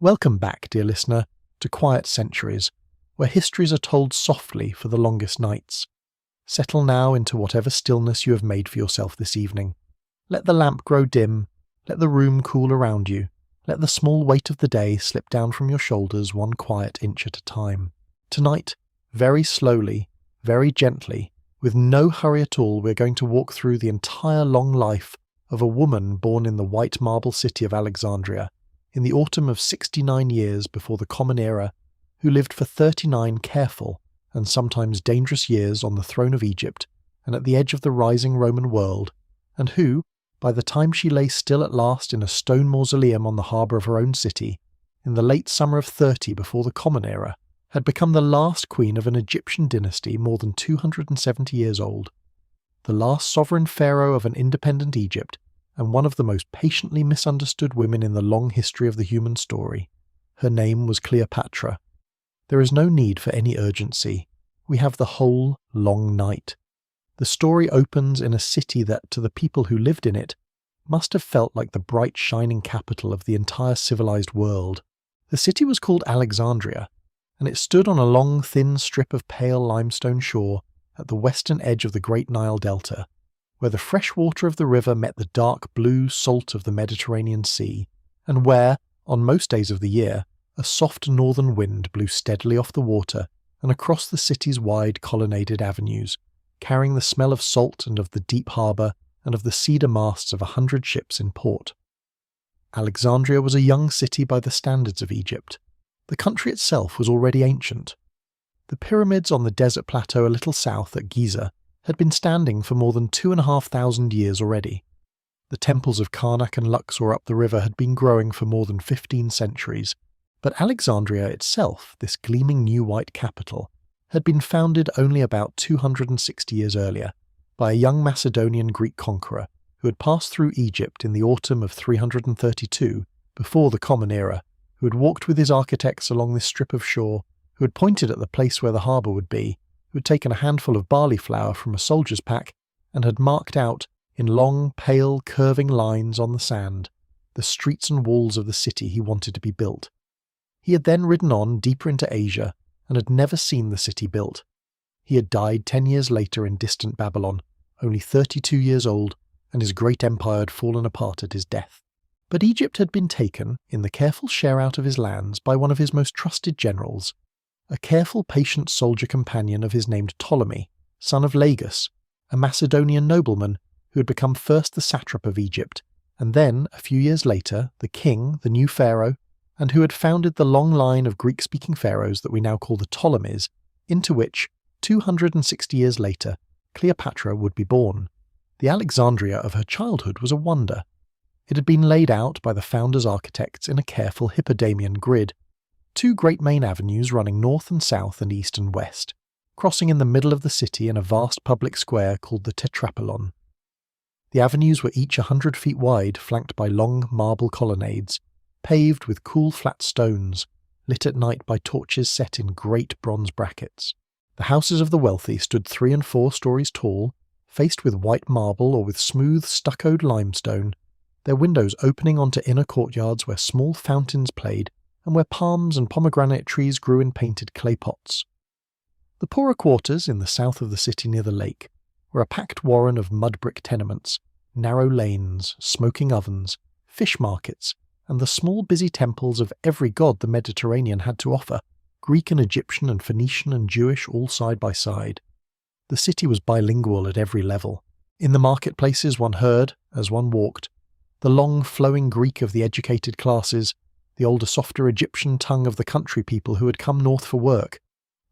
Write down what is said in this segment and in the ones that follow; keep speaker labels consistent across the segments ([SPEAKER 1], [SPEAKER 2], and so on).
[SPEAKER 1] Welcome back, dear listener, to Quiet Centuries, where histories are told softly for the longest nights. Settle now into whatever stillness you have made for yourself this evening. Let the lamp grow dim, let the room cool around you, let the small weight of the day slip down from your shoulders one quiet inch at a time. Tonight, very slowly, very gently, with no hurry at all, we're going to walk through the entire long life of a woman born in the white marble city of Alexandria, in the autumn of 69 years before the Common Era, who lived for 39 careful and sometimes dangerous years on the throne of Egypt and at the edge of the rising Roman world, and who, by the time she lay still at last in a stone mausoleum on the harbour of her own city, in the late summer of 30 before the Common Era, had become the last queen of an Egyptian dynasty more than 270 years old, the last sovereign pharaoh of an independent Egypt, and one of the most patiently misunderstood women in the long history of the human story. Her name was Cleopatra. There is no need for any urgency. We have the whole long night. The story opens in a city that, to the people who lived in it, must have felt like the bright shining capital of the entire civilized world. The city was called Alexandria, and it stood on a long thin strip of pale limestone shore at the western edge of the Great Nile Delta, where the fresh water of the river met the dark blue salt of the Mediterranean Sea, and where, on most days of the year, a soft northern wind blew steadily off the water and across the city's wide colonnaded avenues, carrying the smell of salt and of the deep harbour and of the cedar masts of 100 ships in port. Alexandria was a young city by the standards of Egypt. The country itself was already ancient. The pyramids on the desert plateau a little south at Giza had been standing for more than 2,500 years already. The temples of Karnak and Luxor up the river had been growing for more than 15 centuries, but Alexandria itself, this gleaming new white capital, had been founded only about 260 years earlier by a young Macedonian Greek conqueror who had passed through Egypt in the autumn of 332 before the Common Era, who had walked with his architects along this strip of shore, who had pointed at the place where the harbour would be, who had taken a handful of barley flour from a soldier's pack and had marked out, in long, pale, curving lines on the sand, the streets and walls of the city he wanted to be built. He had then ridden on deeper into Asia and had never seen the city built. He had died 10 years later in distant Babylon, only 32 years old, and his great empire had fallen apart at his death. But Egypt had been taken, in the careful share-out of his lands, by one of his most trusted generals, a careful, patient soldier companion of his named Ptolemy, son of Lagus, a Macedonian nobleman who had become first the satrap of Egypt, and then, a few years later, the king, the new pharaoh, and who had founded the long line of Greek-speaking pharaohs that we now call the Ptolemies, into which, 260 years later, Cleopatra would be born. The Alexandria of her childhood was a wonder. It had been laid out by the founder's architects in a careful Hippodamian grid, 2 great main avenues running north and south and east and west, crossing in the middle of the city in a vast public square called the Tetrapolon. The avenues were each 100 feet wide, flanked by long marble colonnades, paved with cool flat stones, lit at night by torches set in great bronze brackets. The houses of the wealthy stood 3 and 4 stories tall, faced with white marble or with smooth stuccoed limestone, their windows opening onto inner courtyards where small fountains played and where palms and pomegranate trees grew in painted clay pots. The poorer quarters in the south of the city near the lake were a packed warren of mud brick tenements, narrow lanes, smoking ovens, fish markets, and the small busy temples of every god the Mediterranean had to offer, Greek and Egyptian and Phoenician and Jewish all side by side. The city was bilingual at every level. In the marketplaces one heard, as one walked, the long flowing Greek of the educated classes, the older softer Egyptian tongue of the country people who had come north for work,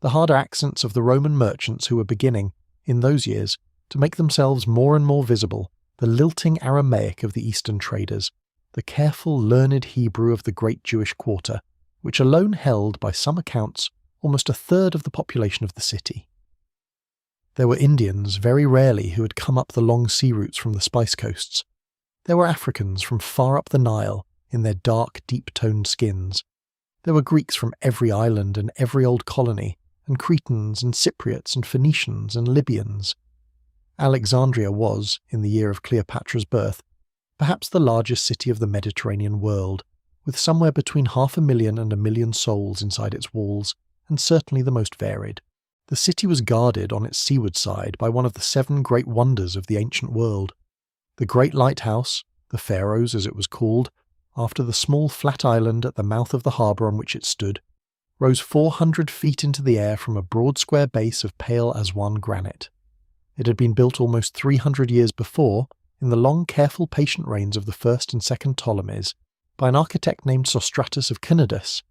[SPEAKER 1] the harder accents of the Roman merchants who were beginning, in those years, to make themselves more and more visible, the lilting Aramaic of the Eastern traders, the careful learned Hebrew of the great Jewish quarter, which alone held, by some accounts, almost a third of the population of the city. There were Indians, very rarely, who had come up the long sea routes from the spice coasts. There were Africans from far up the Nile, in their dark, deep-toned skins. There were Greeks from every island and every old colony, and Cretans and Cypriots and Phoenicians and Libyans. Alexandria was, in the year of Cleopatra's birth, perhaps the largest city of the Mediterranean world, with somewhere between 500,000 and 1,000,000 souls inside its walls, and certainly the most varied. The city was guarded on its seaward side by one of the 7 great wonders of the ancient world. The Great Lighthouse, the Pharos as it was called, after the small flat island at the mouth of the harbour on which it stood, rose 400 feet into the air from a broad square base of pale Aswan granite. It had been built almost 300 years before, in the long, careful, patient reigns of the first and second Ptolemies, by an architect named Sostratus of Cnidus,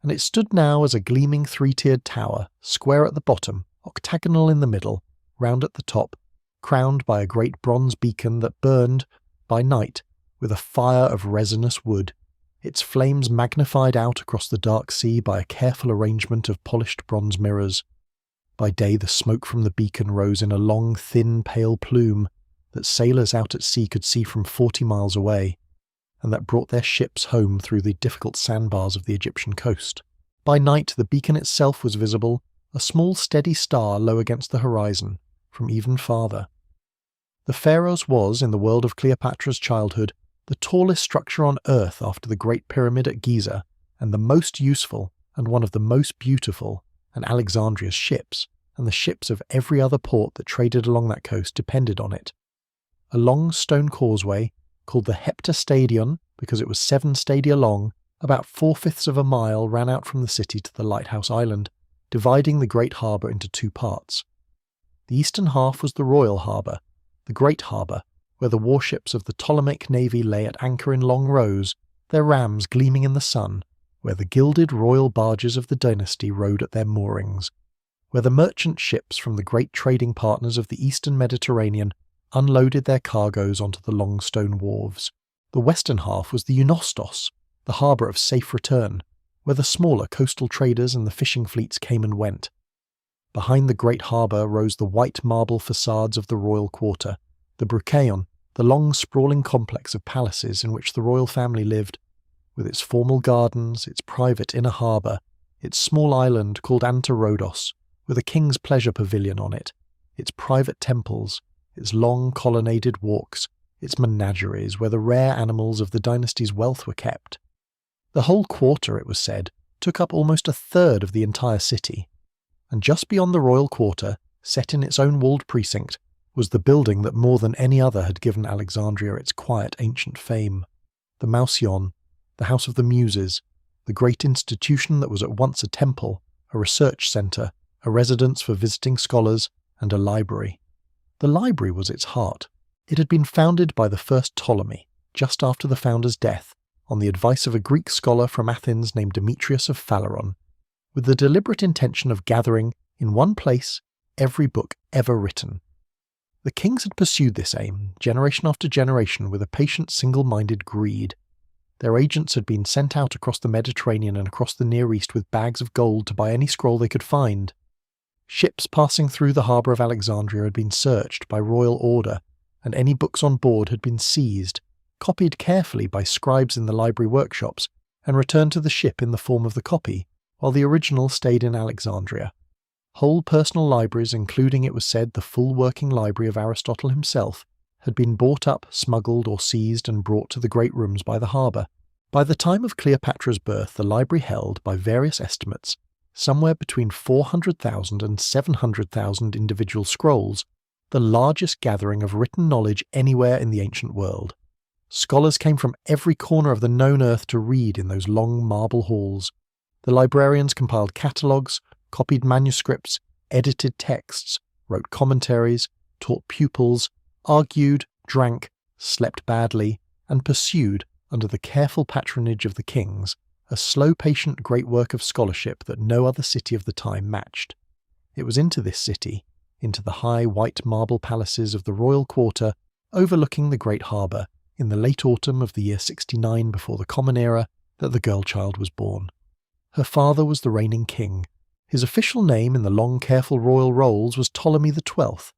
[SPEAKER 1] and it stood now as a gleaming 3-tiered tower, square at the bottom, octagonal in the middle, round at the top, crowned by a great bronze beacon that burned, by night, with a fire of resinous wood, its flames magnified out across the dark sea by a careful arrangement of polished bronze mirrors. By day the smoke from the beacon rose in a long, thin, pale plume that sailors out at sea could see from 40 miles away, and that brought their ships home through the difficult sandbars of the Egyptian coast. By night the beacon itself was visible, a small steady star low against the horizon, from even farther. The Pharos was, in the world of Cleopatra's childhood, the tallest structure on earth after the Great Pyramid at Giza, and the most useful, and one of the most beautiful, and Alexandria's ships, and the ships of every other port that traded along that coast depended on it. A long stone causeway, called the Heptastadion because it was 7 stadia long, about 4/5 of a mile ran out from the city to the lighthouse island, dividing the great harbour into 2 parts. The eastern half was the royal harbour, the great harbour, where the warships of the Ptolemaic navy lay at anchor in long rows, their rams gleaming in the sun, where the gilded royal barges of the dynasty rode at their moorings, where the merchant ships from the great trading partners of the eastern Mediterranean unloaded their cargoes onto the long stone wharves. The western half was the Eunostos, the harbour of safe return, where the smaller coastal traders and the fishing fleets came and went. Behind the great harbour rose the white marble facades of the royal quarter, the Brucheion, the long sprawling complex of palaces in which the royal family lived, with its formal gardens, its private inner harbour, its small island called Anterodos, with a king's pleasure pavilion on it, its private temples, its long colonnaded walks, its menageries where the rare animals of the dynasty's wealth were kept. The whole quarter, it was said, took up almost 1/3 of the entire city, and just beyond the royal quarter, set in its own walled precinct, was the building that more than any other had given Alexandria its quiet ancient fame, the Mouseion, the House of the Muses, the great institution that was at once a temple, a research centre, a residence for visiting scholars, and a library. The library was its heart. It had been founded by the first Ptolemy, just after the founder's death, on the advice of a Greek scholar from Athens named Demetrius of Phaleron, with the deliberate intention of gathering, in one place, every book ever written. The kings had pursued this aim, generation after generation, with a patient single-minded greed. Their agents had been sent out across the Mediterranean and across the Near East with bags of gold to buy any scroll they could find. Ships passing through the harbour of Alexandria had been searched by royal order, and any books on board had been seized, copied carefully by scribes in the library workshops, and returned to the ship in the form of the copy, while the original stayed in Alexandria. Whole personal libraries, including, it was said, the full working library of Aristotle himself, had been bought up, smuggled, or seized and brought to the great rooms by the harbour. By the time of Cleopatra's birth, the library held, by various estimates, somewhere between 400,000 and 700,000 individual scrolls, the largest gathering of written knowledge anywhere in the ancient world. Scholars came from every corner of the known earth to read in those long marble halls. The librarians compiled catalogues, copied manuscripts, edited texts, wrote commentaries, taught pupils, argued, drank, slept badly, and pursued, under the careful patronage of the kings, a slow, patient, great work of scholarship that no other city of the time matched. It was into this city, into the high white marble palaces of the royal quarter, overlooking the great harbour, in the late autumn of the year 69 before the Common Era, that the girl-child was born. Her father was the reigning king. His official name in the long, careful royal rolls was Ptolemy XII,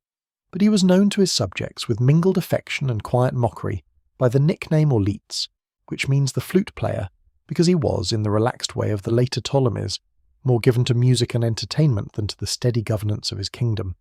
[SPEAKER 1] but he was known to his subjects with mingled affection and quiet mockery by the nickname Orleats, which means the flute player, because he was, in the relaxed way of the later Ptolemies, more given to music and entertainment than to the steady governance of his kingdom.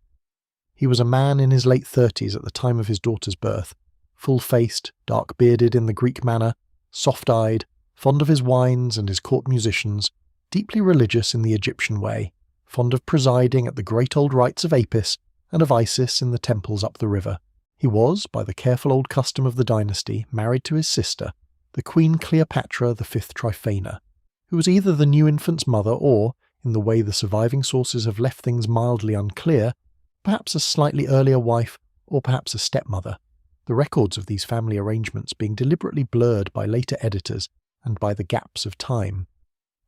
[SPEAKER 1] He was a man in his late 30s at the time of his daughter's birth, full-faced, dark-bearded in the Greek manner, soft-eyed, fond of his wines and his court musicians, deeply religious in the Egyptian way, fond of presiding at the great old rites of Apis and of Isis in the temples up the river. He was, by the careful old custom of the dynasty, married to his sister, the Queen Cleopatra the Fifth Tryphena, who was either the new infant's mother or, in the way the surviving sources have left things mildly unclear, perhaps a slightly earlier wife or perhaps a stepmother, the records of these family arrangements being deliberately blurred by later editors and by the gaps of time.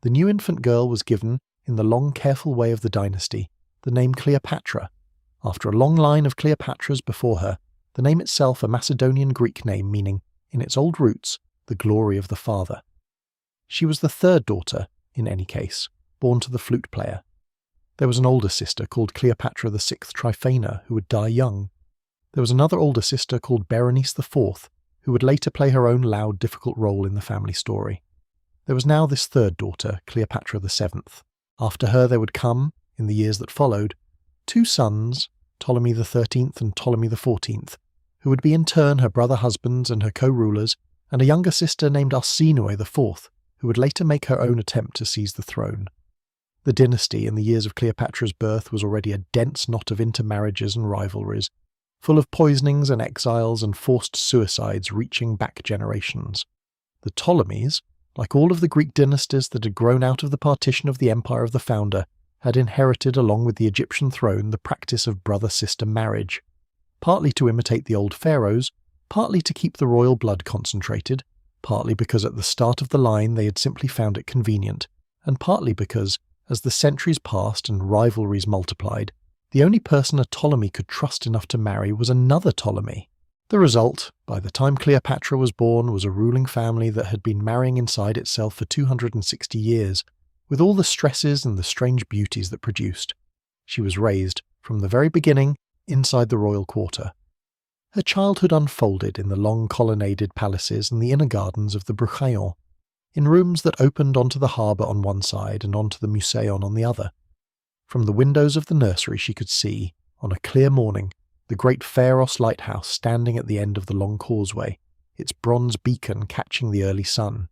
[SPEAKER 1] The new infant girl was given, in the long careful way of the dynasty, the name Cleopatra, after a long line of Cleopatras before her, the name itself a Macedonian Greek name meaning, in its old roots, the glory of the father. She was the third daughter, in any case, born to the flute player. There was an older sister called Cleopatra the Sixth Tryphena who would die young. There was another older sister called Berenice the Fourth, who would later play her own loud, difficult role in the family story. There was now this third daughter, Cleopatra the Seventh. After her there would come, in the years that followed, two sons, Ptolemy the 13th and Ptolemy the 14th, who would be in turn her brother husbands and her co-rulers, and a younger sister named Arsinoe the Fourth, who would later make her own attempt to seize the throne. The dynasty in the years of Cleopatra's birth was already a dense knot of intermarriages and rivalries, full of poisonings and exiles and forced suicides reaching back generations. The Ptolemies, like all of the Greek dynasties that had grown out of the partition of the empire of the founder, had inherited along with the Egyptian throne the practice of brother-sister marriage, partly to imitate the old pharaohs, partly to keep the royal blood concentrated, partly because at the start of the line they had simply found it convenient, and partly because, as the centuries passed and rivalries multiplied, the only person a Ptolemy could trust enough to marry was another Ptolemy. The result, by the time Cleopatra was born, was a ruling family that had been marrying inside itself for 260 years, with all the stresses and the strange beauties that produced. She was raised, from the very beginning, inside the royal quarter. Her childhood unfolded in the long colonnaded palaces and the inner gardens of the Bruchaillon, in rooms that opened onto the harbour on one side and onto the Museion on the other. From the windows of the nursery she could see, on a clear morning, the great Pharos lighthouse standing at the end of the long causeway, its bronze beacon catching the early sun.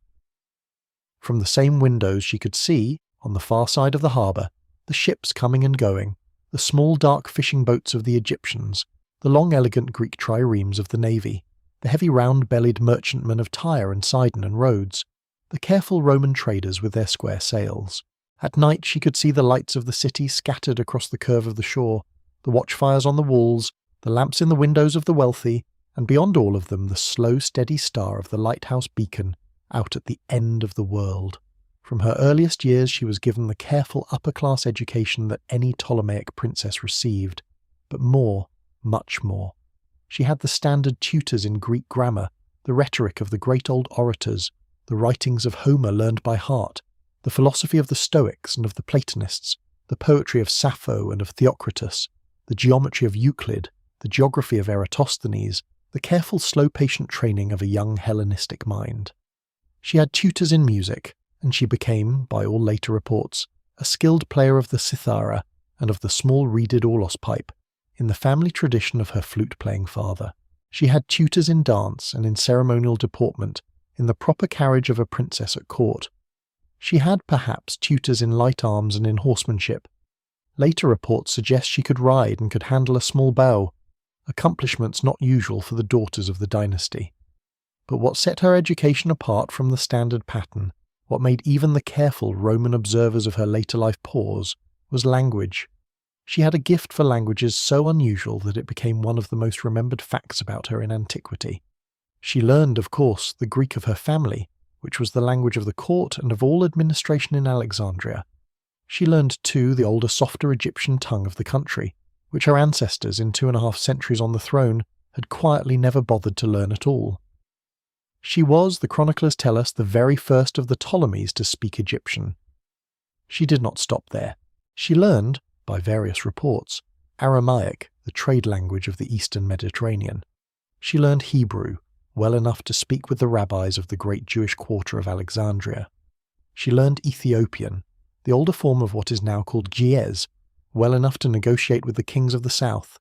[SPEAKER 1] From the same windows she could see, on the far side of the harbour, the ships coming and going, the small dark fishing boats of the Egyptians, the long elegant Greek triremes of the navy, the heavy round-bellied merchantmen of Tyre and Sidon and Rhodes, the careful Roman traders with their square sails. At night she could see the lights of the city scattered across the curve of the shore, the watchfires on the walls, the lamps in the windows of the wealthy, and beyond all of them the slow steady star of the lighthouse beacon out at the end of the world. From her earliest years she was given the careful upper-class education that any Ptolemaic princess received, but more, much more. She had the standard tutors in Greek grammar, the rhetoric of the great old orators, the writings of Homer learned by heart, the philosophy of the Stoics and of the Platonists, the poetry of Sappho and of Theocritus, the geometry of Euclid, the geography of Eratosthenes, the careful slow patient training of a young Hellenistic mind. She had tutors in music, and she became, by all later reports, a skilled player of the cithara and of the small reeded aulos pipe, in the family tradition of her flute-playing father. She had tutors in dance and in ceremonial deportment, in the proper carriage of a princess at court. She had, perhaps, tutors in light arms and in horsemanship. Later reports suggest she could ride and could handle a small bow, accomplishments not usual for the daughters of the dynasty. But what set her education apart from the standard pattern, what made even the careful Roman observers of her later life pause, was language. She had a gift for languages so unusual that it became one of the most remembered facts about her in antiquity. She learned, of course, the Greek of her family, which was the language of the court and of all administration in Alexandria. She learned, too, the older, softer Egyptian tongue of the country, which her ancestors in 2.5 centuries on the throne had quietly never bothered to learn at all. She was, the chroniclers tell us, the very first of the Ptolemies to speak Egyptian. She did not stop there. She learned, by various reports, Aramaic, the trade language of the eastern Mediterranean. She learned Hebrew, well enough to speak with the rabbis of the great Jewish quarter of Alexandria. She learned Ethiopian, the older form of what is now called Ge'ez, well enough to negotiate with the kings of the south.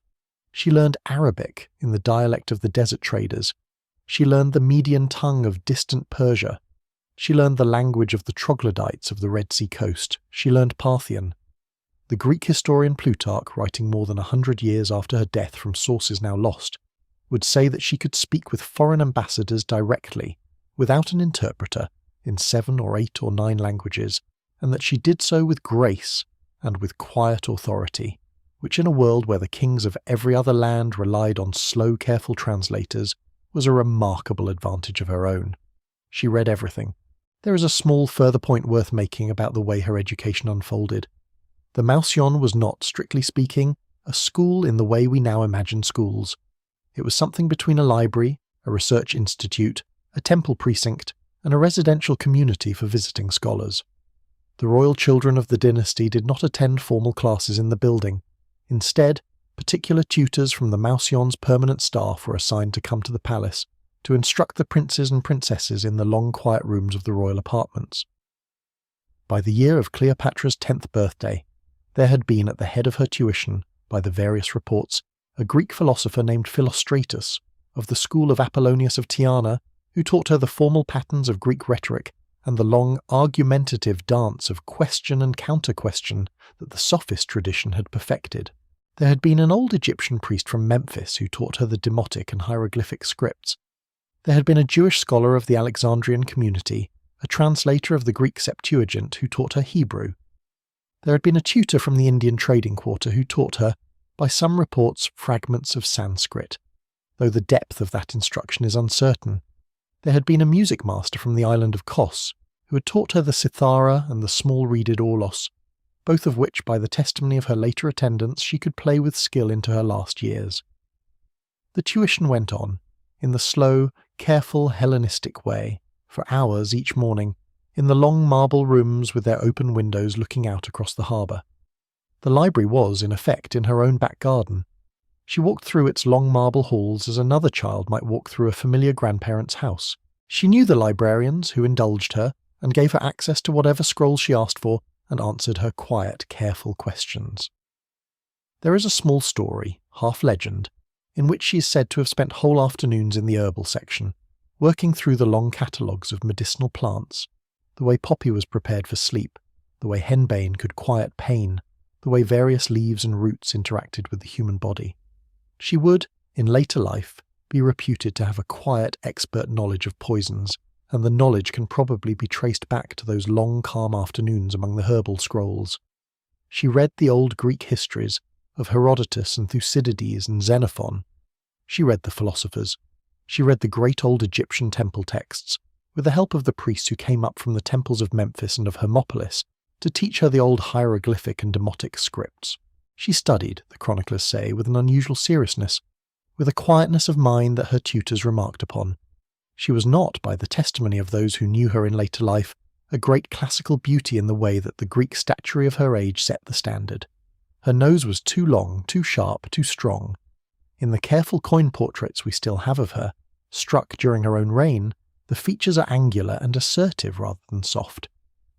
[SPEAKER 1] She learned Arabic in the dialect of the desert traders. She learned the Median tongue of distant Persia. She learned the language of the troglodytes of the Red Sea coast. She learned Parthian. The Greek historian Plutarch, writing more than 100 years after her death from sources now lost, would say that she could speak with foreign ambassadors directly, without an interpreter, in 7 or 8 or 9 languages, and that she did so with grace and with quiet authority, which in a world where the kings of every other land relied on slow, careful translators, was a remarkable advantage of her own. She read everything. There is a small further point worth making about the way her education unfolded. The Mausion was not, strictly speaking, a school in the way we now imagine schools. It was something between a library, a research institute, a temple precinct, and a residential community for visiting scholars. The royal children of the dynasty did not attend formal classes in the building. Instead, particular tutors from the Mausion's permanent staff were assigned to come to the palace to instruct the princes and princesses in the long quiet rooms of the royal apartments. By the year of Cleopatra's 10th birthday, there had been at the head of her tuition, by the various reports, a Greek philosopher named Philostratus, of the school of Apollonius of Tyana, who taught her the formal patterns of Greek rhetoric and the long argumentative dance of question and counter-question that the sophist tradition had perfected. There had been an old Egyptian priest from Memphis who taught her the demotic and hieroglyphic scripts. There had been a Jewish scholar of the Alexandrian community, a translator of the Greek Septuagint who taught her Hebrew. There had been a tutor from the Indian trading quarter who taught her, by some reports, fragments of Sanskrit, though the depth of that instruction is uncertain. There had been a music master from the island of Kos, who had taught her the cithara and the small-reeded aulos, both of which, by the testimony of her later attendants, she could play with skill into her last years. The tuition went on, in the slow, careful Hellenistic way, for hours each morning, in the long marble rooms with their open windows looking out across the harbour. The library was, in effect, in her own back garden. She walked through its long marble halls as another child might walk through a familiar grandparent's house. She knew the librarians who indulged her and gave her access to whatever scrolls she asked for and answered her quiet, careful questions. There is a small story, half legend, in which she is said to have spent whole afternoons in the herbal section, working through the long catalogues of medicinal plants, the way poppy was prepared for sleep, the way henbane could quiet pain, the way various leaves and roots interacted with the human body. She would, in later life, be reputed to have a quiet, expert knowledge of poisons, and the knowledge can probably be traced back to those long, calm afternoons among the herbal scrolls. She read the old Greek histories of Herodotus and Thucydides and Xenophon. She read the philosophers. She read the great old Egyptian temple texts, with the help of the priests who came up from the temples of Memphis and of Hermopolis to teach her the old hieroglyphic and demotic scripts. She studied, the chroniclers say, with an unusual seriousness, with a quietness of mind that her tutors remarked upon. She was not, by the testimony of those who knew her in later life, a great classical beauty in the way that the Greek statuary of her age set the standard. Her nose was too long, too sharp, too strong. In the careful coin portraits we still have of her, struck during her own reign, the features are angular and assertive rather than soft,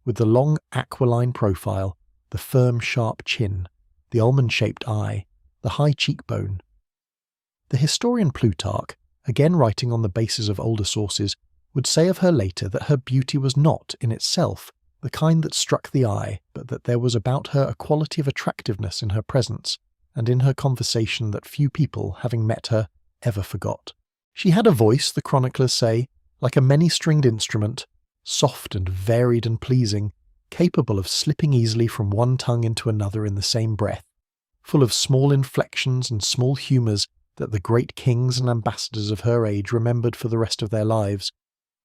[SPEAKER 1] with the long aquiline profile, the firm sharp chin, the almond-shaped eye, the high cheekbone. The historian Plutarch, again writing on the basis of older sources, would say of her later that her beauty was not, in itself, the kind that struck the eye, but that there was about her a quality of attractiveness in her presence, and in her conversation that few people, having met her, ever forgot. She had a voice, the chroniclers say, like a many-stringed instrument, soft and varied and pleasing, capable of slipping easily from one tongue into another in the same breath, full of small inflections and small humours that the great kings and ambassadors of her age remembered for the rest of their lives.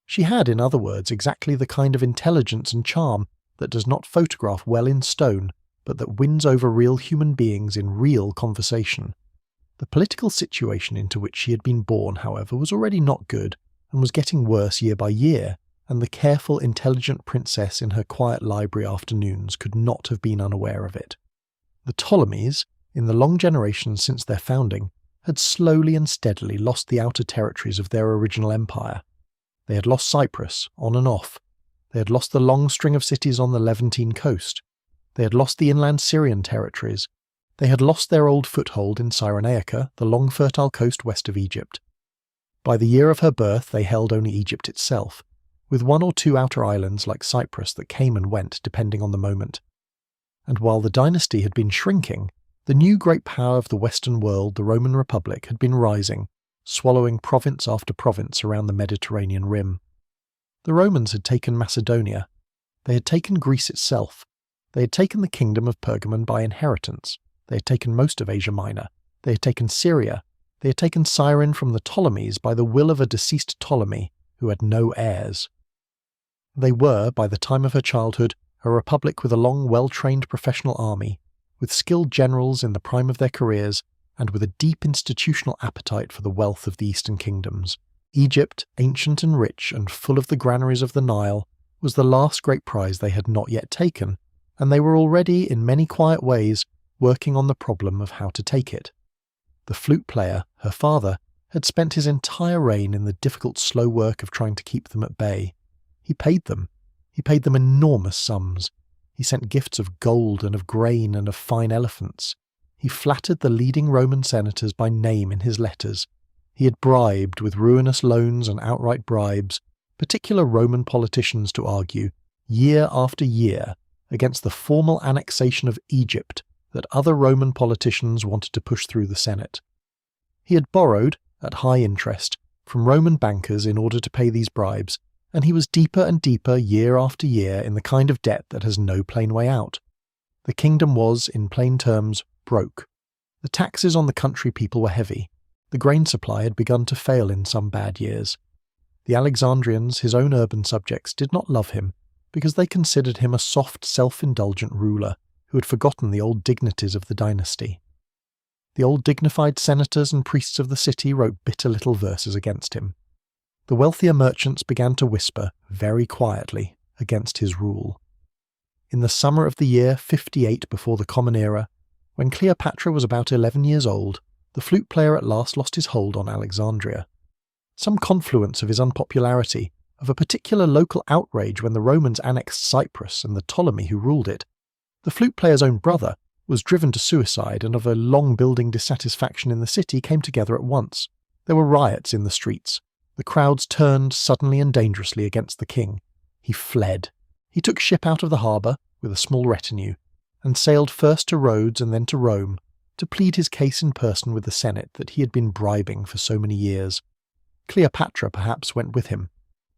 [SPEAKER 1] She had, in other words, exactly the kind of intelligence and charm that does not photograph well in stone, but that wins over real human beings in real conversation. The political situation into which she had been born, however, was already not good, and was getting worse year by year, and the careful, intelligent princess in her quiet library afternoons could not have been unaware of it. The Ptolemies, in the long generations since their founding, had slowly and steadily lost the outer territories of their original empire. They had lost Cyprus, on and off. They had lost the long string of cities on the Levantine coast. They had lost the inland Syrian territories. They had lost their old foothold in Cyrenaica, the long fertile coast west of Egypt. By the year of her birth they held only Egypt itself, with one or two outer islands like Cyprus that came and went depending on the moment. And while the dynasty had been shrinking, the new great power of the Western world, the Roman Republic, had been rising, swallowing province after province around the Mediterranean rim. The Romans had taken Macedonia. They had taken Greece itself. They had taken the kingdom of Pergamon by inheritance. They had taken most of Asia Minor. They had taken Syria. They had taken Cyrene from the Ptolemies by the will of a deceased Ptolemy who had no heirs. They were, by the time of her childhood, a republic with a long, well-trained professional army, with skilled generals in the prime of their careers, and with a deep institutional appetite for the wealth of the Eastern kingdoms. Egypt, ancient and rich and full of the granaries of the Nile, was the last great prize they had not yet taken, and they were already, in many quiet ways, working on the problem of how to take it. The flute player, her father, had spent his entire reign in the difficult slow work of trying to keep them at bay. He paid them. He paid them enormous sums. He sent gifts of gold and of grain and of fine elephants. He flattered the leading Roman senators by name in his letters. He had bribed, with ruinous loans and outright bribes, particular Roman politicians to argue, year after year, against the formal annexation of Egypt that other Roman politicians wanted to push through the Senate. He had borrowed, at high interest, from Roman bankers in order to pay these bribes, and he was deeper and deeper year after year in the kind of debt that has no plain way out. The kingdom was, in plain terms, broke. The taxes on the country people were heavy. The grain supply had begun to fail in some bad years. The Alexandrians, his own urban subjects, did not love him, because they considered him a soft, self-indulgent ruler who had forgotten the old dignities of the dynasty. The old dignified senators and priests of the city wrote bitter little verses against him. The wealthier merchants began to whisper, very quietly, against his rule. In the summer of the year 58 before the Common Era, when Cleopatra was about 11 years old, the flute player at last lost his hold on Alexandria. Some confluence of his unpopularity, of a particular local outrage when the Romans annexed Cyprus and the Ptolemy who ruled it. The flute player's own brother was driven to suicide, and of a long-building dissatisfaction in the city came together at once. There were riots in the streets. The crowds turned suddenly and dangerously against the king. He fled. He took ship out of the harbour, with a small retinue, and sailed first to Rhodes and then to Rome, to plead his case in person with the Senate that he had been bribing for so many years. Cleopatra perhaps went with him.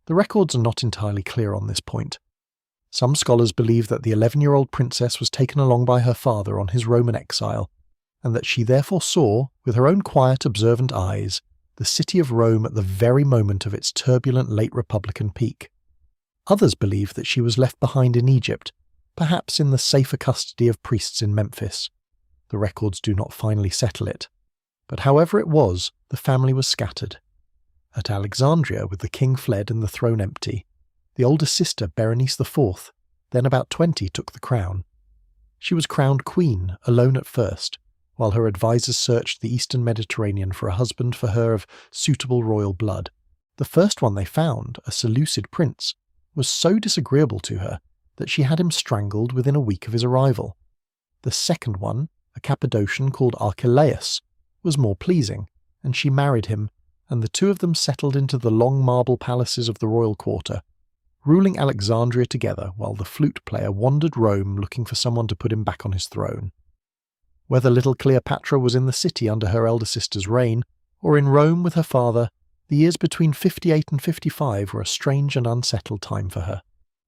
[SPEAKER 1] The records are not entirely clear on this point. Some scholars believe that the 11-year-old princess was taken along by her father on his Roman exile, and that she therefore saw, with her own quiet, observant eyes, the city of Rome at the very moment of its turbulent late Republican peak. Others believe that she was left behind in Egypt, perhaps in the safer custody of priests in Memphis. The records do not finally settle it. But however it was, the family was scattered. At Alexandria, with the king fled and the throne empty, the older sister, Berenice IV, then about 20, took the crown. She was crowned queen, alone at first, while her advisers searched the eastern Mediterranean for a husband for her of suitable royal blood. The first one they found, a Seleucid prince, was so disagreeable to her that she had him strangled within a week of his arrival. The second one, a Cappadocian called Archelaus, was more pleasing, and she married him, and the two of them settled into the long marble palaces of the royal quarter, ruling Alexandria together while the flute player wandered Rome looking for someone to put him back on his throne. Whether little Cleopatra was in the city under her elder sister's reign, or in Rome with her father, the years between 58 and 55 were a strange and unsettled time for her.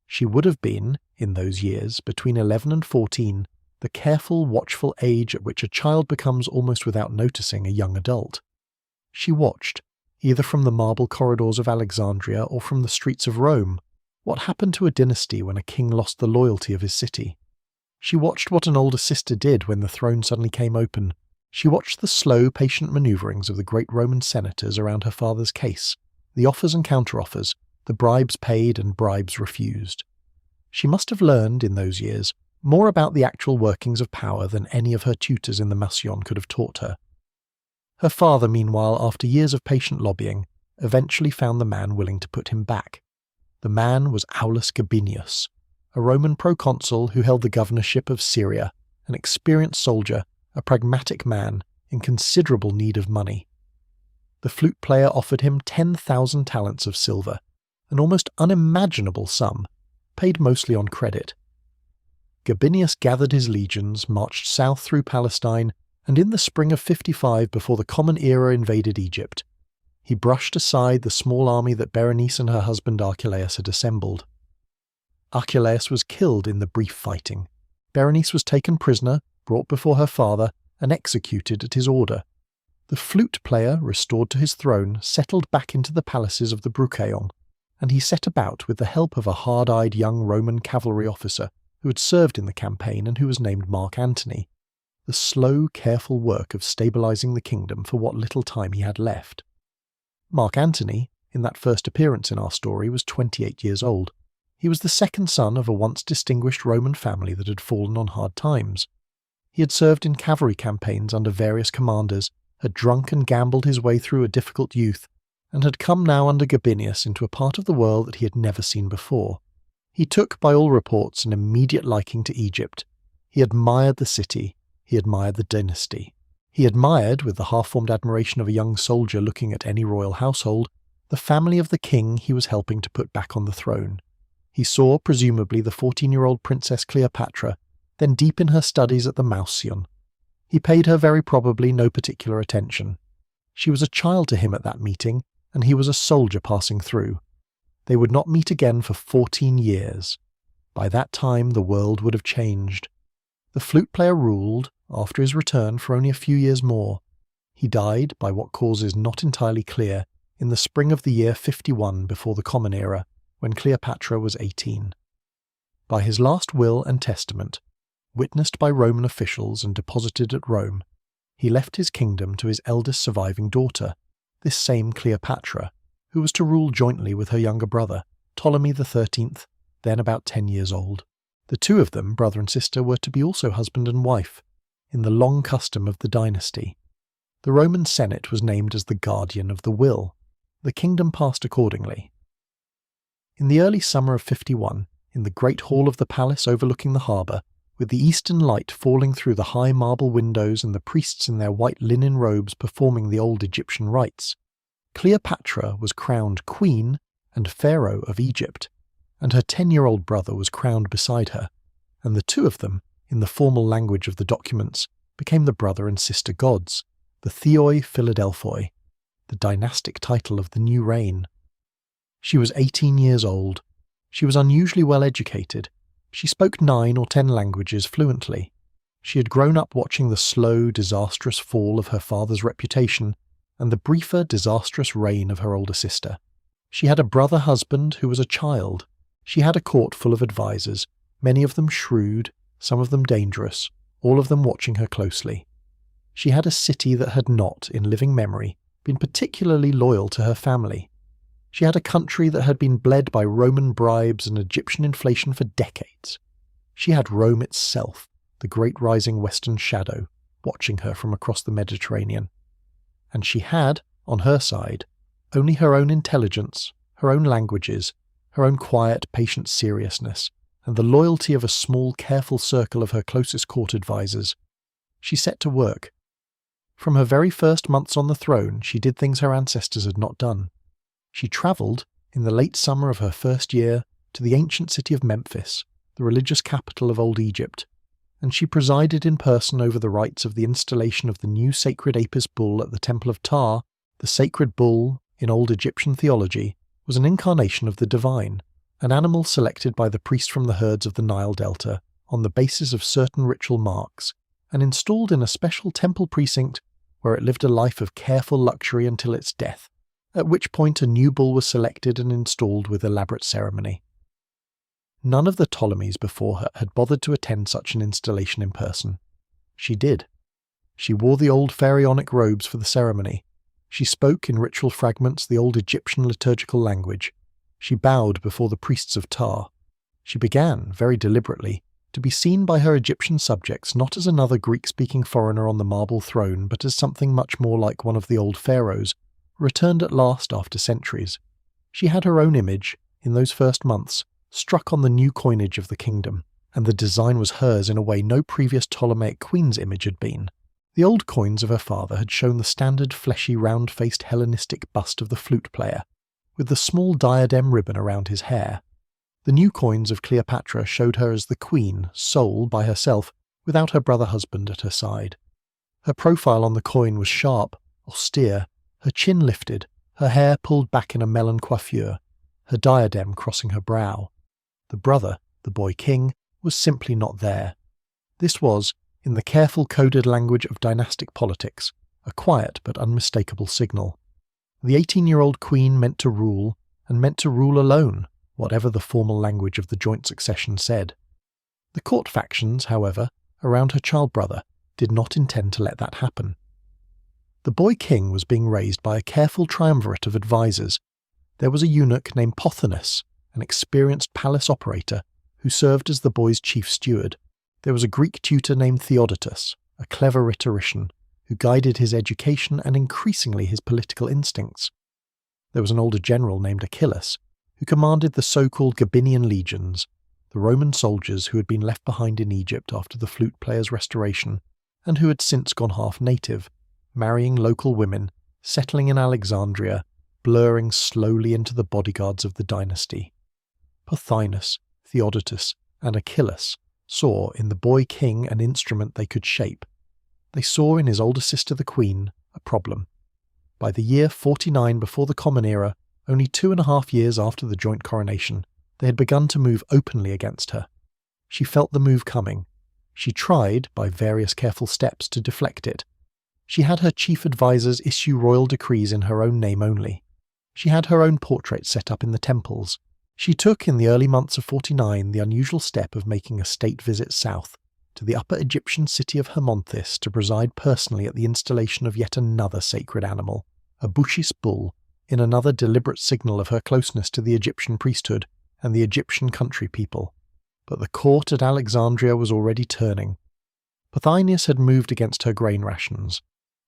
[SPEAKER 1] She would have been, in those years, between 11 and 14, the careful, watchful age at which a child becomes almost without noticing a young adult. She watched, either from the marble corridors of Alexandria or from the streets of Rome, what happened to a dynasty when a king lost the loyalty of his city. She watched what an older sister did when the throne suddenly came open. She watched the slow, patient manoeuvrings of the great Roman senators around her father's case, the offers and counter-offers, the bribes paid and bribes refused. She must have learned, in those years, more about the actual workings of power than any of her tutors in the Masion could have taught her. Her father, meanwhile, after years of patient lobbying, eventually found the man willing to put him back. The man was Aulus Gabinius, a Roman proconsul who held the governorship of Syria, an experienced soldier, a pragmatic man, in considerable need of money. The flute player offered him 10,000 talents of silver, an almost unimaginable sum, paid mostly on credit. Gabinius gathered his legions, marched south through Palestine, and in the spring of 55, before the Common Era invaded Egypt, he brushed aside the small army that Berenice and her husband Archelaus had assembled. Archelaus was killed in the brief fighting. Berenice was taken prisoner, brought before her father, and executed at his order. The flute player, restored to his throne, settled back into the palaces of the Brucheion, and he set about with the help of a hard-eyed young Roman cavalry officer who had served in the campaign and who was named Mark Antony, the slow, careful work of stabilizing the kingdom for what little time he had left. Mark Antony, in that first appearance in our story, was 28 years old. He was the second son of a once distinguished Roman family that had fallen on hard times. He had served in cavalry campaigns under various commanders, had drunk and gambled his way through a difficult youth, and had come now under Gabinius into a part of the world that he had never seen before. He took, by all reports, an immediate liking to Egypt. He admired the city, he admired the dynasty. He admired, with the half-formed admiration of a young soldier looking at any royal household, the family of the king he was helping to put back on the throne. He saw, presumably, the 14-year-old Princess Cleopatra, then deep in her studies at the Mausion. He paid her very probably no particular attention. She was a child to him at that meeting, and he was a soldier passing through. They would not meet again for 14 years. By that time the world would have changed. The flute player ruled, after his return, for only a few years more. He died, by what cause is not entirely clear, in the spring of the year 51 before the Common Era, when Cleopatra was 18. By his last will and testament, witnessed by Roman officials and deposited at Rome, he left his kingdom to his eldest surviving daughter, this same Cleopatra, who was to rule jointly with her younger brother, Ptolemy XIII, then about 10 years old. The two of them, brother and sister, were to be also husband and wife, in the long custom of the dynasty. The Roman Senate was named as the guardian of the will. The kingdom passed accordingly. In the early summer of 51, in the great hall of the palace overlooking the harbour, with the eastern light falling through the high marble windows and the priests in their white linen robes performing the old Egyptian rites, Cleopatra was crowned queen and pharaoh of Egypt, and her 10-year-old brother was crowned beside her, and the two of them, in the formal language of the documents, became the brother and sister gods, the Theoi Philadelphoi, the dynastic title of the new reign. She was 18 years old. She was unusually well educated. She spoke 9 or 10 languages fluently. She had grown up watching the slow, disastrous fall of her father's reputation and the briefer, disastrous reign of her older sister. She had a brother-husband who was a child. She had a court full of advisers, many of them shrewd, some of them dangerous, all of them watching her closely. She had a city that had not, in living memory, been particularly loyal to her family. She had a country that had been bled by Roman bribes and Egyptian inflation for decades. She had Rome itself, the great rising western shadow, watching her from across the Mediterranean. And she had, on her side, only her own intelligence, her own languages, her own quiet, patient seriousness, and the loyalty of a small, careful circle of her closest court advisers. She set to work. From her very first months on the throne, she did things her ancestors had not done. She travelled, in the late summer of her first year, to the ancient city of Memphis, the religious capital of Old Egypt, and she presided in person over the rites of the installation of the new sacred Apis bull at the Temple of Ptah. The sacred bull, in old Egyptian theology, was an incarnation of the divine, an animal selected by the priest from the herds of the Nile Delta on the basis of certain ritual marks, and installed in a special temple precinct where it lived a life of careful luxury until its death, at which point a new bull was selected and installed with elaborate ceremony. None of the Ptolemies before her had bothered to attend such an installation in person. She did. She wore the old pharaonic robes for the ceremony. She spoke in ritual fragments the old Egyptian liturgical language. She bowed before the priests of Ptah. She began, very deliberately, to be seen by her Egyptian subjects not as another Greek-speaking foreigner on the marble throne, but as something much more like one of the old pharaohs, returned at last after centuries. She had her own image, in those first months, struck on the new coinage of the kingdom, and the design was hers in a way no previous Ptolemaic queen's image had been. The old coins of her father had shown the standard fleshy round-faced Hellenistic bust of the flute player, with the small diadem ribbon around his hair. The new coins of Cleopatra showed her as the queen, sole by herself, without her brother husband at her side. Her profile on the coin was sharp, austere, her chin lifted, her hair pulled back in a melon coiffure, her diadem crossing her brow. The brother, the boy king, was simply not there. This was, in the careful coded language of dynastic politics, a quiet but unmistakable signal. The 18-year-old queen meant to rule, and meant to rule alone, whatever the formal language of the joint succession said. The court factions, however, around her child brother, did not intend to let that happen. The boy king was being raised by a careful triumvirate of advisers. There was a eunuch named Pothinus, an experienced palace operator, who served as the boy's chief steward. There was a Greek tutor named Theodotus, a clever rhetorician, who guided his education and increasingly his political instincts. There was an older general named Achilles, who commanded the so-called Gabinian legions, the Roman soldiers who had been left behind in Egypt after the flute player's restoration, and who had since gone half native, marrying local women, settling in Alexandria, blurring slowly into the bodyguards of the dynasty. Pothinus, Theodotus, and Achilles saw in the boy king an instrument they could shape. They saw in his older sister the queen a problem. By the year 49 before the Common Era, only 2.5 years after the joint coronation, they had begun to move openly against her. She felt the move coming. She tried, by various careful steps, to deflect it. She had her chief advisers issue royal decrees in her own name only. She had her own portrait set up in the temples. She took, in the early months of 49, the unusual step of making a state visit south, to the upper Egyptian city of Hermonthis, to preside personally at the installation of yet another sacred animal, a Bushis bull, in another deliberate signal of her closeness to the Egyptian priesthood and the Egyptian country people. But the court at Alexandria was already turning. Pothinus had moved against her grain rations.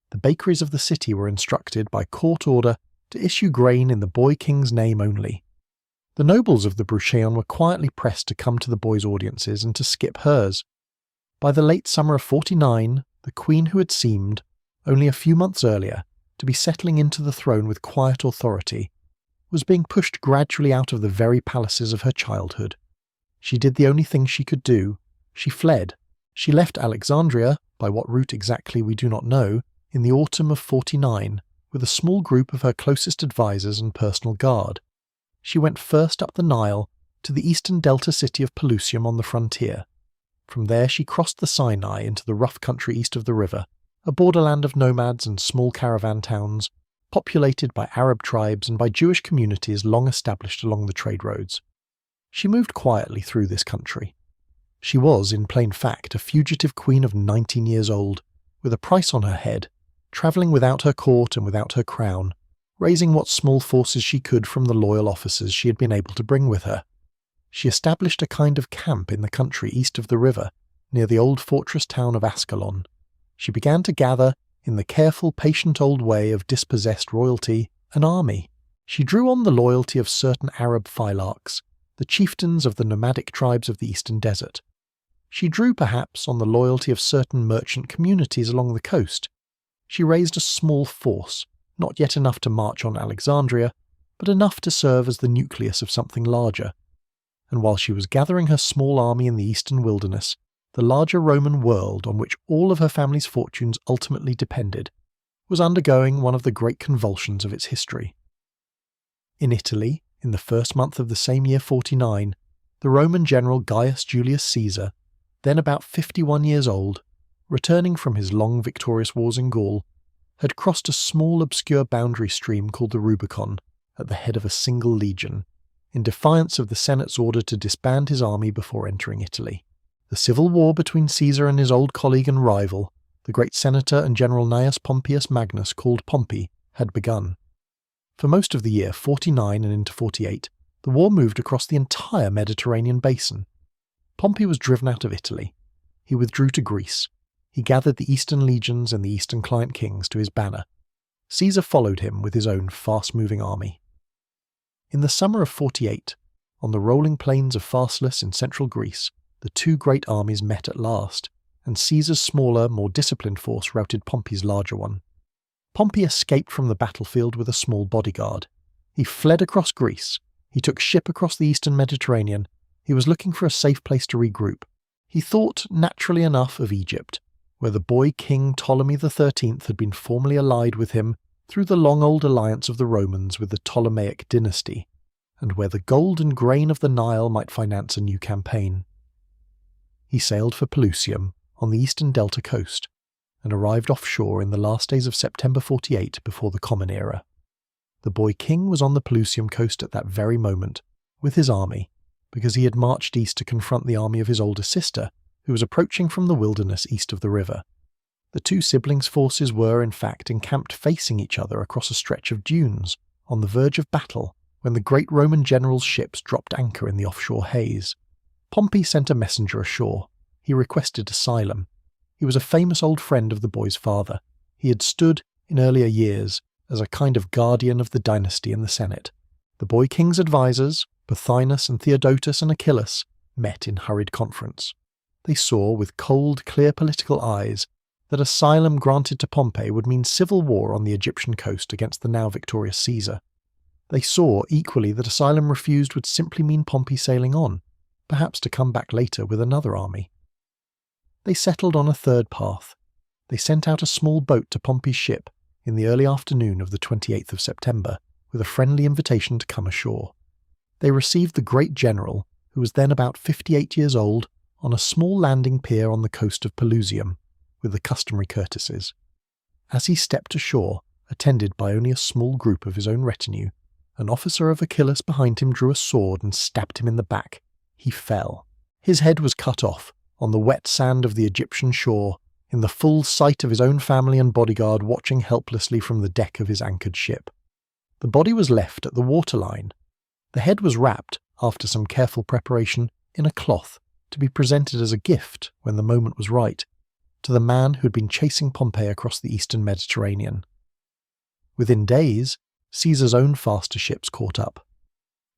[SPEAKER 1] The bakeries of the city were instructed by court order to issue grain in the boy king's name only. The nobles of the Brucheion were quietly pressed to come to the boy's audiences and to skip hers. By the late summer of 49, the queen who had seemed, only a few months earlier, to be settling into the throne with quiet authority, was being pushed gradually out of the very palaces of her childhood. She did the only thing she could do. She fled. She left Alexandria, by what route exactly we do not know, in the autumn of 49, with a small group of her closest advisers and personal guard. She went first up the Nile to the eastern delta city of Pelusium on the frontier. From there she crossed the Sinai into the rough country east of the river, a borderland of nomads and small caravan towns, populated by Arab tribes and by Jewish communities long established along the trade roads. She moved quietly through this country. She was, in plain fact, a fugitive queen of 19 years old, with a price on her head, travelling without her court and without her crown, raising what small forces she could from the loyal officers she had been able to bring with her. She established a kind of camp in the country east of the river, near the old fortress town of Ascalon. She began to gather, in the careful, patient old way of dispossessed royalty, an army. She drew on the loyalty of certain Arab phylarchs, the chieftains of the nomadic tribes of the eastern desert. She drew perhaps on the loyalty of certain merchant communities along the coast. She raised a small force, not yet enough to march on Alexandria, but enough to serve as the nucleus of something larger. And while she was gathering her small army in the eastern wilderness, the larger Roman world on which all of her family's fortunes ultimately depended, was undergoing one of the great convulsions of its history. In Italy, in the first month of the same year 49, the Roman general Gaius Julius Caesar, then about 51 years old, returning from his long victorious wars in Gaul, had crossed a small obscure boundary stream called the Rubicon at the head of a single legion, in defiance of the Senate's order to disband his army before entering Italy. The civil war between Caesar and his old colleague and rival, the great senator and general Gnaeus Pompeius Magnus called Pompey, had begun. For most of the year 49 and into 48, the war moved across the entire Mediterranean basin. Pompey was driven out of Italy. He withdrew to Greece. He gathered the eastern legions and the eastern client kings to his banner. Caesar followed him with his own fast-moving army. In the summer of 48, on the rolling plains of Pharsalus in central Greece, the two great armies met at last, and Caesar's smaller, more disciplined force routed Pompey's larger one. Pompey escaped from the battlefield with a small bodyguard. He fled across Greece. He took ship across the eastern Mediterranean. He was looking for a safe place to regroup. He thought, naturally enough, of Egypt, where the boy king Ptolemy XIII had been formally allied with him through the long old alliance of the Romans with the Ptolemaic dynasty, and where the gold and grain of the Nile might finance a new campaign. He sailed for Pelusium on the eastern delta coast, and arrived offshore in the last days of September 48 before the Common Era. The boy king was on the Pelusium coast at that very moment, with his army, because he had marched east to confront the army of his older sister, who was approaching from the wilderness east of the river. The two siblings' forces were, in fact, encamped facing each other across a stretch of dunes, on the verge of battle, when the great Roman general's ships dropped anchor in the offshore haze. Pompey sent a messenger ashore. He requested asylum. He was a famous old friend of the boy's father. He had stood, in earlier years, as a kind of guardian of the dynasty in the Senate. The boy king's advisors, Pothinus and Theodotus and Achillas, met in hurried conference. They saw, with cold, clear political eyes, that asylum granted to Pompey would mean civil war on the Egyptian coast against the now victorious Caesar. They saw, equally, that asylum refused would simply mean Pompey sailing on, perhaps to come back later with another army. They settled on a third path. They sent out a small boat to Pompey's ship in the early afternoon of the 28th of September, with a friendly invitation to come ashore. They received the great general, who was then about 58 years old, on a small landing pier on the coast of Pelusium, with the customary courtesies. As he stepped ashore, attended by only a small group of his own retinue, an officer of Achillas behind him drew a sword and stabbed him in the back. He fell. His head was cut off, on the wet sand of the Egyptian shore, in the full sight of his own family and bodyguard watching helplessly from the deck of his anchored ship. The body was left at the waterline. The head was wrapped, after some careful preparation, in a cloth, to be presented as a gift, when the moment was right, to the man who had been chasing Pompey across the eastern Mediterranean. Within days, Caesar's own faster ships caught up.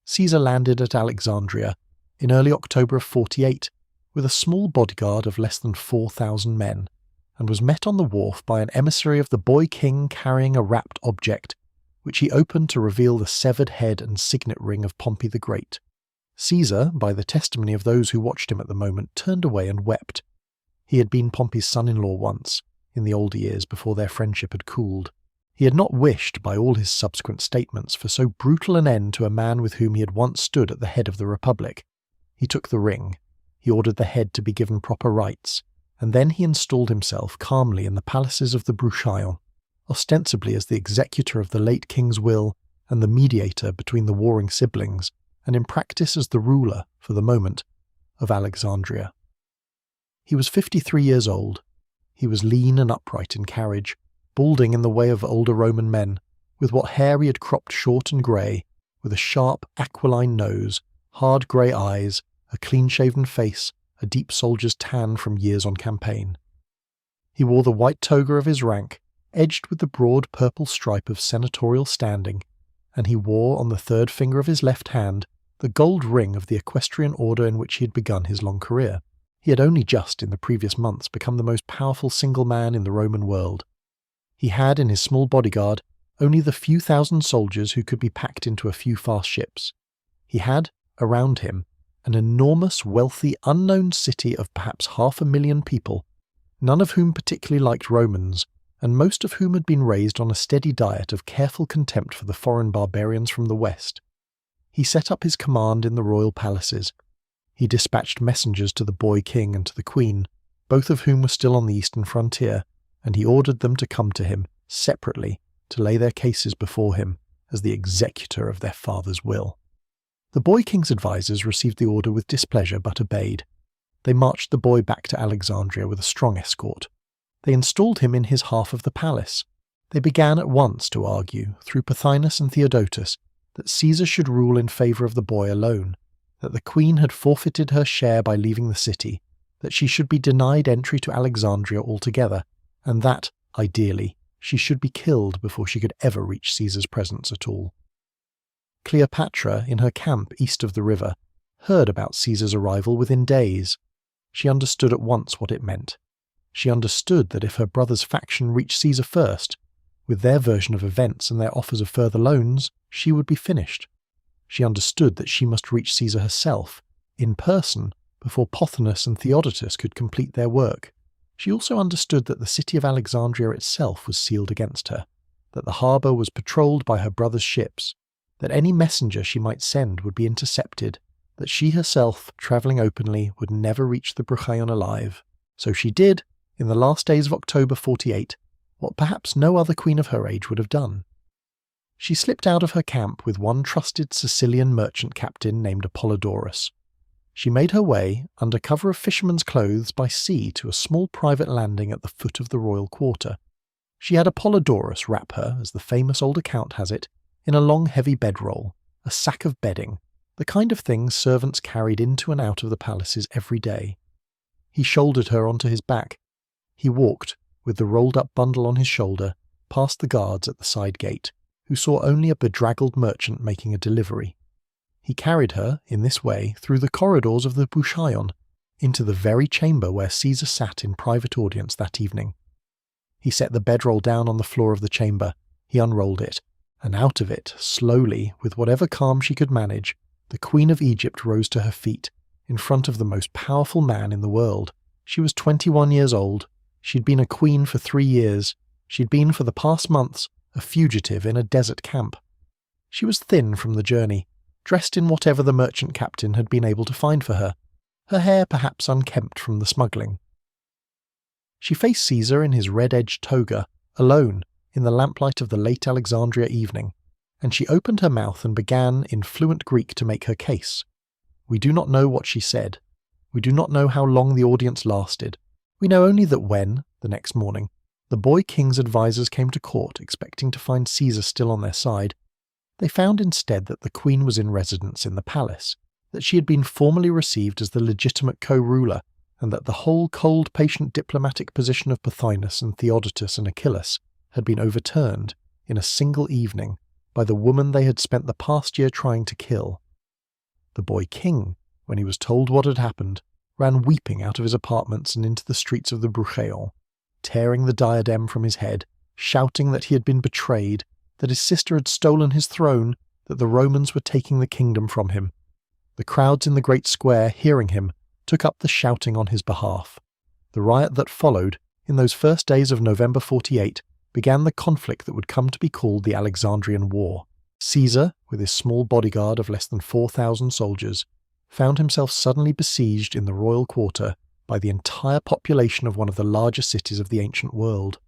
[SPEAKER 1] Caesar landed at Alexandria in early October of 48, with a small bodyguard of less than 4,000 men, and was met on the wharf by an emissary of the boy king carrying a wrapped object, which he opened to reveal the severed head and signet ring of Pompey the Great. Caesar, by the testimony of those who watched him at the moment, turned away and wept. He had been Pompey's son-in-law once, in the older years before their friendship had cooled. He had not wished, by all his subsequent statements, for so brutal an end to a man with whom he had once stood at the head of the Republic. He took the ring. He ordered the head to be given proper rites, and then he installed himself calmly in the palaces of the Bruchillon, ostensibly as the executor of the late king's will and the mediator between the warring siblings, and in practice as the ruler, for the moment, of Alexandria. He was 53 years old. He was lean and upright in carriage, balding in the way of older Roman men, with what hair he had cropped short and grey, with a sharp, aquiline nose, hard grey eyes, a clean-shaven face, a deep soldier's tan from years on campaign. He wore the white toga of his rank, edged with the broad purple stripe of senatorial standing, and he wore on the third finger of his left hand the gold ring of the equestrian order in which he had begun his long career. He had only just in the previous months become the most powerful single man in the Roman world. He had in his small bodyguard only the few thousand soldiers who could be packed into a few fast ships. He had, around him, an enormous, wealthy, unknown city of perhaps 500,000 people, none of whom particularly liked Romans, and most of whom had been raised on a steady diet of careful contempt for the foreign barbarians from the west. He set up his command in the royal palaces. He dispatched messengers to the boy king and to the queen, both of whom were still on the eastern frontier, and he ordered them to come to him, separately, to lay their cases before him as the executor of their father's will. The boy king's advisers received the order with displeasure but obeyed. They marched the boy back to Alexandria with a strong escort. They installed him in his half of the palace. They began at once to argue, through Pothinus and Theodotus, that Caesar should rule in favour of the boy alone, that the queen had forfeited her share by leaving the city, that she should be denied entry to Alexandria altogether, and that, ideally, she should be killed before she could ever reach Caesar's presence at all. Cleopatra, in her camp east of the river, heard about Caesar's arrival within days. She understood at once what it meant. She understood that if her brother's faction reached Caesar first, With their version of events and their offers of further loans, she would be finished. She understood that she must reach Caesar herself, in person, before Pothinus and Theodotus could complete their work. She also understood that the city of Alexandria itself was sealed against her, that the harbour was patrolled by her brother's ships, that any messenger she might send would be intercepted, that she herself, travelling openly, would never reach the Brucheion alive. So she did, in the last days of October 48, what perhaps no other queen of her age would have done. She slipped out of her camp with one trusted Sicilian merchant captain named Apollodorus. She made her way, under cover of fishermen's clothes, by sea to a small private landing at the foot of the royal quarter. She had Apollodorus wrap her, as the famous old account has it, in a long heavy bedroll, a sack of bedding, the kind of things servants carried into and out of the palaces every day. He shouldered her onto his back. He walked, with the rolled-up bundle on his shoulder, past the guards at the side gate, who saw only a bedraggled merchant making a delivery. He carried her, in this way, through the corridors of the Brucheion, into the very chamber where Caesar sat in private audience that evening. He set the bedroll down on the floor of the chamber, he unrolled it, and out of it, slowly, with whatever calm she could manage, the Queen of Egypt rose to her feet, in front of the most powerful man in the world. She was 21 years old. She'd been a queen for 3 years. She'd been for the past months a fugitive in a desert camp. She was thin from the journey, dressed in whatever the merchant captain had been able to find for her, her hair perhaps unkempt from the smuggling. She faced Caesar in his red-edged toga, alone, in the lamplight of the late Alexandria evening, and she opened her mouth and began in fluent Greek to make her case. We do not know what she said. We do not know how long the audience lasted. We know only that when, the next morning, the boy king's advisers came to court expecting to find Caesar still on their side, they found instead that the queen was in residence in the palace, that she had been formally received as the legitimate co-ruler, and that the whole cold, patient diplomatic position of Pothinus and Theodotus and Achillas had been overturned, in a single evening, by the woman they had spent the past year trying to kill. The boy king, when he was told what had happened, ran weeping out of his apartments and into the streets of the Brucheion, tearing the diadem from his head, shouting that he had been betrayed, that his sister had stolen his throne, that the Romans were taking the kingdom from him. The crowds in the great square, hearing him, took up the shouting on his behalf. The riot that followed, in those first days of November 48, began the conflict that would come to be called the Alexandrian War. Caesar, with his small bodyguard of less than 4,000 soldiers, found himself suddenly besieged in the royal quarter by the entire population of one of the larger cities of the ancient world.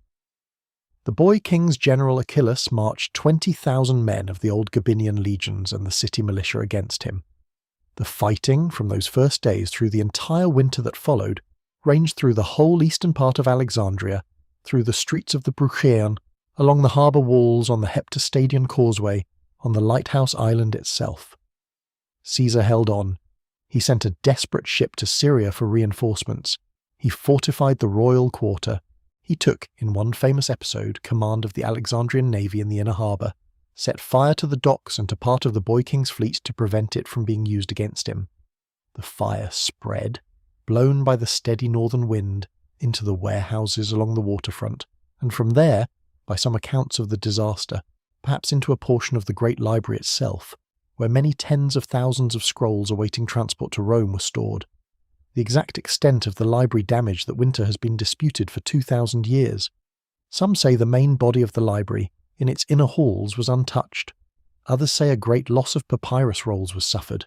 [SPEAKER 1] The boy king's general Achillas marched 20,000 men of the old Gabinian legions and the city militia against him. The fighting, from those first days through the entire winter that followed, ranged through the whole eastern part of Alexandria, through the streets of the Brucheion, along the harbour walls, on the Heptastadian causeway, on the lighthouse island itself. Caesar held on. He sent a desperate ship to Syria for reinforcements. He fortified the royal quarter. He took, in one famous episode, command of the Alexandrian navy in the inner harbour, set fire to the docks and to part of the boy king's fleet to prevent it from being used against him. The fire spread, blown by the steady northern wind, into the warehouses along the waterfront, and from there, by some accounts of the disaster, perhaps into a portion of the great library itself, where many tens of thousands of scrolls awaiting transport to Rome were stored. The exact extent of the library damage that winter has been disputed for 2,000 years. Some say the main body of the library, in its inner halls, was untouched. Others say a great loss of papyrus rolls was suffered.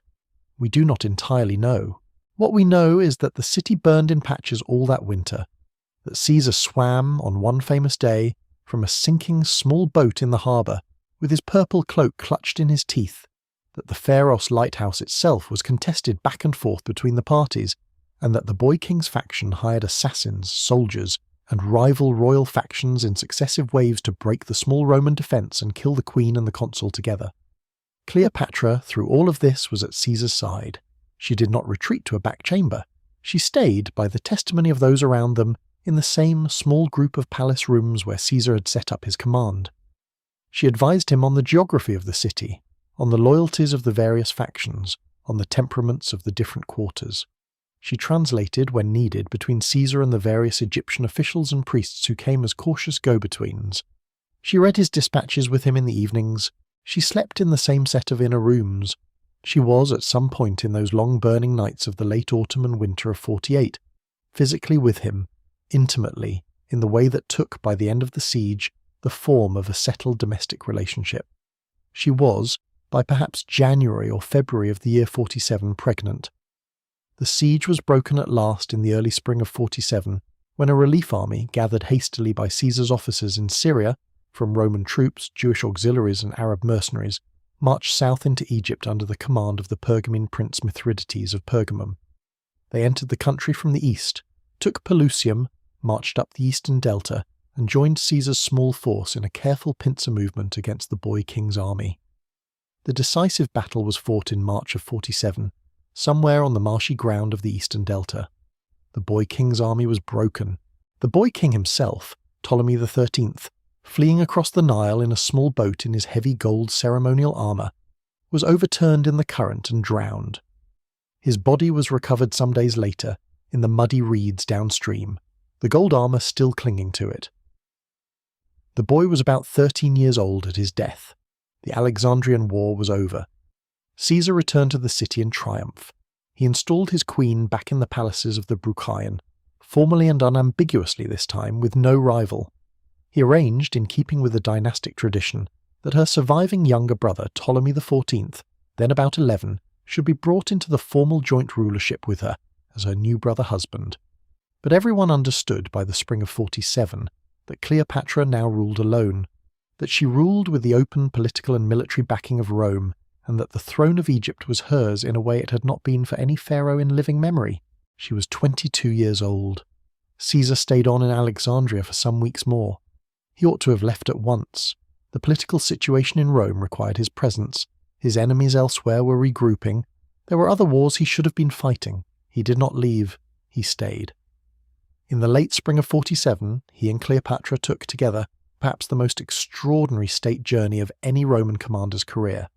[SPEAKER 1] We do not entirely know. What we know is that the city burned in patches all that winter, that Caesar swam, on one famous day, from a sinking small boat in the harbour, with his purple cloak clutched in his teeth, that the Pharos lighthouse itself was contested back and forth between the parties, and that the boy king's faction hired assassins, soldiers, and rival royal factions in successive waves to break the small Roman defence and kill the queen and the consul together. Cleopatra, through all of this, was at Caesar's side. She did not retreat to a back chamber. She stayed, by the testimony of those around them, in the same small group of palace rooms where Caesar had set up his command. She advised him on the geography of the city, on the loyalties of the various factions, on the temperaments of the different quarters. She translated, when needed, between Caesar and the various Egyptian officials and priests who came as cautious go-betweens. She read his dispatches with him in the evenings. She slept in the same set of inner rooms. She was, at some point in those long burning nights of the late autumn and winter of 48, physically with him, intimately, in the way that took, by the end of the siege, the form of a settled domestic relationship. She was, by perhaps January or February of the year 47, pregnant. The siege was broken at last in the early spring of 47, when a relief army, gathered hastily by Caesar's officers in Syria, from Roman troops, Jewish auxiliaries and Arab mercenaries, marched south into Egypt under the command of the Pergamene prince Mithridates of Pergamum. They entered the country from the east, took Pelusium, marched up the eastern delta, and joined Caesar's small force in a careful pincer movement against the boy king's army. The decisive battle was fought in March of 47, somewhere on the marshy ground of the eastern delta. The boy king's army was broken. The boy king himself, Ptolemy XIII, fleeing across the Nile in a small boat in his heavy gold ceremonial armour, was overturned in the current and drowned. His body was recovered some days later in the muddy reeds downstream, the gold armour still clinging to it. The boy was about 13 years old at his death. The Alexandrian War was over. Caesar returned to the city in triumph. He installed his queen back in the palaces of the Bruchaion, formally and unambiguously this time, with no rival. He arranged, in keeping with the dynastic tradition, that her surviving younger brother, Ptolemy XIV, then about 11, should be brought into the formal joint rulership with her as her new brother husband. But everyone understood by the spring of 47 that Cleopatra now ruled alone, that she ruled with the open political and military backing of Rome, and that the throne of Egypt was hers in a way it had not been for any pharaoh in living memory. She was 22 years old. Caesar stayed on in Alexandria for some weeks more. He ought to have left at once. The political situation in Rome required his presence. His enemies elsewhere were regrouping. There were other wars he should have been fighting. He did not leave. He stayed. In the late spring of 47, he and Cleopatra took together perhaps the most extraordinary state journey of any Roman commander's career.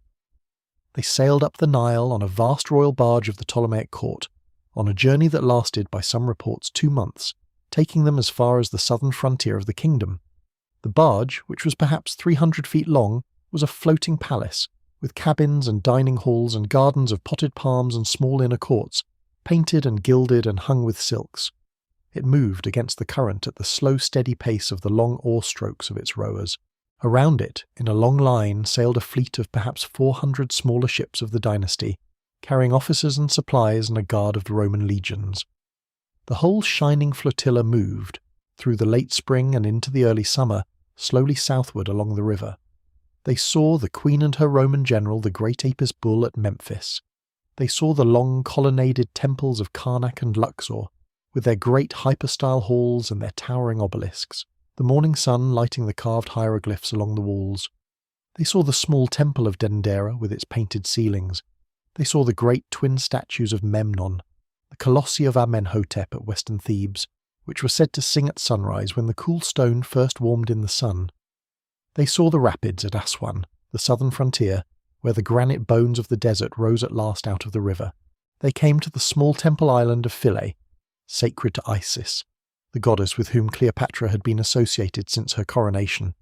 [SPEAKER 1] They sailed up the Nile on a vast royal barge of the Ptolemaic court, on a journey that lasted, by some reports, 2 months, taking them as far as the southern frontier of the kingdom. The barge, which was perhaps 300 feet long, was a floating palace, with cabins and dining halls and gardens of potted palms and small inner courts, painted and gilded and hung with silks. It moved against the current at the slow, steady pace of the long oar strokes of its rowers. Around it, in a long line, sailed a fleet of perhaps 400 smaller ships of the dynasty, carrying officers and supplies and a guard of the Roman legions. The whole shining flotilla moved, through the late spring and into the early summer, slowly southward along the river. They saw the queen and her Roman general, the great Apis bull, at Memphis. They saw the long colonnaded temples of Karnak and Luxor, with their great hypostyle halls and their towering obelisks, the morning sun lighting the carved hieroglyphs along the walls. They saw the small temple of Dendera with its painted ceilings. They saw the great twin statues of Memnon, the colossi of Amenhotep at western Thebes, which were said to sing at sunrise when the cool stone first warmed in the sun. They saw the rapids at Aswan, the southern frontier, where the granite bones of the desert rose at last out of the river. They came to the small temple island of Philae, sacred to Isis, the goddess with whom Cleopatra had been associated since her coronation.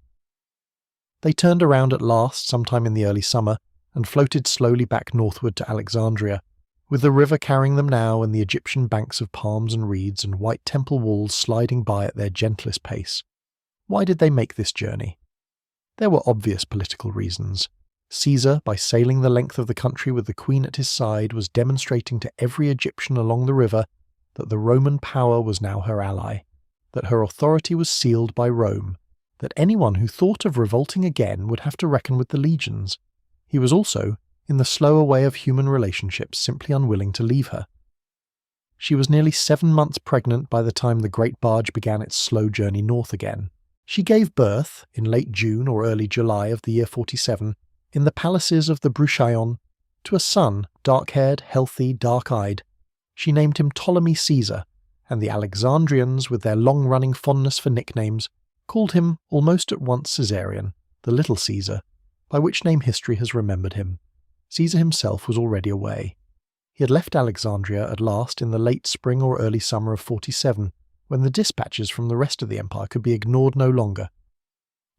[SPEAKER 1] They turned around at last, sometime in the early summer, and floated slowly back northward to Alexandria, with the river carrying them now and the Egyptian banks of palms and reeds and white temple walls sliding by at their gentlest pace. Why did they make this journey? There were obvious political reasons. Caesar, by sailing the length of the country with the queen at his side, was demonstrating to every Egyptian along the river that the Roman power was now her ally, that her authority was sealed by Rome, that anyone who thought of revolting again would have to reckon with the legions. He was also, in the slower way of human relationships, simply unwilling to leave her. She was nearly 7 months pregnant by the time the great barge began its slow journey north again. She gave birth, in late June or early July of the year 47, in the palaces of the Bruchaion, to a son, dark-haired, healthy, dark-eyed. She named him Ptolemy Caesar, and the Alexandrians, with their long-running fondness for nicknames, called him almost at once Caesarion, the little Caesar, by which name history has remembered him. Caesar himself was already away. He had left Alexandria at last in the late spring or early summer of 47, when the dispatches from the rest of the empire could be ignored no longer.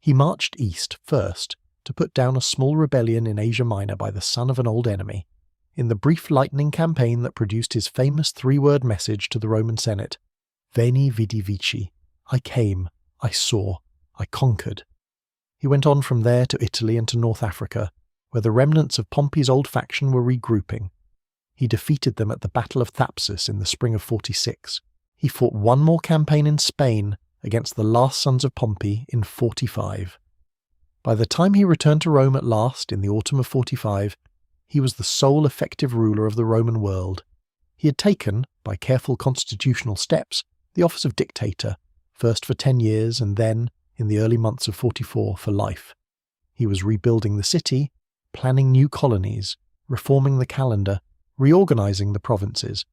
[SPEAKER 1] He marched east first to put down a small rebellion in Asia Minor by the son of an old enemy, in the brief lightning campaign that produced his famous three-word message to the Roman Senate, Veni Vidi Vici, I came, I saw, I conquered. He went on from there to Italy and to North Africa, where the remnants of Pompey's old faction were regrouping. He defeated them at the Battle of Thapsus in the spring of 46. He fought one more campaign in Spain against the last sons of Pompey in 45. By the time he returned to Rome at last in the autumn of 45, he was the sole effective ruler of the Roman world. He had taken, by careful constitutional steps, the office of dictator, first for 10 years and then, in the early months of 44, for life. He was rebuilding the city, planning new colonies, reforming the calendar, reorganizing the provinces.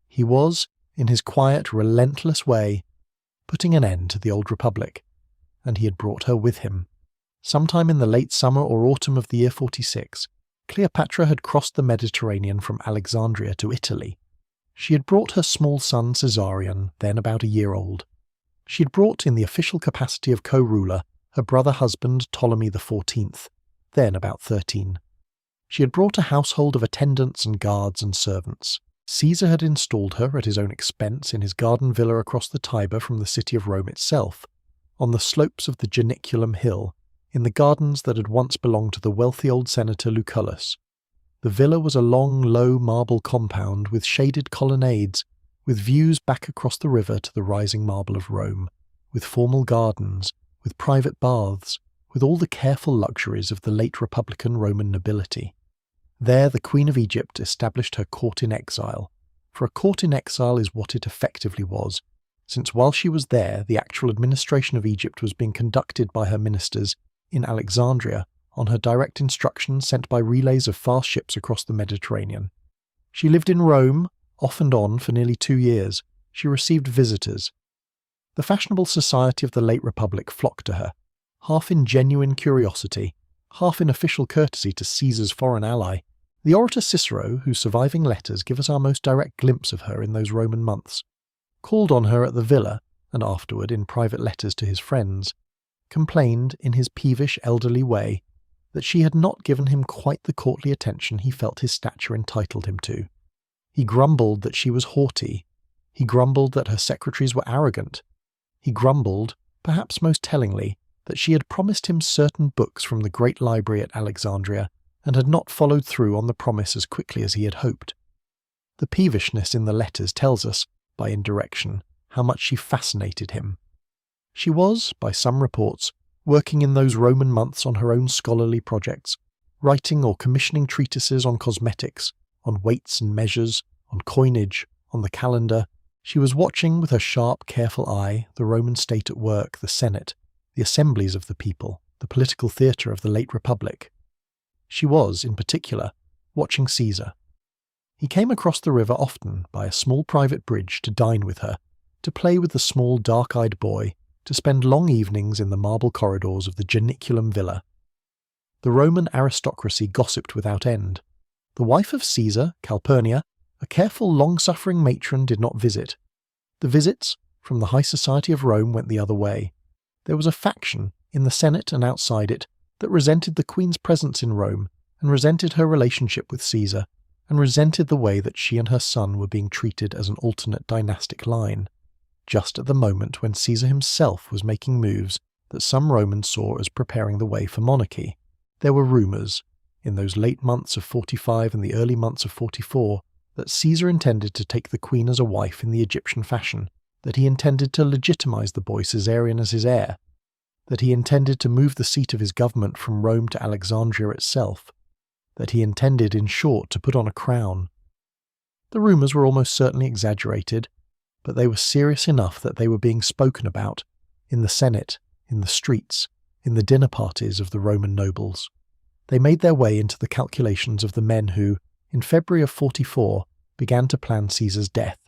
[SPEAKER 1] He was, in his quiet, relentless way, putting an end to the old republic, and he had brought her with him. Sometime in the late summer or autumn of the year 46, Cleopatra had crossed the Mediterranean from Alexandria to Italy. She had brought her small son Caesarion, then about a year old. She had brought, in the official capacity of co-ruler, her brother-husband Ptolemy XIV, then about 13. She had brought a household of attendants and guards and servants. Caesar had installed her at his own expense in his garden villa across the Tiber from the city of Rome itself, on the slopes of the Janiculum Hill, in the gardens that had once belonged to the wealthy old senator Lucullus. The villa was a long, low marble compound with shaded colonnades, with views back across the river to the rising marble of Rome, with formal gardens, with private baths, with all the careful luxuries of the late Republican Roman nobility. There the Queen of Egypt established her court in exile, for a court in exile is what it effectively was, since while she was there the actual administration of Egypt was being conducted by her ministers in Alexandria on her direct instructions sent by relays of fast ships across the Mediterranean. She lived in Rome, off and on, for nearly 2 years. She received visitors. The fashionable society of the late Republic flocked to her, half in genuine curiosity, half in official courtesy to Caesar's foreign ally. The orator Cicero, whose surviving letters give us our most direct glimpse of her in those Roman months, called on her at the villa, and afterward in private letters to his friends, complained, in his peevish elderly way, that she had not given him quite the courtly attention he felt his stature entitled him to. He grumbled that she was haughty. He grumbled that her secretaries were arrogant. He grumbled, perhaps most tellingly, that she had promised him certain books from the great library at Alexandria, and had not followed through on the promise as quickly as he had hoped. The peevishness in the letters tells us, by indirection, how much she fascinated him. She was, by some reports, working in those Roman months on her own scholarly projects, writing or commissioning treatises on cosmetics, on weights and measures, on coinage, on the calendar. She was watching with her sharp, careful eye the Roman state at work, the Senate, the assemblies of the people, the political theatre of the late Republic. She was, in particular, watching Caesar. He came across the river often by a small private bridge to dine with her, to play with the small dark-eyed boy, to spend long evenings in the marble corridors of the Janiculum Villa. The Roman aristocracy gossiped without end. The wife of Caesar, Calpurnia, a careful, long-suffering matron, did not visit. The visits, from the high society of Rome, went the other way. There was a faction, in the Senate and outside it, that resented the Queen's presence in Rome, and resented her relationship with Caesar, and resented the way that she and her son were being treated as an alternate dynastic line, just at the moment when Caesar himself was making moves that some Romans saw as preparing the way for monarchy. There were rumours, in those late months of 45 and the early months of 44, that Caesar intended to take the Queen as a wife in the Egyptian fashion, that he intended to legitimize the boy Caesarion as his heir, that he intended to move the seat of his government from Rome to Alexandria itself, that he intended, in short, to put on a crown. The rumours were almost certainly exaggerated, but they were serious enough that they were being spoken about, in the Senate, in the streets, in the dinner parties of the Roman nobles. They made their way into the calculations of the men who, in February of 44, began to plan Caesar's death.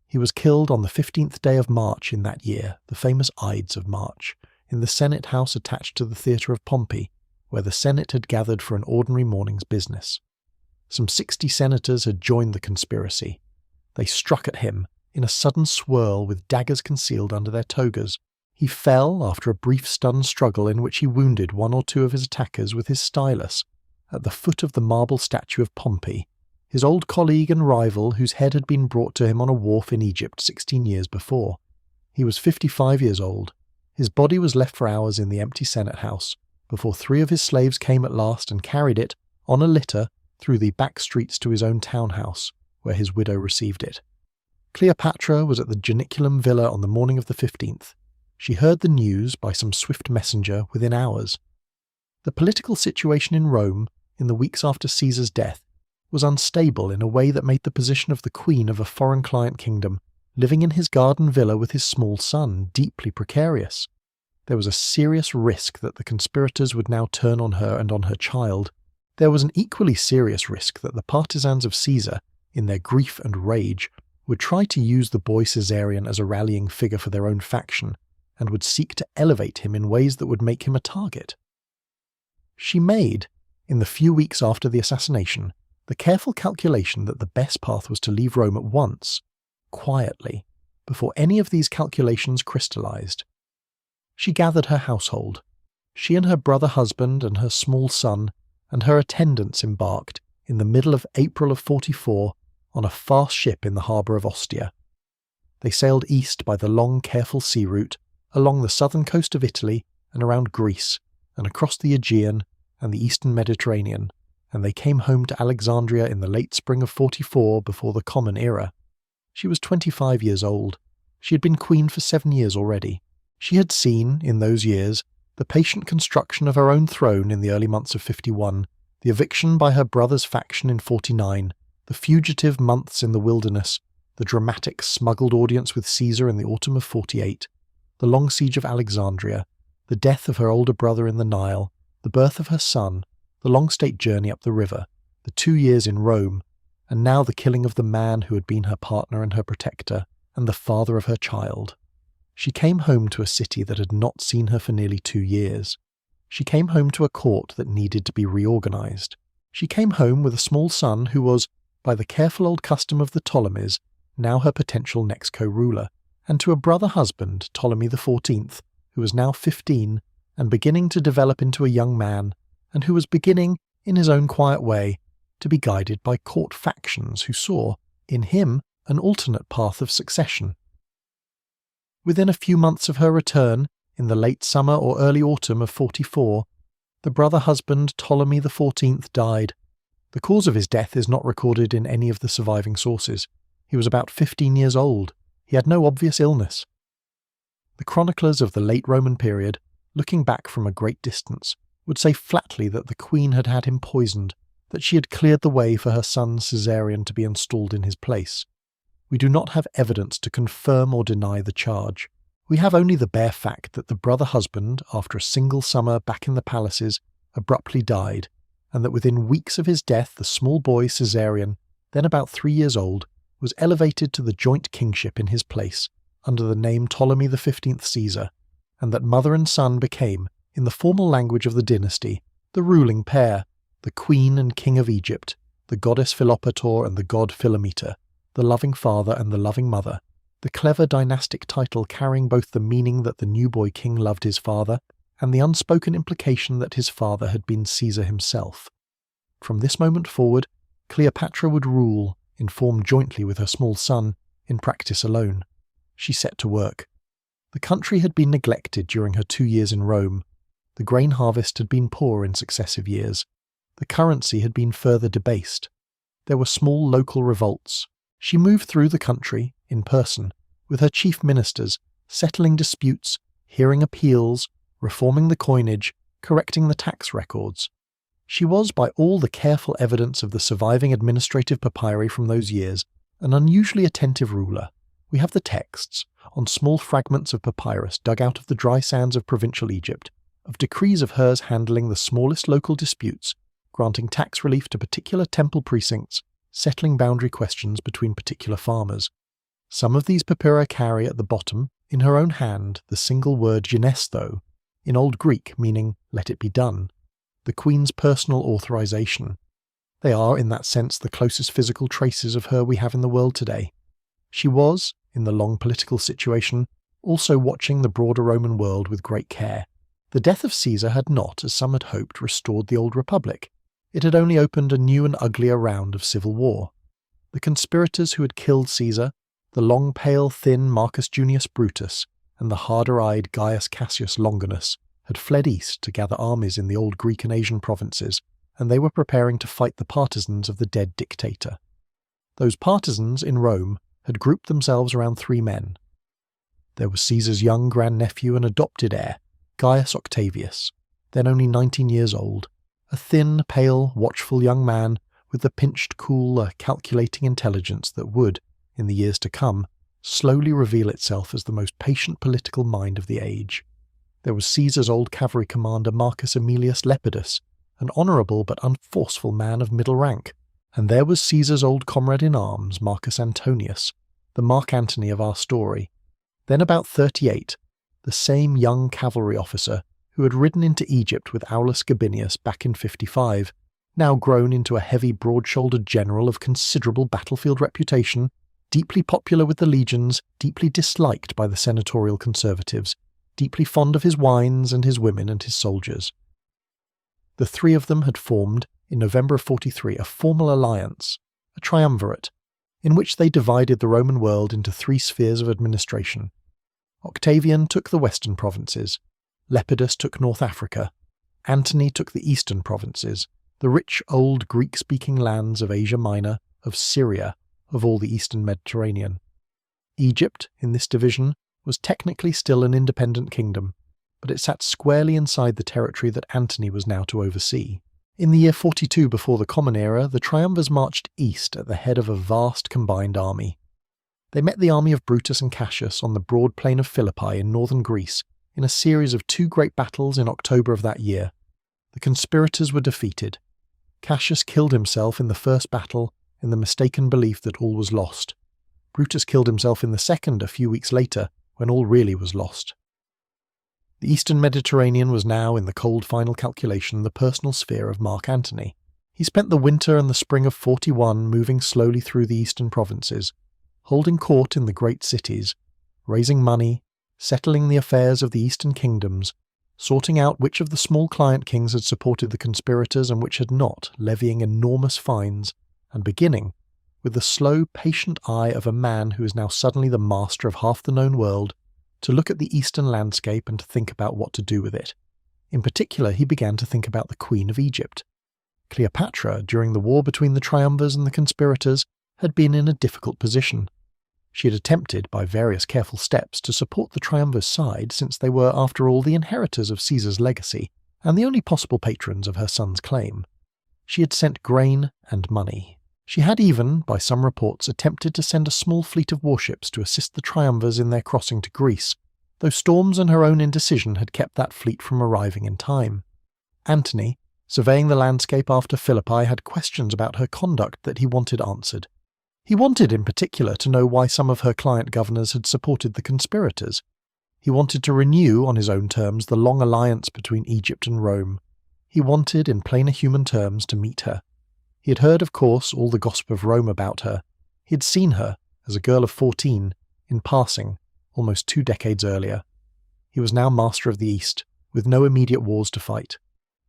[SPEAKER 1] He was killed on the 15th day of March in that year, the famous Ides of March, in the Senate house attached to the theatre of Pompey, where the Senate had gathered for an ordinary morning's business. Some 60 senators had joined the conspiracy. They struck at him, in a sudden swirl with daggers concealed under their togas. He fell after a brief stunned struggle in which he wounded one or two of his attackers with his stylus at the foot of the marble statue of Pompey, his old colleague and rival whose head had been brought to him on a wharf in Egypt 16 years before. He was 55 years old. His body was left for hours in the empty Senate house, before 3 of his slaves came at last and carried it, on a litter, through the back streets to his own townhouse, where his widow received it. Cleopatra was at the Janiculum Villa on the morning of the 15th. She heard the news by some swift messenger within hours. The political situation in Rome, in the weeks after Caesar's death, was unstable in a way that made the position of the queen of a foreign client kingdom, living in his garden villa with his small son, deeply precarious. There was a serious risk that the conspirators would now turn on her and on her child. There was an equally serious risk that the partisans of Caesar, in their grief and rage, would try to use the boy Caesarion as a rallying figure for their own faction, and would seek to elevate him in ways that would make him a target. She made, in the few weeks after the assassination, the careful calculation that the best path was to leave Rome at once, quietly, before any of these calculations crystallized. She gathered her household. She and her brother husband and her small son and her attendants embarked, in the middle of April of 44, on a fast ship in the harbour of Ostia. They sailed east by the long, careful sea route, along the southern coast of Italy and around Greece, and across the Aegean and the eastern Mediterranean, and they came home to Alexandria in the late spring of 44 before the Common Era. She was 25 years old. She had been queen for 7 years already. She had seen, in those years, the patient construction of her own throne in the early months of 51, the eviction by her brother's faction in 49, the fugitive months in the wilderness, the dramatic smuggled audience with Caesar in the autumn of 48, the long siege of Alexandria, the death of her older brother in the Nile, the birth of her son, the long state journey up the river, the 2 years in Rome, and now the killing of the man who had been her partner and her protector, and the father of her child. She came home to a city that had not seen her for nearly 2 years. She came home to a court that needed to be reorganized. She came home with a small son who was, by the careful old custom of the Ptolemies, now her potential next co-ruler, and to a brother husband, Ptolemy XIV, who was now 15 and beginning to develop into a young man, and who was beginning, in his own quiet way, to be guided by court factions who saw, in him, an alternate path of succession. Within a few months of her return, in the late summer or early autumn of 44, the brother husband Ptolemy XIV died. The cause of his death is not recorded in any of the surviving sources. He was about 15 years old. He had no obvious illness. The chroniclers of the late Roman period, looking back from a great distance, would say flatly that the queen had had him poisoned, that she had cleared the way for her son Caesarion to be installed in his place. We do not have evidence to confirm or deny the charge. We have only the bare fact that the brother husband, after a single summer back in the palaces, abruptly died, and that within weeks of his death the small boy Caesarion, then about 3 years old, was elevated to the joint kingship in his place, under the name Ptolemy XV Caesar, and that mother and son became, in the formal language of the dynasty, the ruling pair, the queen and king of Egypt, the goddess Philopator and the god Philometor, the loving father and the loving mother, the clever dynastic title carrying both the meaning that the new boy king loved his father and the unspoken implication that his father had been Caesar himself. From this moment forward, Cleopatra would rule, informed jointly with her small son, in practice alone. She set to work. The country had been neglected during her 2 years in Rome. The grain harvest had been poor in successive years. The currency had been further debased. There were small local revolts. She moved through the country, in person, with her chief ministers, settling disputes, hearing appeals, reforming the coinage, correcting the tax records. She was, by all the careful evidence of the surviving administrative papyri from those years, an unusually attentive ruler. We have the texts, on small fragments of papyrus dug out of the dry sands of provincial Egypt, of decrees of hers handling the smallest local disputes, granting tax relief to particular temple precincts, settling boundary questions between particular farmers. Some of these papyri carry at the bottom, in her own hand, the single word genesto, in Old Greek meaning "let it be done," the Queen's personal authorization. They are, in that sense, the closest physical traces of her we have in the world today. She was, in the long political situation, also watching the broader Roman world with great care. The death of Caesar had not, as some had hoped, restored the old republic. It had only opened a new and uglier round of civil war. The conspirators who had killed Caesar, the long, pale, thin Marcus Junius Brutus, and the harder-eyed Gaius Cassius Longinus, had fled east to gather armies in the old Greek and Asian provinces, and they were preparing to fight the partisans of the dead dictator. Those partisans in Rome had grouped themselves around three men. There was Caesar's young grandnephew and adopted heir, Gaius Octavius, then only 19 years old, a thin, pale, watchful young man with the pinched, cool, calculating intelligence that would, in the years to come, slowly reveal itself as the most patient political mind of the age. There was Caesar's old cavalry commander Marcus Aemilius Lepidus, an honourable but unforceful man of middle rank, and there was Caesar's old comrade-in-arms Marcus Antonius, the Mark Antony of our story, then about 38, the same young cavalry officer who had ridden into Egypt with Aulus Gabinius back in 55, now grown into a heavy, broad-shouldered general of considerable battlefield reputation, deeply popular with the legions, deeply disliked by the senatorial conservatives, deeply fond of his wines and his women and his soldiers. The three of them had formed, in November of 43, a formal alliance, a triumvirate, in which they divided the Roman world into three spheres of administration. Octavian took the western provinces, Lepidus took North Africa, Antony took the eastern provinces, the rich old Greek-speaking lands of Asia Minor, of Syria, of all the eastern Mediterranean. Egypt, in this division, was technically still an independent kingdom, but it sat squarely inside the territory that Antony was now to oversee. In the year 42 before the Common Era, the triumvirs marched east at the head of a vast combined army. They met the army of Brutus and Cassius on the broad plain of Philippi in northern Greece in a series of two great battles in October of that year. The conspirators were defeated. Cassius killed himself in the first battle in the mistaken belief that all was lost. Brutus killed himself in the second a few weeks later when all really was lost. The eastern Mediterranean was now, in the cold final calculation, the personal sphere of Mark Antony. He spent the winter and the spring of 41 moving slowly through the eastern provinces, holding court in the great cities, raising money, settling the affairs of the eastern kingdoms, sorting out which of the small client kings had supported the conspirators and which had not, levying enormous fines, and beginning, with the slow, patient eye of a man who is now suddenly the master of half the known world, to look at the eastern landscape and to think about what to do with it. In particular, he began to think about the Queen of Egypt. Cleopatra, during the war between the triumvirs and the conspirators, had been in a difficult position. She had attempted, by various careful steps, to support the triumvirs' side, since they were, after all, the inheritors of Caesar's legacy, and the only possible patrons of her son's claim. She had sent grain and money. She had even, by some reports, attempted to send a small fleet of warships to assist the triumvirs in their crossing to Greece, though storms and her own indecision had kept that fleet from arriving in time. Antony, surveying the landscape after Philippi, had questions about her conduct that he wanted answered. He wanted, in particular, to know why some of her client governors had supported the conspirators. He wanted to renew, on his own terms, the long alliance between Egypt and Rome. He wanted, in plainer human terms, to meet her. He had heard, of course, all the gossip of Rome about her. He had seen her, as a girl of 14, in passing, almost 2 decades earlier. He was now master of the East, with no immediate wars to fight.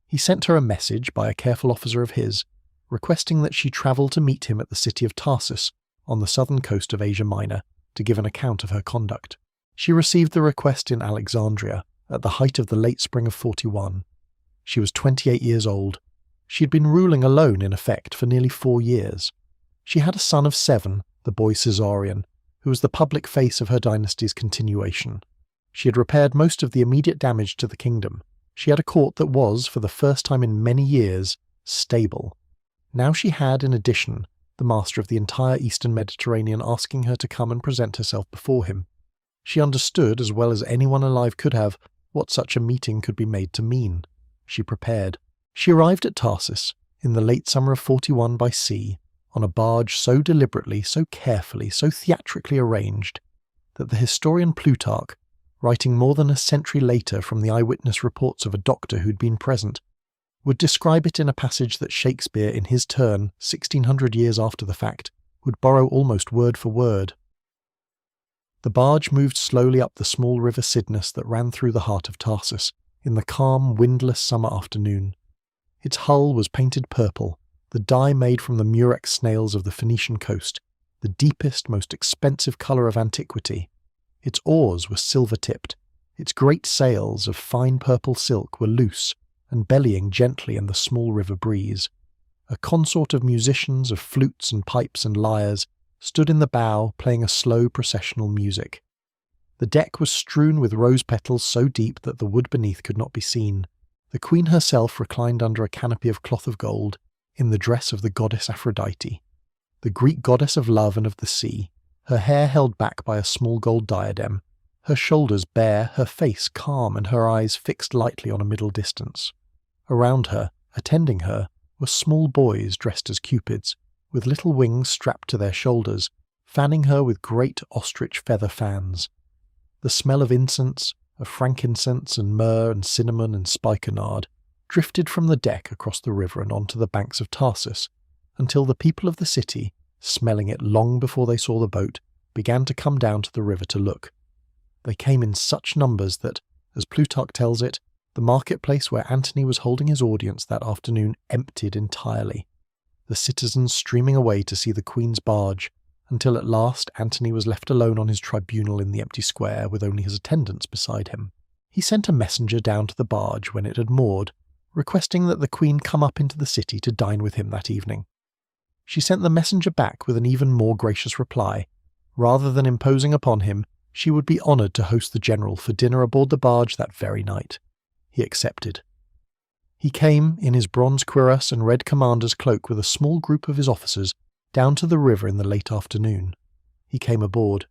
[SPEAKER 1] He sent her a message by a careful officer of his, requesting that she travel to meet him at the city of Tarsus, on the southern coast of Asia Minor, to give an account of her conduct. She received the request in Alexandria, at the height of the late spring of 41. She was 28 years old. She had been ruling alone, in effect, for nearly 4 years. She had a son of 7, the boy Caesarion, who was the public face of her dynasty's continuation. She had repaired most of the immediate damage to the kingdom. She had a court that was, for the first time in many years, stable. Now she had, in addition, the master of the entire eastern Mediterranean asking her to come and present herself before him. She understood, as well as anyone alive could have, what such a meeting could be made to mean. She prepared. She arrived at Tarsus, in the late summer of 41 by sea, on a barge so deliberately, so carefully, so theatrically arranged, that the historian Plutarch, writing more than a century later from the eyewitness reports of a doctor who'd been present, would describe it in a passage that Shakespeare, in his turn, 1600 years after the fact, would borrow almost word for word. The barge moved slowly up the small river Cydnus that ran through the heart of Tarsus in the calm, windless summer afternoon. Its hull was painted purple, the dye made from the murex snails of the Phoenician coast, the deepest, most expensive colour of antiquity. Its oars were silver-tipped. Its great sails of fine purple silk were loose and bellying gently in the small river breeze. A consort of musicians of flutes and pipes and lyres stood in the bow playing a slow processional music. The deck was strewn with rose petals so deep that the wood beneath could not be seen. The queen herself reclined under a canopy of cloth of gold, in the dress of the goddess Aphrodite, the Greek goddess of love and of the sea, her hair held back by a small gold diadem, her shoulders bare, her face calm, and her eyes fixed lightly on a middle distance. Around her, attending her, were small boys dressed as cupids, with little wings strapped to their shoulders, fanning her with great ostrich feather fans. The smell of incense, of frankincense and myrrh and cinnamon and spikenard, drifted from the deck across the river and onto the banks of Tarsus, until the people of the city, smelling it long before they saw the boat, began to come down to the river to look. They came in such numbers that, as Plutarch tells it, the marketplace where Antony was holding his audience that afternoon emptied entirely, the citizens streaming away to see the queen's barge, until at last Antony was left alone on his tribunal in the empty square with only his attendants beside him. He sent a messenger down to the barge when it had moored, requesting that the queen come up into the city to dine with him that evening. She sent the messenger back with an even more gracious reply. Rather than imposing upon him, she would be honoured to host the general for dinner aboard the barge that very night. He accepted. He came, in his bronze cuirass and red commander's cloak with a small group of his officers, down to the river in the late afternoon. He came aboard.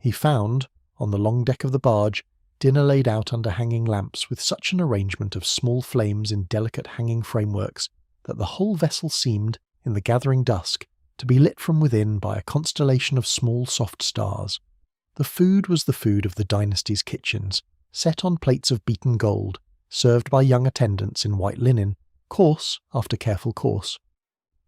[SPEAKER 1] He found, on the long deck of the barge, dinner laid out under hanging lamps with such an arrangement of small flames in delicate hanging frameworks that the whole vessel seemed, in the gathering dusk, to be lit from within by a constellation of small soft stars. The food was the food of the dynasty's kitchens, set on plates of beaten gold, served by young attendants in white linen, course after careful course.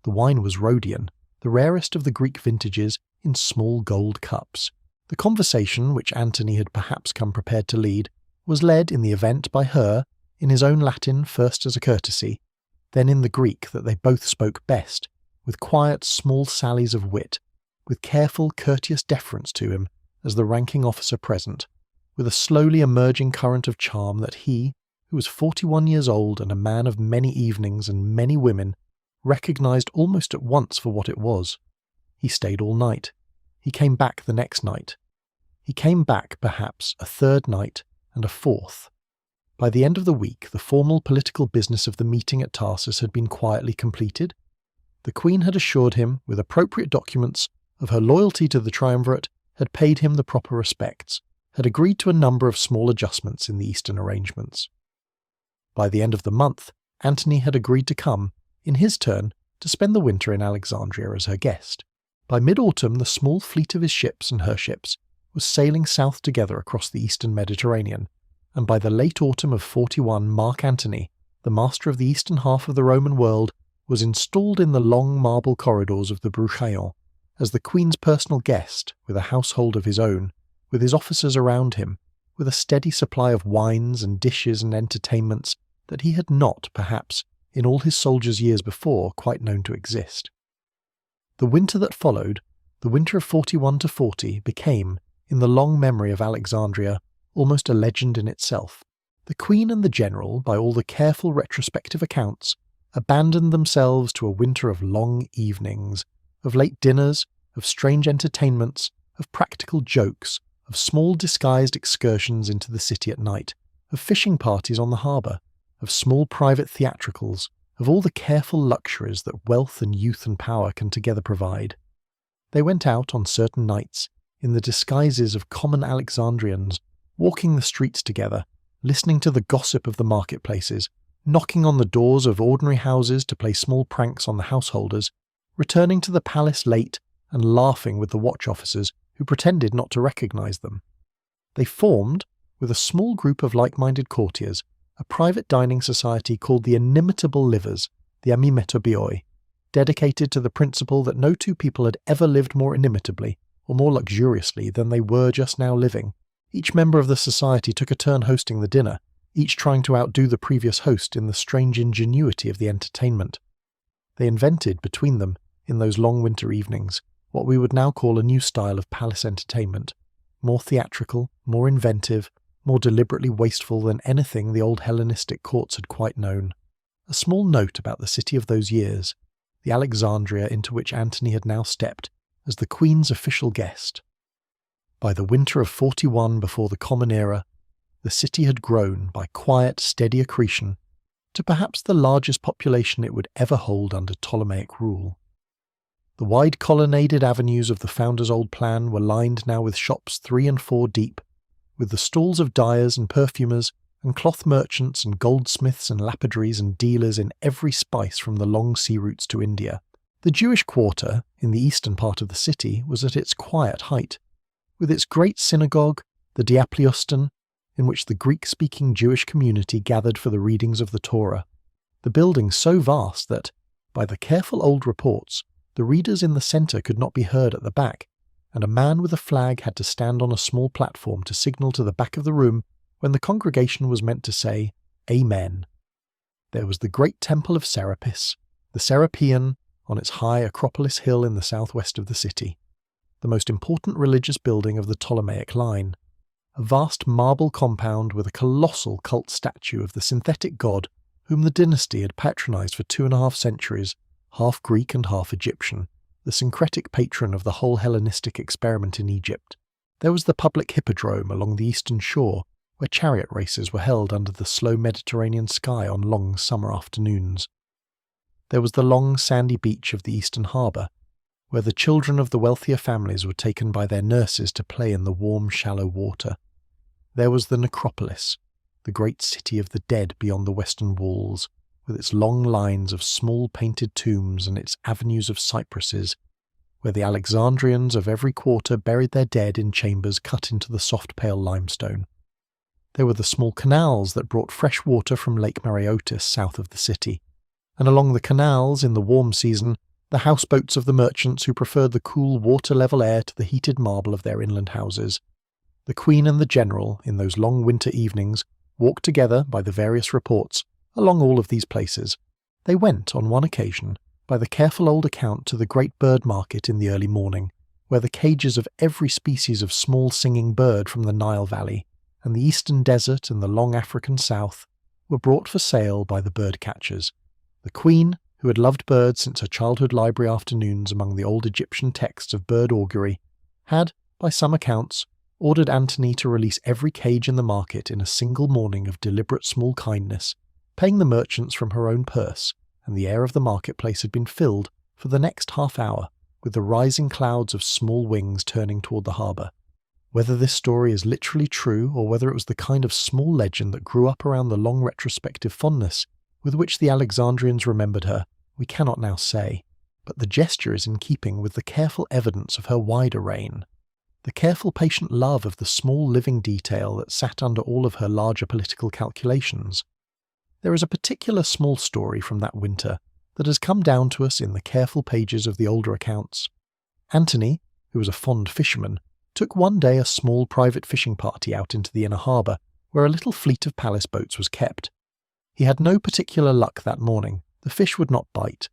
[SPEAKER 1] The wine was Rhodian, the rarest of the Greek vintages, in small gold cups. The conversation, which Antony had perhaps come prepared to lead, was led in the event by her, in his own Latin first as a courtesy, then in the Greek that they both spoke best, with quiet small sallies of wit, with careful courteous deference to him as the ranking officer present, with a slowly emerging current of charm that he, who was 41 years old and a man of many evenings and many women, recognised almost at once for what it was. He stayed all night. He came back the next night. He came back, perhaps, a third night and a fourth. By the end of the week, the formal political business of the meeting at Tarsus had been quietly completed. The Queen had assured him, with appropriate documents, of her loyalty to the triumvirate, had paid him the proper respects, had agreed to a number of small adjustments in the Eastern arrangements. By the end of the month, Antony had agreed to come, in his turn, to spend the winter in Alexandria as her guest. By mid-autumn, the small fleet of his ships and her ships was sailing south together across the eastern Mediterranean, and by the late autumn of 41, Mark Antony, the master of the eastern half of the Roman world, was installed in the long marble corridors of the Bruchaion, as the Queen's personal guest, with a household of his own, with his officers around him, with a steady supply of wines and dishes and entertainments that he had not, perhaps, in all his soldiers' years before, quite known to exist. The winter that followed, the winter of 41 to 40, became, in the long memory of Alexandria, almost a legend in itself. The Queen and the General, by all the careful retrospective accounts, abandoned themselves to a winter of long evenings, of late dinners, of strange entertainments, of practical jokes, of small disguised excursions into the city at night, of fishing parties on the harbour, of small private theatricals, of all the careful luxuries that wealth and youth and power can together provide. They went out on certain nights, in the disguises of common Alexandrians, walking the streets together, listening to the gossip of the marketplaces, knocking on the doors of ordinary houses to play small pranks on the householders, returning to the palace late and laughing with the watch officers who pretended not to recognise them. They formed, with a small group of like-minded courtiers, a private dining society called the Inimitable Livers, the Amimetobioi, dedicated to the principle that no two people had ever lived more inimitably or more luxuriously than they were just now living. Each member of the society took a turn hosting the dinner, each trying to outdo the previous host in the strange ingenuity of the entertainment. They invented, between them, in those long winter evenings, what we would now call a new style of palace entertainment, more theatrical, more inventive, more deliberately wasteful than anything the old Hellenistic courts had quite known. A small note about the city of those years, the Alexandria into which Antony had now stepped as the Queen's official guest. By the winter of 41 before the Common Era, the city had grown by quiet, steady accretion to perhaps the largest population it would ever hold under Ptolemaic rule. The wide colonnaded avenues of the founder's old plan were lined now with shops 3 and 4 deep, with the stalls of dyers and perfumers and cloth merchants and goldsmiths and lapidaries and dealers in every spice from the long sea routes to India. The Jewish quarter, in the eastern part of the city, was at its quiet height, with its great synagogue, the Diaplioston, in which the Greek-speaking Jewish community gathered for the readings of the Torah, the building so vast that, by the careful old reports, the readers in the centre could not be heard at the back, and a man with a flag had to stand on a small platform to signal to the back of the room when the congregation was meant to say, Amen. There was the great temple of Serapis, the Serapeon, on its high Acropolis hill in the southwest of the city, the most important religious building of the Ptolemaic line, a vast marble compound with a colossal cult statue of the synthetic god whom the dynasty had patronized for 2.5 centuries, half Greek and half Egyptian, the syncretic patron of the whole Hellenistic experiment in Egypt. There was the public hippodrome along the eastern shore, where chariot races were held under the slow Mediterranean sky on long summer afternoons. There was the long sandy beach of the eastern harbour, where the children of the wealthier families were taken by their nurses to play in the warm, shallow water. There was the necropolis, the great city of the dead beyond the western walls, with its long lines of small painted tombs and its avenues of cypresses, where the Alexandrians of every quarter buried their dead in chambers cut into the soft pale limestone. There were the small canals that brought fresh water from Lake Mareotis south of the city, and along the canals, in the warm season, the houseboats of the merchants who preferred the cool water-level air to the heated marble of their inland houses. The Queen and the General, in those long winter evenings, walked together, by the various reports, along all of these places. They went, on one occasion, by the careful old account to the great bird market in the early morning, where the cages of every species of small singing bird from the Nile Valley, and the eastern desert and the long African south, were brought for sale by the bird catchers. The Queen, who had loved birds since her childhood library afternoons among the old Egyptian texts of bird augury, had, by some accounts, ordered Antony to release every cage in the market in a single morning of deliberate small kindness, paying the merchants from her own purse, and the air of the marketplace had been filled, for the next half hour, with the rising clouds of small wings turning toward the harbour. Whether this story is literally true, or whether it was the kind of small legend that grew up around the long retrospective fondness with which the Alexandrians remembered her, we cannot now say, but the gesture is in keeping with the careful evidence of her wider reign, the careful patient love of the small living detail that sat under all of her larger political calculations. There is a particular small story from that winter that has come down to us in the careful pages of the older accounts. Antony, who was a fond fisherman, took one day a small private fishing party out into the inner harbour, where a little fleet of palace boats was kept. He had no particular luck that morning. The fish would not bite.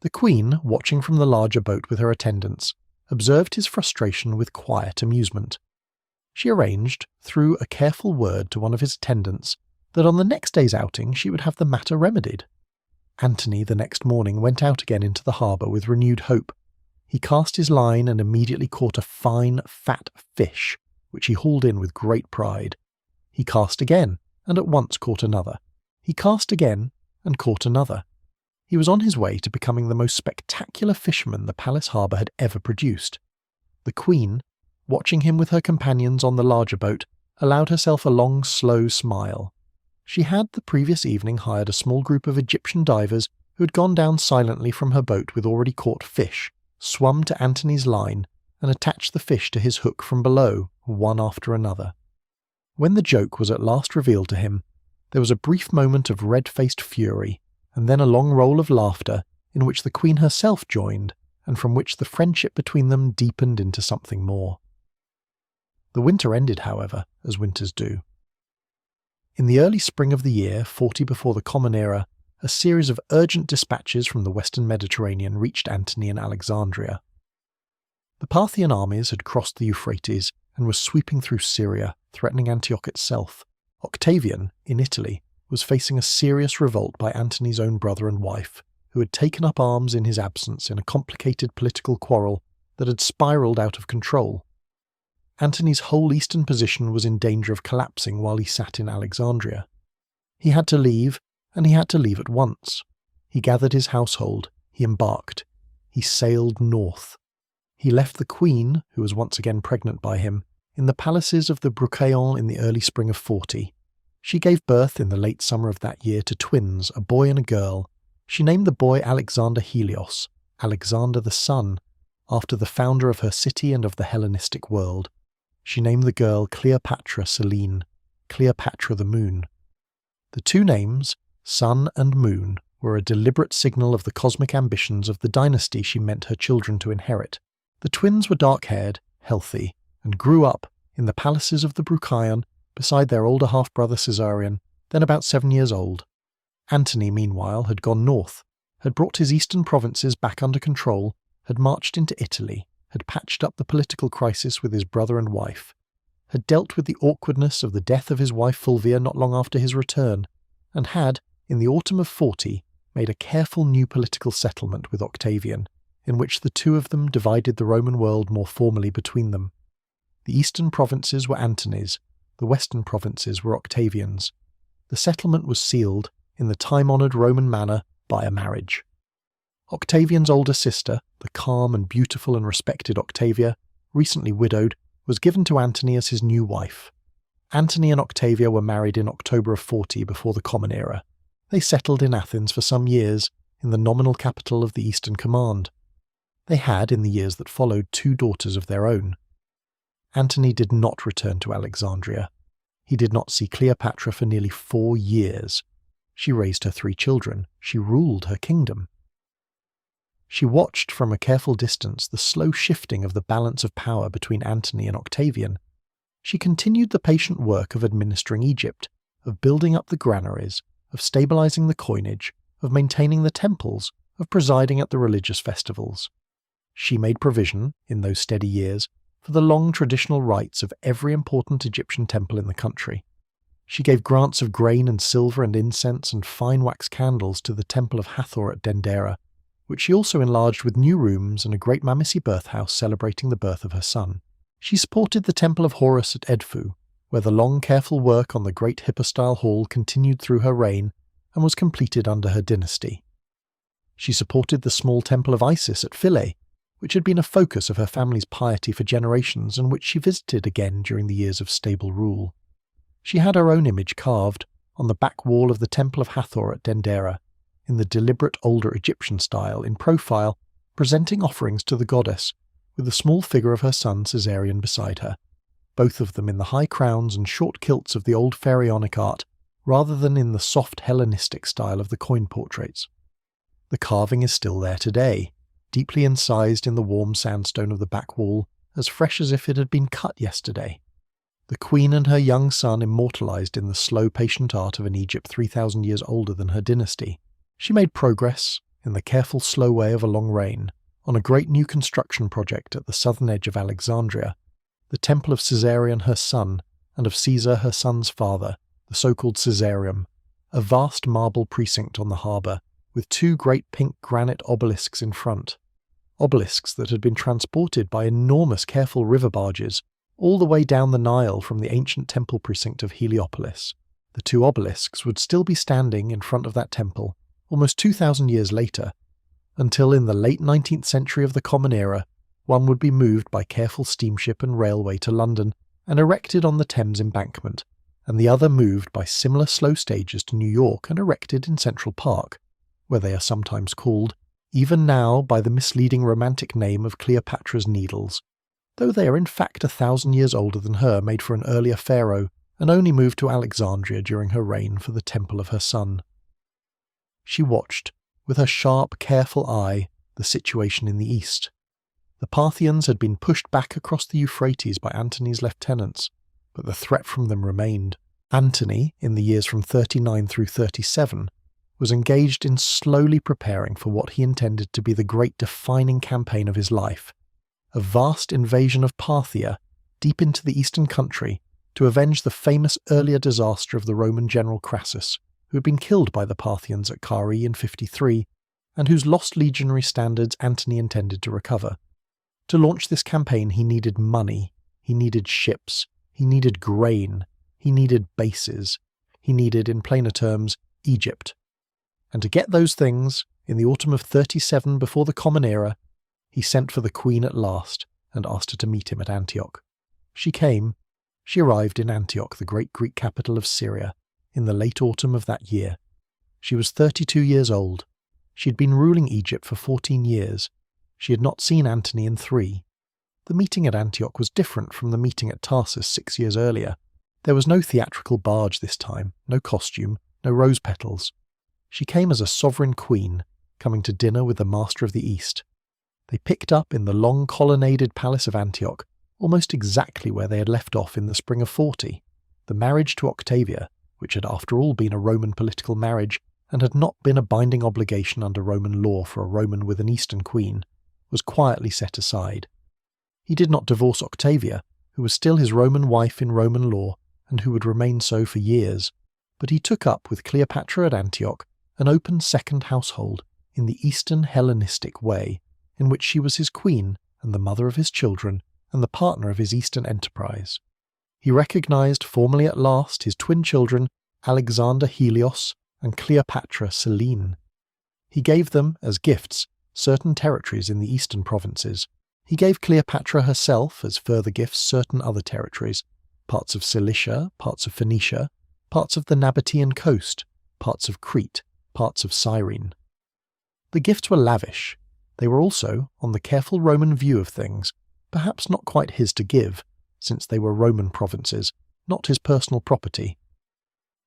[SPEAKER 1] The Queen, watching from the larger boat with her attendants, observed his frustration with quiet amusement. She arranged, through a careful word to one of his attendants, that on the next day's outing she would have the matter remedied. Antony the next morning went out again into the harbour with renewed hope. He cast his line and immediately caught a fine, fat fish, which he hauled in with great pride. He cast again, and at once caught another. He cast again, and caught another. He was on his way to becoming the most spectacular fisherman the palace harbour had ever produced. The Queen, watching him with her companions on the larger boat, allowed herself a long, slow smile. She had the previous evening hired a small group of Egyptian divers who had gone down silently from her boat with already caught fish, swum to Antony's line, and attached the fish to his hook from below, one after another. When the joke was at last revealed to him, there was a brief moment of red-faced fury, and then a long roll of laughter, in which the Queen herself joined, and from which the friendship between them deepened into something more. The winter ended, however, as winters do. In the early spring of the year 40 before the Common Era, a series of urgent dispatches from the western Mediterranean reached Antony in Alexandria. The Parthian armies had crossed the Euphrates and were sweeping through Syria, threatening Antioch itself. Octavian, in Italy, was facing a serious revolt by Antony's own brother and wife, who had taken up arms in his absence in a complicated political quarrel that had spiralled out of control. Antony's whole eastern position was in danger of collapsing while he sat in Alexandria. He had to leave, and he had to leave at once. He gathered his household, he embarked. He sailed north. He left the queen, who was once again pregnant by him, in the palaces of the Brucaillon in the early spring of 40. She gave birth in the late summer of that year to twins, a boy and a girl. She named the boy Alexander Helios, Alexander the Sun, after the founder of her city and of the Hellenistic world. She named the girl Cleopatra Selene, Cleopatra the Moon. The two names, Sun and Moon, were a deliberate signal of the cosmic ambitions of the dynasty she meant her children to inherit. The twins were dark-haired, healthy, and grew up in the palaces of the Brucaillon beside their older half-brother Caesarion, then about 7 years old. Antony, meanwhile, had gone north, had brought his eastern provinces back under control, had marched into Italy, had patched up the political crisis with his brother and wife, had dealt with the awkwardness of the death of his wife Fulvia not long after his return, and had, in the autumn of 40, made a careful new political settlement with Octavian, in which the two of them divided the Roman world more formally between them. The eastern provinces were Antony's, the western provinces were Octavian's. The settlement was sealed, in the time-honoured Roman manner, by a marriage. Octavian's older sister, the calm and beautiful and respected Octavia, recently widowed, was given to Antony as his new wife. Antony and Octavia were married in October of 40 before the Common Era. They settled in Athens for some years, in the nominal capital of the Eastern Command. They had, in the years that followed, 2 daughters of their own. Antony did not return to Alexandria. He did not see Cleopatra for nearly 4 years. She raised her 3 children. She ruled her kingdom. She watched from a careful distance the slow shifting of the balance of power between Antony and Octavian. She continued the patient work of administering Egypt, of building up the granaries, of stabilizing the coinage, of maintaining the temples, of presiding at the religious festivals. She made provision, in those steady years, for the long traditional rites of every important Egyptian temple in the country. She gave grants of grain and silver and incense and fine wax candles to the temple of Hathor at Dendera, which she also enlarged with new rooms and a great Mamisi birthhouse celebrating the birth of her son. She supported the temple of Horus at Edfu, where the long careful work on the great hypostyle hall continued through her reign and was completed under her dynasty. She supported the small temple of Isis at Philae, which had been a focus of her family's piety for generations and which she visited again during the years of stable rule. She had her own image carved on the back wall of the temple of Hathor at Dendera, in the deliberate older Egyptian style, in profile, presenting offerings to the goddess, with the small figure of her son Caesarion beside her, both of them in the high crowns and short kilts of the old pharaonic art, rather than in the soft Hellenistic style of the coin portraits. The carving is still there today, deeply incised in the warm sandstone of the back wall, as fresh as if it had been cut yesterday. The queen and her young son immortalized in the slow, patient art of an Egypt 3,000 years older than her dynasty. She made progress, in the careful, slow way of a long reign, on a great new construction project at the southern edge of Alexandria, the temple of Caesarion her son, and of Caesar her son's father, the so-called Caesarium, a vast marble precinct on the harbour, with 2 great pink granite obelisks in front. Obelisks that had been transported by enormous careful river barges, all the way down the Nile from the ancient temple precinct of Heliopolis. The 2 obelisks would still be standing in front of that temple, almost 2,000 years later, until in the late 19th century of the Common Era, one would be moved by careful steamship and railway to London and erected on the Thames embankment, and the other moved by similar slow stages to New York and erected in Central Park, where they are sometimes called, even now, by the misleading romantic name of Cleopatra's Needles, though they are in fact 1,000 years older than her, made for an earlier pharaoh, and only moved to Alexandria during her reign for the temple of her son. She watched, with her sharp, careful eye, the situation in the east. The Parthians had been pushed back across the Euphrates by Antony's lieutenants, but the threat from them remained. Antony, in the years from 39 through 37, was engaged in slowly preparing for what he intended to be the great defining campaign of his life, a vast invasion of Parthia deep into the eastern country to avenge the famous earlier disaster of the Roman general Crassus, who had been killed by the Parthians at Carrhae in 53, and whose lost legionary standards Antony intended to recover. To launch this campaign he needed money, he needed ships, he needed grain, he needed bases, he needed, in plainer terms, Egypt. And to get those things, in the autumn of 37 before the Common Era, he sent for the queen at last and asked her to meet him at Antioch. She came. She arrived in Antioch, the great Greek capital of Syria, in the late autumn of that year. She was 32 years old. She had been ruling Egypt for 14 years. She had not seen Antony in 3. The meeting at Antioch was different from the meeting at Tarsus 6 years earlier. There was no theatrical barge this time, no costume, no rose petals. She came as a sovereign queen, coming to dinner with the master of the East. They picked up in the long colonnaded palace of Antioch, almost exactly where they had left off in the spring of 40. The marriage to Octavia, which had after all been a Roman political marriage and had not been a binding obligation under Roman law for a Roman with an Eastern queen, was quietly set aside. He did not divorce Octavia, who was still his Roman wife in Roman law and who would remain so for years, but he took up with Cleopatra at Antioch an open second household in the Eastern Hellenistic way, in which she was his queen and the mother of his children and the partner of his Eastern enterprise. He recognized formally at last his twin children Alexander Helios and Cleopatra Selene. He gave them, as gifts, certain territories in the eastern provinces. He gave Cleopatra herself, as further gifts, certain other territories, parts of Cilicia, parts of Phoenicia, parts of the Nabatean coast, parts of Crete, parts of Cyrene. The gifts were lavish. They were also, on the careful Roman view of things, perhaps not quite his to give, since they were Roman provinces, not his personal property.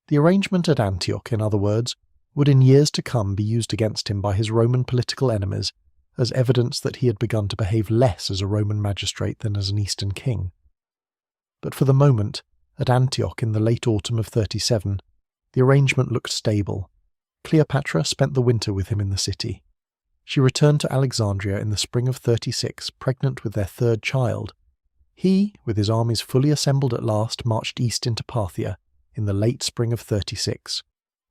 [SPEAKER 1] The arrangement at Antioch, in other words, would in years to come be used against him by his Roman political enemies as evidence that he had begun to behave less as a Roman magistrate than as an Eastern king. But for the moment, at Antioch in the late autumn of 37, the arrangement looked stable. Cleopatra spent the winter with him in the city. She returned to Alexandria in the spring of 36, pregnant with their third child. He, with his armies fully assembled at last, marched east into Parthia in the late spring of 36.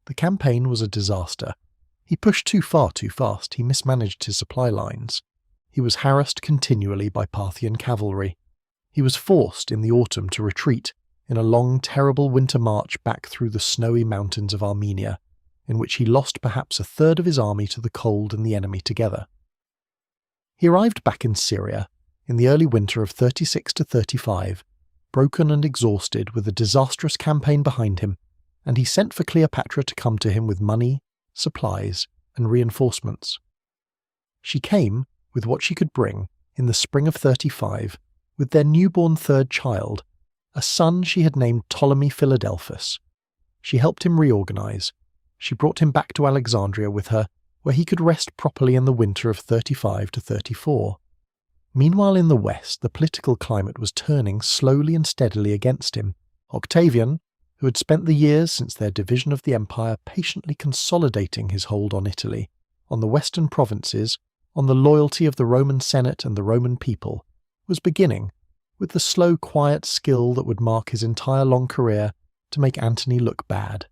[SPEAKER 1] The campaign was a disaster. He pushed too far too fast, he mismanaged his supply lines. He was harassed continually by Parthian cavalry. He was forced in the autumn to retreat in a long, terrible winter march back through the snowy mountains of Armenia, in which he lost perhaps a third of his army to the cold and the enemy together. He arrived back in Syria in the early winter of 36 to 35, broken and exhausted with a disastrous campaign behind him, and he sent for Cleopatra to come to him with money, supplies, and reinforcements. She came with what she could bring in the spring of 35 with their newborn third child, a son she had named Ptolemy Philadelphus. She helped him reorganize. She brought him back to Alexandria with her, where he could rest properly in the winter of 35 to 34. Meanwhile in the west, the political climate was turning slowly and steadily against him. Octavian, who had spent the years since their division of the empire patiently consolidating his hold on Italy, on the western provinces, on the loyalty of the Roman Senate and the Roman people, was beginning, with the slow, quiet skill that would mark his entire long career, to make Antony look bad.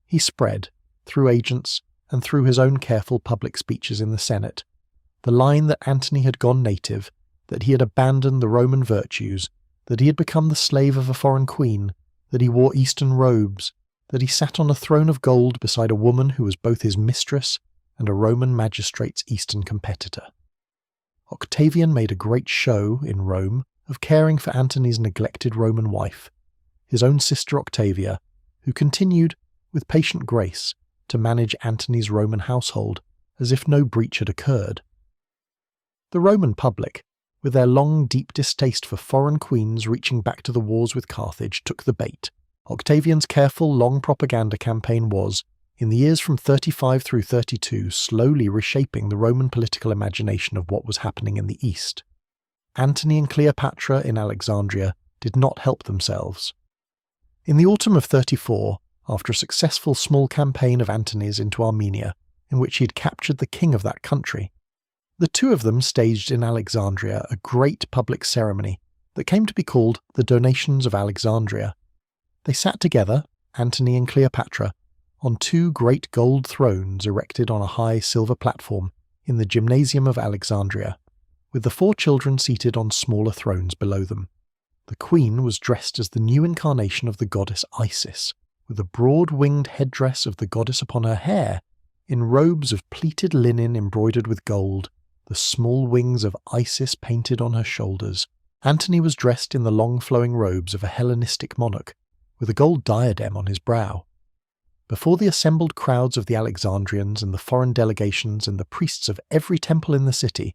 [SPEAKER 1] He spread, through agents and through his own careful public speeches in the Senate, the line that Antony had gone native, that he had abandoned the Roman virtues, that he had become the slave of a foreign queen, that he wore Eastern robes, that he sat on a throne of gold beside a woman who was both his mistress and a Roman magistrate's Eastern competitor. Octavian made a great show in Rome of caring for Antony's neglected Roman wife, his own sister Octavia, who continued, with patient grace, to manage Antony's Roman household as if no breach had occurred. The Roman public, with their long, deep distaste for foreign queens reaching back to the wars with Carthage, took the bait. Octavian's careful, long propaganda campaign was, in the years from 35 through 32 slowly reshaping the Roman political imagination of what was happening in the East. Antony and Cleopatra in Alexandria did not help themselves. In the autumn of 34, after a successful small campaign of Antony's into Armenia, in which he had captured the king of that country, the two of them staged in Alexandria a great public ceremony that came to be called the Donations of Alexandria. They sat together, Antony and Cleopatra, on two great gold thrones erected on a high silver platform in the Gymnasium of Alexandria, with the four children seated on smaller thrones below them. The queen was dressed as the new incarnation of the goddess Isis, with a broad-winged headdress of the goddess upon her hair, in robes of pleated linen embroidered with gold, the small wings of Isis painted on her shoulders. Antony was dressed in the long flowing robes of a Hellenistic monarch, with a gold diadem on his brow. Before the assembled crowds of the Alexandrians and the foreign delegations and the priests of every temple in the city,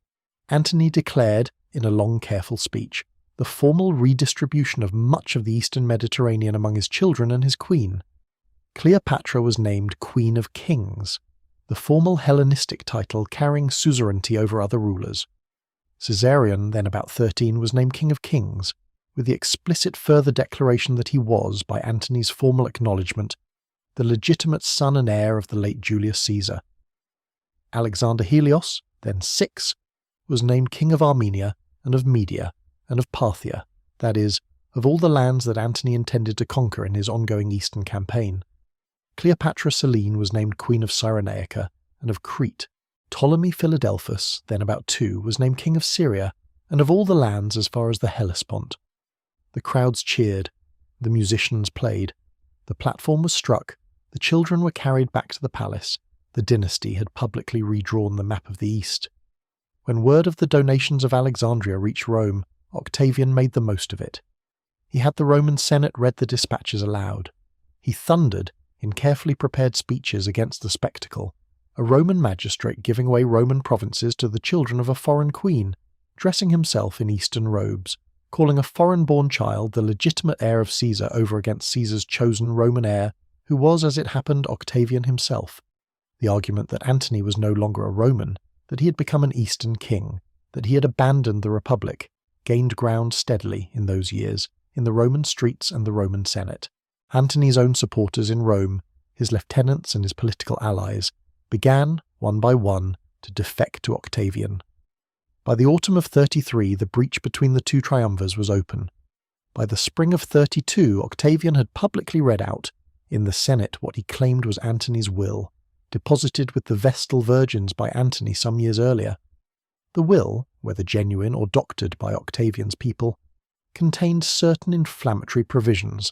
[SPEAKER 1] Antony declared, in a long careful speech, the formal redistribution of much of the eastern Mediterranean among his children and his queen. Cleopatra was named Queen of Kings, the formal Hellenistic title carrying suzerainty over other rulers. Caesarion, then about 13, was named King of Kings, with the explicit further declaration that he was, by Antony's formal acknowledgement, the legitimate son and heir of the late Julius Caesar. Alexander Helios, then 6, was named King of Armenia and of Media and of Parthia, that is, of all the lands that Antony intended to conquer in his ongoing eastern campaign. Cleopatra Selene was named Queen of Cyrenaica and of Crete. Ptolemy Philadelphus, then about 2, was named King of Syria and of all the lands as far as the Hellespont. The crowds cheered, the musicians played, the platform was struck, the children were carried back to the palace, the dynasty had publicly redrawn the map of the East. When word of the donations of Alexandria reached Rome, Octavian made the most of it. He had the Roman Senate read the dispatches aloud. He thundered, in carefully prepared speeches against the spectacle, a Roman magistrate giving away Roman provinces to the children of a foreign queen, dressing himself in Eastern robes, calling a foreign-born child the legitimate heir of Caesar over against Caesar's chosen Roman heir, who was, as it happened, Octavian himself. The argument that Antony was no longer a Roman, that he had become an Eastern king, that he had abandoned the Republic, gained ground steadily in those years, in the Roman streets and the Roman Senate. Antony's own supporters in Rome, his lieutenants and his political allies, began, one by one, to defect to Octavian. By the autumn of 33, the breach between the two triumvirs was open. By the spring of 32, Octavian had publicly read out, in the Senate, what he claimed was Antony's will, deposited with the Vestal Virgins by Antony some years earlier. The will, whether genuine or doctored by Octavian's people, contained certain inflammatory provisions,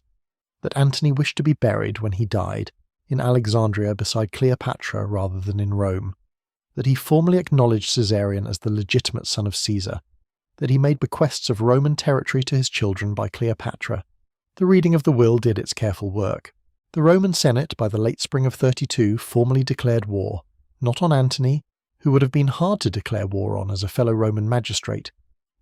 [SPEAKER 1] that Antony wished to be buried when he died, in Alexandria beside Cleopatra rather than in Rome, that he formally acknowledged Caesarion as the legitimate son of Caesar, that he made bequests of Roman territory to his children by Cleopatra. The reading of the will did its careful work. The Roman Senate, by the late spring of 32, formally declared war, not on Antony, who would have been hard to declare war on as a fellow Roman magistrate,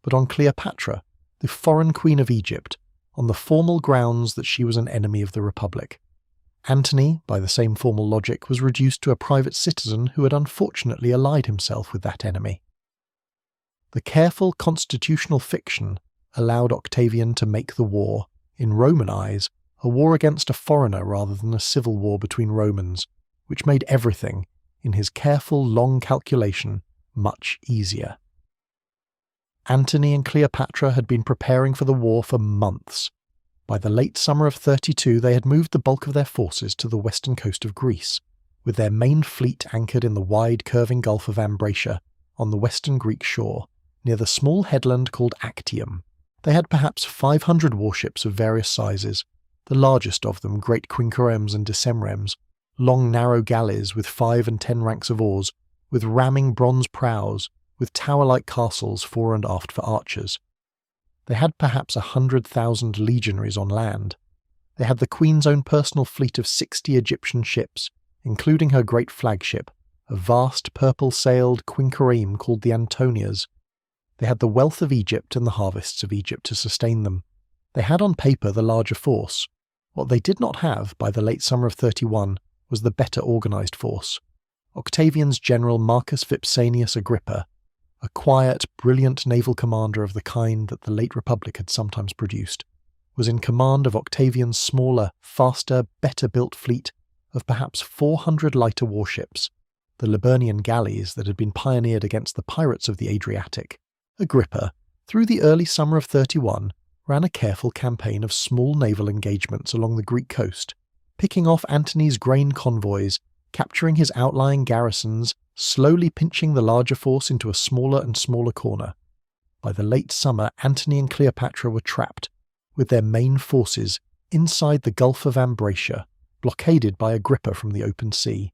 [SPEAKER 1] but on Cleopatra, the foreign queen of Egypt, on the formal grounds that she was an enemy of the Republic. Antony, by the same formal logic, was reduced to a private citizen who had unfortunately allied himself with that enemy. The careful constitutional fiction allowed Octavian to make the war, in Roman eyes, a war against a foreigner rather than a civil war between Romans, which made everything, in his careful, long calculation, much easier. Antony and Cleopatra had been preparing for the war for months. By the late summer of 32, they had moved the bulk of their forces to the western coast of Greece, with their main fleet anchored in the wide curving Gulf of Ambracia, on the western Greek shore, near the small headland called Actium. They had perhaps 500 warships of various sizes, the largest of them great quinqueremes and decemremes, long narrow galleys with 5 and 10 ranks of oars, with ramming bronze prows, with tower-like castles fore and aft for archers. They had perhaps 100,000 legionaries on land. They had the Queen's own personal fleet of 60 Egyptian ships, including her great flagship, a vast purple-sailed quinquereme called the Antonias. They had the wealth of Egypt and the harvests of Egypt to sustain them. They had on paper the larger force. What they did not have by the late summer of 31 was the better organised force. Octavian's general Marcus Vipsanius Agrippa, a quiet, brilliant naval commander of the kind that the late Republic had sometimes produced, was in command of Octavian's smaller, faster, better-built fleet of perhaps 400 lighter warships, the Liburnian galleys that had been pioneered against the pirates of the Adriatic. Agrippa, through the early summer of 31, ran a careful campaign of small naval engagements along the Greek coast, picking off Antony's grain convoys, capturing his outlying garrisons, slowly pinching the larger force into a smaller and smaller corner. By the late summer, Antony and Cleopatra were trapped, with their main forces inside the Gulf of Ambracia, blockaded by Agrippa from the open sea.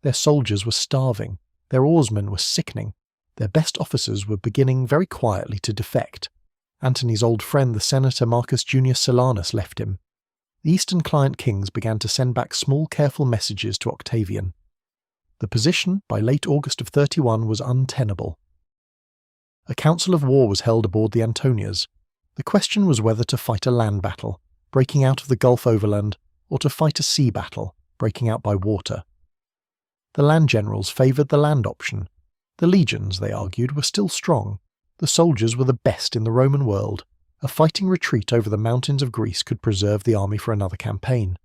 [SPEAKER 1] Their soldiers were starving, their oarsmen were sickening, their best officers were beginning very quietly to defect. Antony's old friend, the senator Marcus Junius Silanus, left him. The Eastern client kings began to send back small, careful messages to Octavian. The position, by late August of 31, was untenable. A council of war was held aboard the Antonias. The question was whether to fight a land battle, breaking out of the Gulf overland, or to fight a sea battle, breaking out by water. The land generals favoured the land option. The legions, they argued, were still strong. The soldiers were the best in the Roman world. A fighting retreat over the mountains of Greece could preserve the army for another campaign.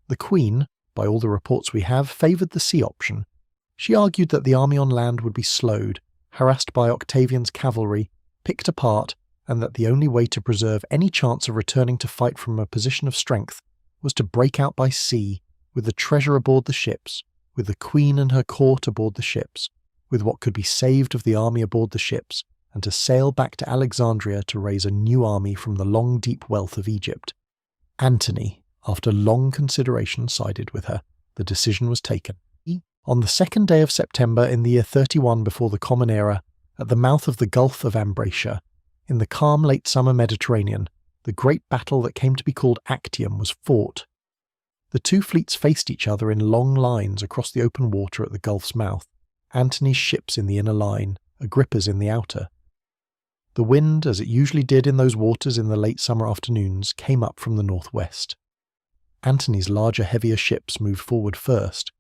[SPEAKER 1] The Queen, by all the reports we have, favoured the sea option. She argued that the army on land would be slowed, harassed by Octavian's cavalry, picked apart, and that the only way to preserve any chance of returning to fight from a position of strength was to break out by sea, with the treasure aboard the ships, with the Queen and her court aboard the ships, with what could be saved of the army aboard the ships, and to sail back to Alexandria to raise a new army from the long deep wealth of Egypt. Antony, after long consideration, sided with her. The decision was taken. On the 2nd day of September in the year 31 before the Common Era, at the mouth of the Gulf of Ambracia, in the calm late summer Mediterranean, the great battle that came to be called Actium was fought. The two fleets faced each other in long lines across the open water at the Gulf's mouth, Antony's ships in the inner line, Agrippa's in the outer. The wind, as it usually did in those waters in the late summer afternoons, came up from the northwest. Antony's larger, heavier ships moved forward first.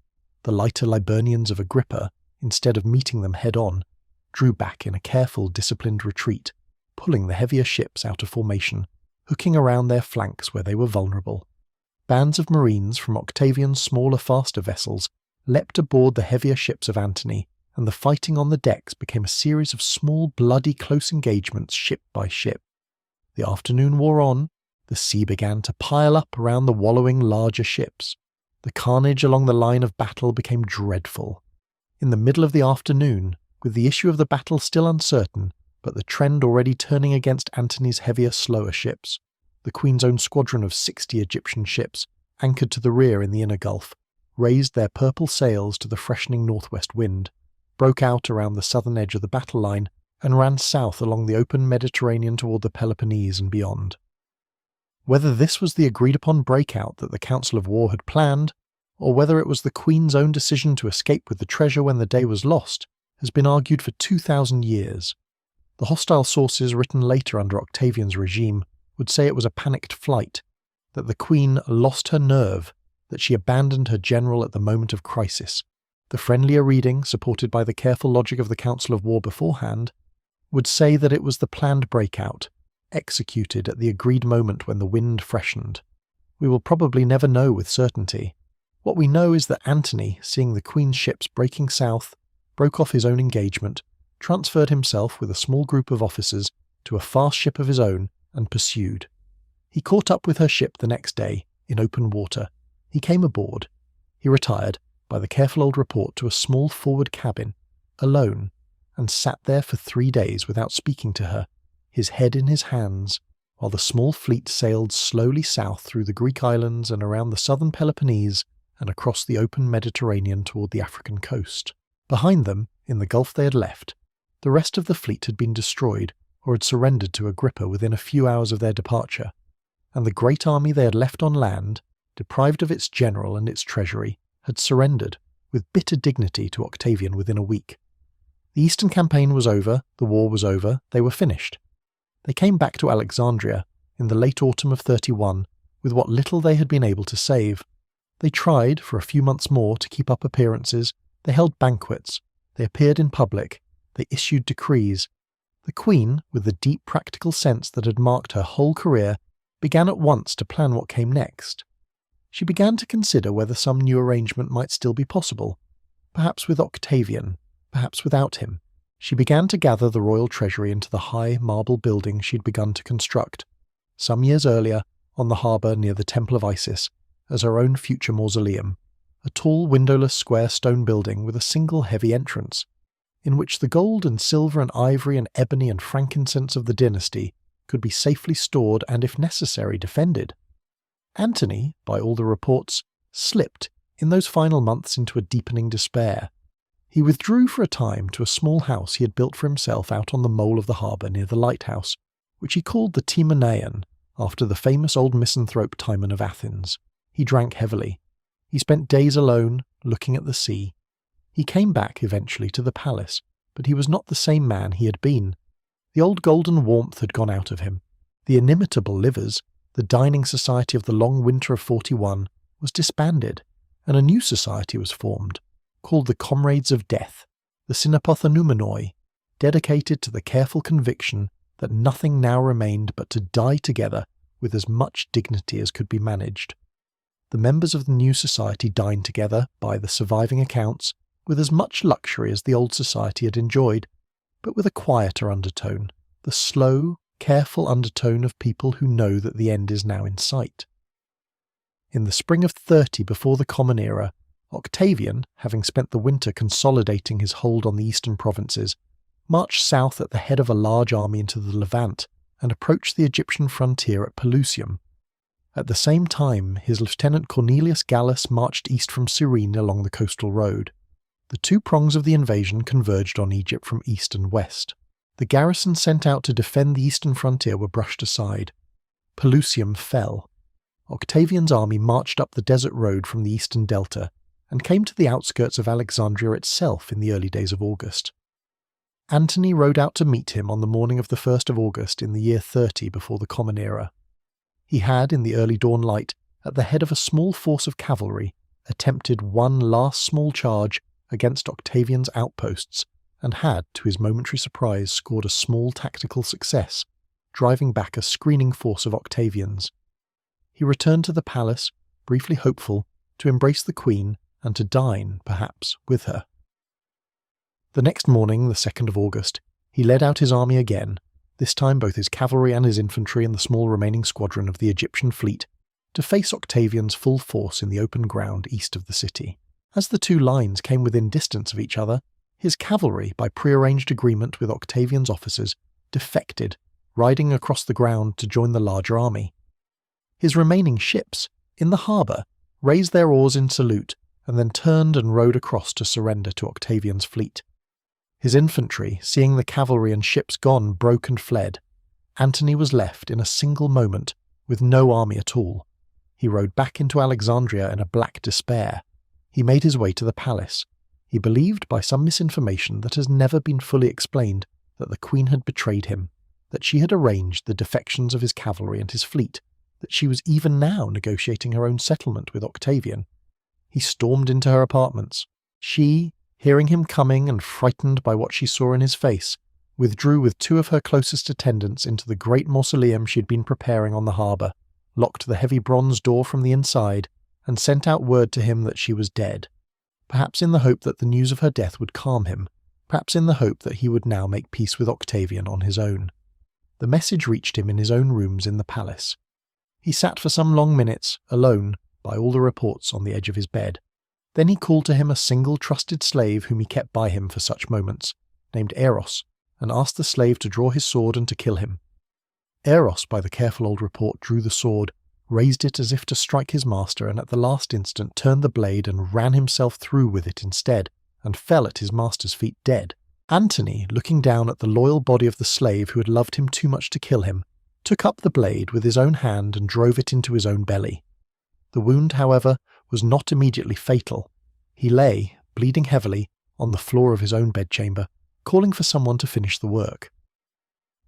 [SPEAKER 1] The lighter Liburnians of Agrippa, instead of meeting them head-on, drew back in a careful, disciplined retreat, pulling the heavier ships out of formation, hooking around their flanks where they were vulnerable. Bands of marines from Octavian's smaller, faster vessels leapt aboard the heavier ships of Antony, and the fighting on the decks became a series of small, bloody, close engagements ship by ship. The afternoon wore on. The sea began to pile up around the wallowing larger ships. The carnage along the line of battle became dreadful. In the middle of the afternoon, with the issue of the battle still uncertain, but the trend already turning against Antony's heavier, slower ships, the Queen's own squadron of 60 Egyptian ships, anchored to the rear in the inner Gulf, raised their purple sails to the freshening northwest wind, broke out around the southern edge of the battle line, and ran south along the open Mediterranean toward the Peloponnese and beyond. Whether this was the agreed-upon breakout that the Council of War had planned, or whether it was the Queen's own decision to escape with the treasure when the day was lost, has been argued for 2,000 years. The hostile sources written later under Octavian's regime would say it was a panicked flight, that the Queen lost her nerve, that she abandoned her general at the moment of crisis. The friendlier reading, supported by the careful logic of the Council of War beforehand, would say that it was the planned breakout, executed at the agreed moment when the wind freshened. We will probably never know with certainty. What we know is that Antony, seeing the Queen's ships breaking south, broke off his own engagement, transferred himself with a small group of officers to a fast ship of his own, and pursued. He caught up with her ship the next day, in open water. He came aboard. He retired, by the careful old report, to a small forward cabin, alone, and sat there for 3 days without speaking to her, his head in his hands, while the small fleet sailed slowly south through the Greek islands and around the southern Peloponnese and across the open Mediterranean toward the African coast. Behind them, in the gulf they had left, the rest of the fleet had been destroyed or had surrendered to Agrippa within a few hours of their departure, and the great army they had left on land, deprived of its general and its treasury, had surrendered with bitter dignity to Octavian within a week. The Eastern campaign was over, the war was over, they were finished. They came back to Alexandria in the late autumn of 31 with what little they had been able to save. They tried, for a few months more, to keep up appearances. They held banquets. They appeared in public. They issued decrees. The Queen, with the deep practical sense that had marked her whole career, began at once to plan what came next. She began to consider whether some new arrangement might still be possible, perhaps with Octavian, perhaps without him. She began to gather the royal treasury into the high marble building she'd begun to construct, some years earlier, on the harbour near the Temple of Isis, as her own future mausoleum, a tall windowless square stone building with a single heavy entrance, in which the gold and silver and ivory and ebony and frankincense of the dynasty could be safely stored and, if necessary, defended. Antony, by all the reports, slipped in those final months into a deepening despair. He withdrew for a time to a small house he had built for himself out on the mole of the harbour near the lighthouse, which he called the Timanean, after the famous old misanthrope Timon of Athens. He drank heavily. He spent days alone, looking at the sea. He came back eventually to the palace, but he was not the same man he had been. The old golden warmth had gone out of him. The inimitable livers, the dining society of the long winter of 41, was disbanded, and a new society was formed, called the Comrades of Death, the Synapothanoumenoi, dedicated to the careful conviction that nothing now remained but to die together with as much dignity as could be managed. The members of the new society dined together, by the surviving accounts, with as much luxury as the old society had enjoyed, but with a quieter undertone, the slow, careful undertone of people who know that the end is now in sight. In the spring of 30 before the Common Era, Octavian, having spent the winter consolidating his hold on the eastern provinces, marched south at the head of a large army into the Levant and approached the Egyptian frontier at Pelusium. At the same time, his lieutenant Cornelius Gallus marched east from Cyrene along the coastal road. The two prongs of the invasion converged on Egypt from east and west. The garrison sent out to defend the eastern frontier were brushed aside. Pelusium fell. Octavian's army marched up the desert road from the eastern delta and came to the outskirts of Alexandria itself in the early days of August. Antony rode out to meet him on the morning of the 1st of August in the year 30 before the Common Era. He had, in the early dawn light, at the head of a small force of cavalry, attempted one last small charge against Octavian's outposts, and had, to his momentary surprise, scored a small tactical success, driving back a screening force of Octavians. He returned to the palace, briefly hopeful, to embrace the Queen and to dine, perhaps, with her. The next morning, the 2nd of August, he led out his army again, this time both his cavalry and his infantry and the small remaining squadron of the Egyptian fleet, to face Octavian's full force in the open ground east of the city. As the two lines came within distance of each other, his cavalry, by prearranged agreement with Octavian's officers, defected, riding across the ground to join the larger army. His remaining ships, in the harbour, raised their oars in salute and then turned and rowed across to surrender to Octavian's fleet. His infantry, seeing the cavalry and ships gone, broke and fled. Antony was left, in a single moment, with no army at all. He rode back into Alexandria in a black despair. He made his way to the palace. He believed, by some misinformation that has never been fully explained, that the Queen had betrayed him, that she had arranged the defections of his cavalry and his fleet, that she was even now negotiating her own settlement with Octavian. He stormed into her apartments. She, hearing him coming and frightened by what she saw in his face, withdrew with two of her closest attendants into the great mausoleum she had been preparing on the harbour, locked the heavy bronze door from the inside, and sent out word to him that she was dead, perhaps in the hope that the news of her death would calm him, perhaps in the hope that he would now make peace with Octavian on his own. The message reached him in his own rooms in the palace. He sat for some long minutes, alone, by all the reports, on the edge of his bed. Then he called to him a single trusted slave whom he kept by him for such moments, named Eros, and asked the slave to draw his sword and to kill him. Eros, by the careful old report, drew the sword, raised it as if to strike his master, and at the last instant turned the blade and ran himself through with it instead, and fell at his master's feet dead. Antony, looking down at the loyal body of the slave who had loved him too much to kill him, took up the blade with his own hand and drove it into his own belly. The wound, however, was not immediately fatal. He lay, bleeding heavily, on the floor of his own bedchamber, calling for someone to finish the work.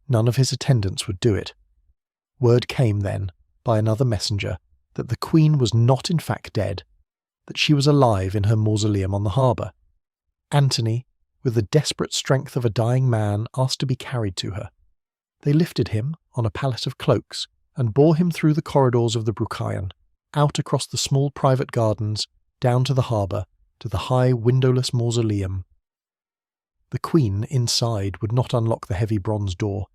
[SPEAKER 1] None of his attendants would do it. Word came then, by another messenger, that the Queen was not in fact dead, that she was alive in her mausoleum on the harbour. Antony, with the desperate strength of a dying man, asked to be carried to her. They lifted him on a pallet of cloaks and bore him through the corridors of the Brucheion, out across the small private gardens, down to the harbour, to the high windowless mausoleum. The queen inside would not unlock the heavy bronze door,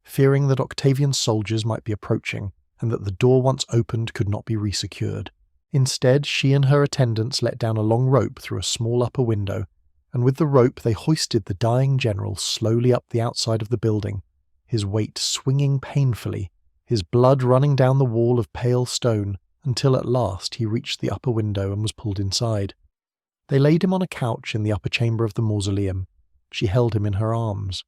[SPEAKER 1] fearing that Octavian's soldiers might be approaching and that the door once opened could not be resecured. Instead, she and her attendants let down a long rope through a small upper window, and with the rope they hoisted the dying general slowly up the outside of the building, his weight swinging painfully, his blood running down the wall of pale stone, until at last he reached the upper window and was pulled inside. They laid him on a couch in the upper chamber of the mausoleum. She held him in her arms.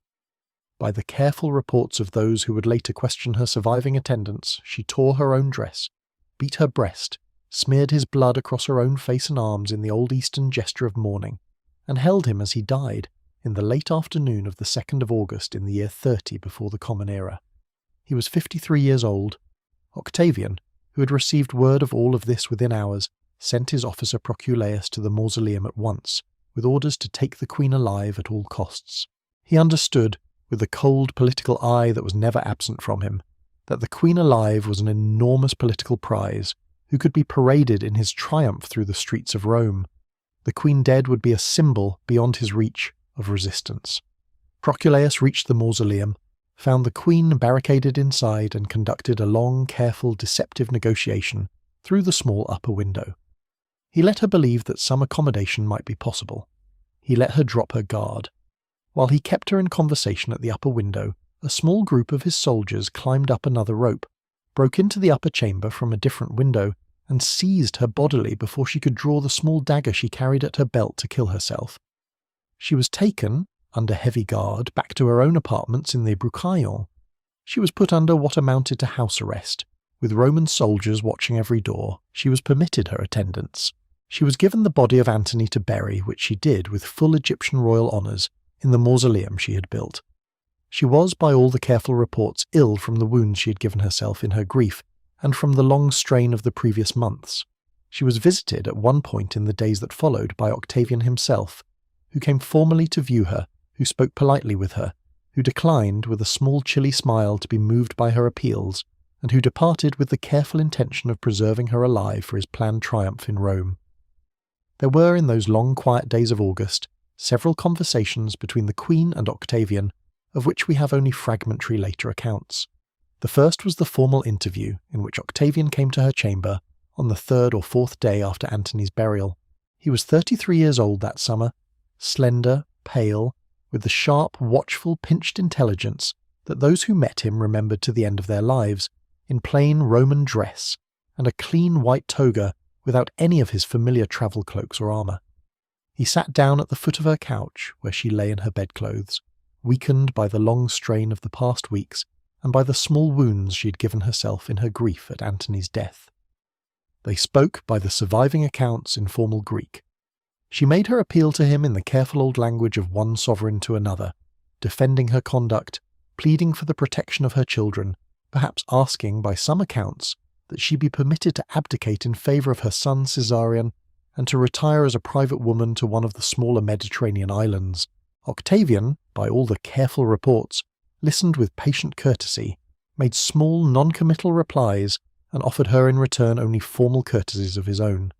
[SPEAKER 1] By the careful reports of those who would later question her surviving attendants, she tore her own dress, beat her breast, smeared his blood across her own face and arms in the old Eastern gesture of mourning, and held him as he died in the late afternoon of the 2nd of August in the year 30 before the Common Era. He was 53 years old. Octavian, who had received word of all of this within hours, sent his officer Proculeius to the mausoleum at once, with orders to take the queen alive at all costs. He understood, with the cold political eye that was never absent from him, that the queen alive was an enormous political prize, who could be paraded in his triumph through the streets of Rome. The queen dead would be a symbol, beyond his reach, of resistance. Proculeius reached the mausoleum, found the queen barricaded inside, and conducted a long, careful, deceptive negotiation through the small upper window. He let her believe that some accommodation might be possible. He let her drop her guard. While he kept her in conversation at the upper window, a small group of his soldiers climbed up another rope, broke into the upper chamber from a different window, and seized her bodily before she could draw the small dagger she carried at her belt to kill herself. She was taken, under heavy guard, back to her own apartments in the Brucheion. She was put under what amounted to house arrest. With Roman soldiers watching every door, she was permitted her attendance. She was given the body of Antony to bury, which she did with full Egyptian royal honours, in the mausoleum she had built. She was, by all the careful reports, ill from the wounds she had given herself in her grief, and from the long strain of the previous months. She was visited at one point in the days that followed by Octavian himself, who came formally to view her, who spoke politely with her, who declined with a small chilly smile to be moved by her appeals, and who departed with the careful intention of preserving her alive for his planned triumph in Rome. There were, in those long quiet days of August, several conversations between the Queen and Octavian, of which we have only fragmentary later accounts. The first was the formal interview in which Octavian came to her chamber on the 3rd or 4th day after Antony's burial. He was 33 years old that summer, slender, pale, with the sharp, watchful, pinched intelligence that those who met him remembered to the end of their lives, in plain Roman dress and a clean white toga without any of his familiar travel cloaks or armour. He sat down at the foot of her couch, where she lay in her bedclothes, weakened by the long strain of the past weeks and by the small wounds she had given herself in her grief at Antony's death. They spoke, by the surviving accounts, in formal Greek. She made her appeal to him in the careful old language of one sovereign to another, defending her conduct, pleading for the protection of her children, perhaps asking, by some accounts, that she be permitted to abdicate in favour of her son Caesarion, and to retire as a private woman to one of the smaller Mediterranean islands. Octavian, by all the careful reports, listened with patient courtesy, made small non-committal replies, and offered her in return only formal courtesies of his own.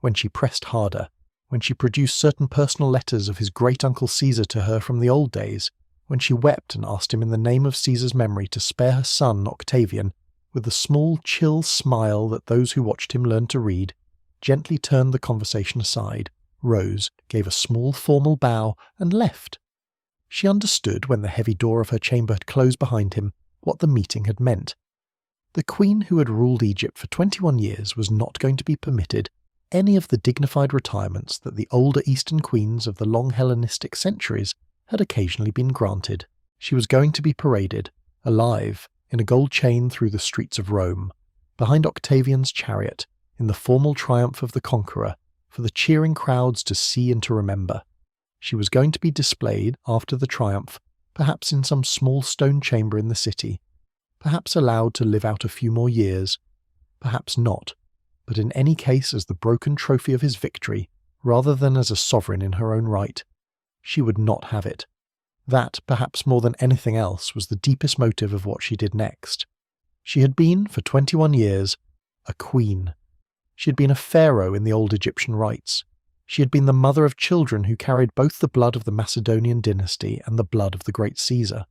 [SPEAKER 1] When she pressed harder, when she produced certain personal letters of his great-uncle Caesar to her from the old days, when she wept and asked him in the name of Caesar's memory to spare her son Octavian, with the small chill smile that those who watched him learned to read, gently turned the conversation aside, rose, gave a small formal bow, and left. She understood, when the heavy door of her chamber had closed behind him, what the meeting had meant. The queen who had ruled Egypt for 21 years was not going to be permitted any of the dignified retirements that the older Eastern queens of the long Hellenistic centuries had occasionally been granted. She was going to be paraded, alive, in a gold chain through the streets of Rome, behind Octavian's chariot, in the formal triumph of the conqueror, for the cheering crowds to see and to remember. She was going to be displayed, after the triumph, perhaps in some small stone chamber in the city, perhaps allowed to live out a few more years, perhaps not, but in any case as the broken trophy of his victory, rather than as a sovereign in her own right. She would not have it. That, perhaps more than anything else, was the deepest motive of what she did next. She had been, for 21 years, a queen. She had been a pharaoh in the old Egyptian rites. She had been the mother of children who carried both the blood of the Macedonian dynasty and the blood of the great Caesar.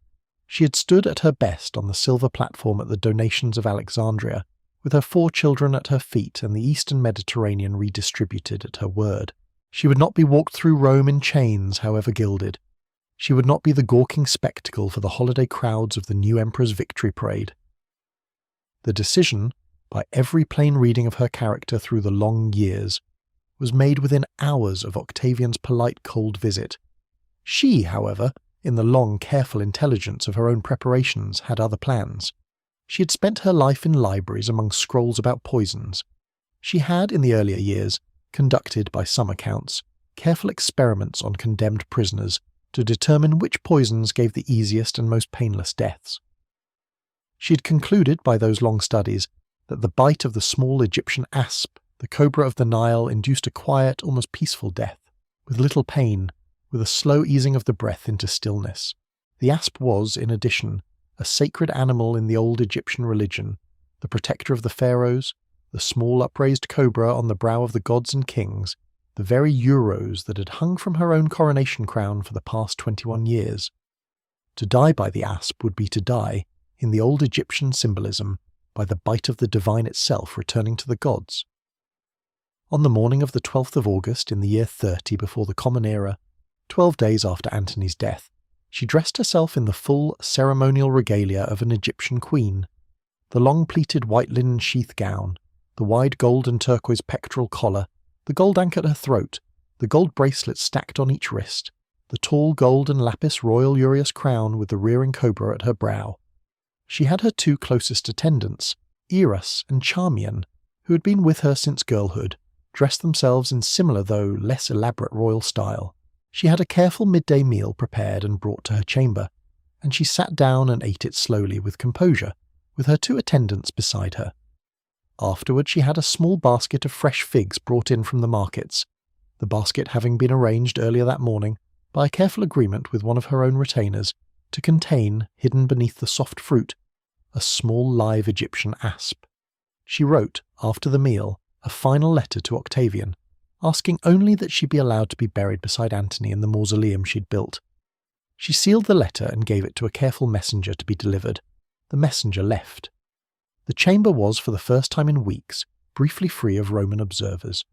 [SPEAKER 1] She had stood at her best on the silver platform at the donations of Alexandria, with her 4 children at her feet and the eastern Mediterranean redistributed at her word. She would not be walked through Rome in chains, however gilded. She would not be the gawking spectacle for the holiday crowds of the new emperor's victory parade. The decision, by every plain reading of her character through the long years, was made within hours of Octavian's polite cold visit. She, however, in the long, careful intelligence of her own preparations, had other plans. She had spent her life in libraries among scrolls about poisons. She had, in the earlier years, conducted, by some accounts, careful experiments on condemned prisoners to determine which poisons gave the easiest and most painless deaths. She had concluded by those long studies that the bite of the small Egyptian asp, the cobra of the Nile, induced a quiet, almost peaceful death, with little pain, with a slow easing of the breath into stillness. The asp was, in addition, a sacred animal in the old Egyptian religion, the protector of the pharaohs, the small upraised cobra on the brow of the gods and kings, the very euros that had hung from her own coronation crown for the past 21 years. To die by the asp would be to die, in the old Egyptian symbolism, by the bite of the divine itself returning to the gods. On the morning of the 12th of August in the year 30 before the Common Era, 12 days after Antony's death, she dressed herself in the full ceremonial regalia of an Egyptian queen. The long pleated white linen sheath gown, the wide gold and turquoise pectoral collar, the gold ank at her throat, the gold bracelets stacked on each wrist, the tall gold and lapis royal uraeus crown with the rearing cobra at her brow. She had her 2 closest attendants, Eros and Charmian, who had been with her since girlhood, dressed themselves in similar though less elaborate royal style. She had a careful midday meal prepared and brought to her chamber, and she sat down and ate it slowly with composure, with her 2 attendants beside her. Afterward she had a small basket of fresh figs brought in from the markets, the basket having been arranged earlier that morning, by a careful agreement with one of her own retainers, to contain, hidden beneath the soft fruit, a small live Egyptian asp. She wrote, after the meal, a final letter to Octavian, asking only that she be allowed to be buried beside Antony in the mausoleum she'd built. She sealed the letter and gave it to a careful messenger to be delivered. The messenger left. The chamber was, for the first time in weeks, briefly free of Roman observers.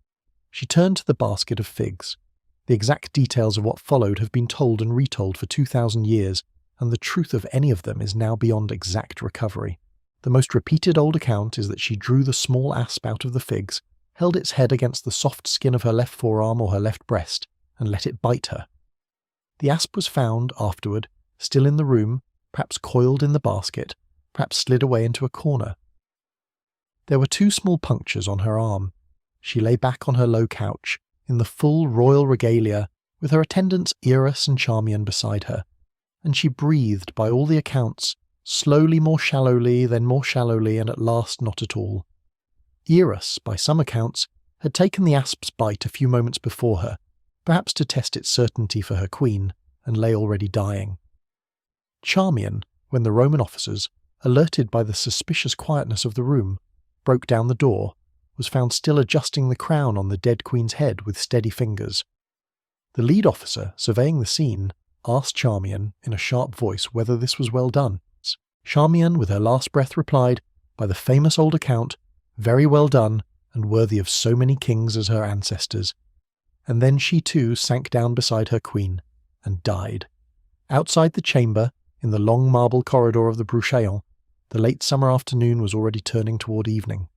[SPEAKER 1] She turned to the basket of figs. The exact details of what followed have been told and retold for 2,000 years, and the truth of any of them is now beyond exact recovery. The most repeated old account is that she drew the small asp out of the figs, held its head against the soft skin of her left forearm or her left breast, and let it bite her. The asp was found, afterward, still in the room, perhaps coiled in the basket, perhaps slid away into a corner. There were 2 small punctures on her arm. She lay back on her low couch, in the full royal regalia, with her attendants Eros and Charmian beside her, and she breathed, by all the accounts, slowly, more shallowly, then more shallowly, and at last not at all. Eros, by some accounts, had taken the asp's bite a few moments before her, perhaps to test its certainty for her queen, and lay already dying. Charmian, when the Roman officers, alerted by the suspicious quietness of the room, broke down the door, was found still adjusting the crown on the dead queen's head with steady fingers. The lead officer, surveying the scene, asked Charmian, in a sharp voice, whether this was well done. Charmian, with her last breath, replied, by the famous old account, very well done, and worthy of so many kings as her ancestors. And then she too sank down beside her queen, and died. Outside the chamber, in the long marble corridor of the Bruchaillon, the late summer afternoon was already turning toward evening.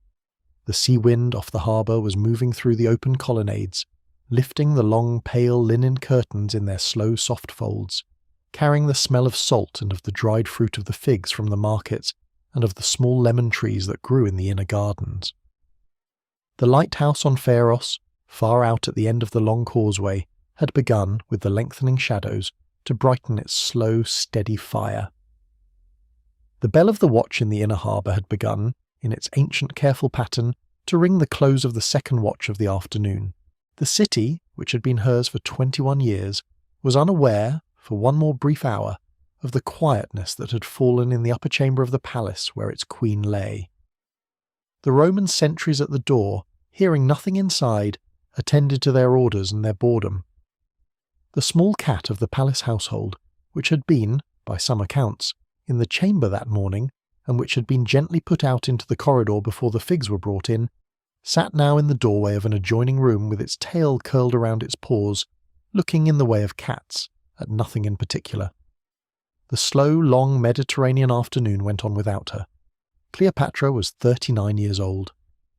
[SPEAKER 1] The sea wind off the harbour was moving through the open colonnades, lifting the long pale linen curtains in their slow soft folds, carrying the smell of salt and of the dried fruit of the figs from the markets and of the small lemon trees that grew in the inner gardens. The lighthouse on Pharos, far out at the end of the long causeway, had begun, with the lengthening shadows, to brighten its slow, steady fire. The bell of the watch in the inner harbour had begun, in its ancient careful pattern, to ring the close of the second watch of the afternoon. The city, which had been hers for 21 years, was unaware, for one more brief hour, of the quietness that had fallen in the upper chamber of the palace where its queen lay. The Roman sentries at the door, hearing nothing inside, attended to their orders and their boredom. The small cat of the palace household, which had been, by some accounts, in the chamber that morning, and which had been gently put out into the corridor before the figs were brought in, sat now in the doorway of an adjoining room with its tail curled around its paws, looking in the way of cats, at nothing in particular. The slow, long Mediterranean afternoon went on without her. Cleopatra was 39 years old.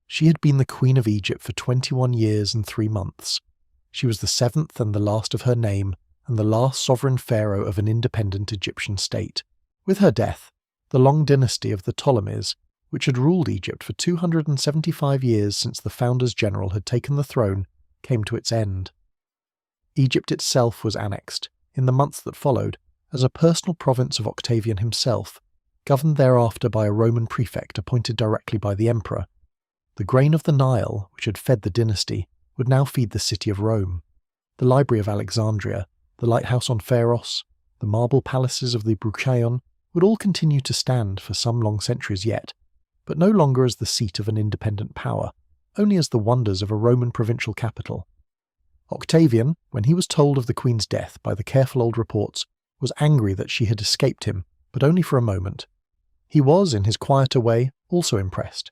[SPEAKER 1] She had been the Queen of Egypt for 21 years and 3 months. She was the seventh and the last of her name, and the last sovereign pharaoh of an independent Egyptian state. With her death, the long dynasty of the Ptolemies, which had ruled Egypt for 275 years since the founders general had taken the throne, came to its end. Egypt itself was annexed, in the months that followed, as a personal province of Octavian himself, governed thereafter by a Roman prefect appointed directly by the emperor. The grain of the Nile, which had fed the dynasty, would now feed the city of Rome. The Library of Alexandria, the lighthouse on Pharos, the marble palaces of the Brucheion would all continue to stand for some long centuries yet, but no longer as the seat of an independent power, only as the wonders of a Roman provincial capital. Octavian, when he was told of the queen's death by the careful old reports, was angry that she had escaped him, but only for a moment. He was, in his quieter way, also impressed.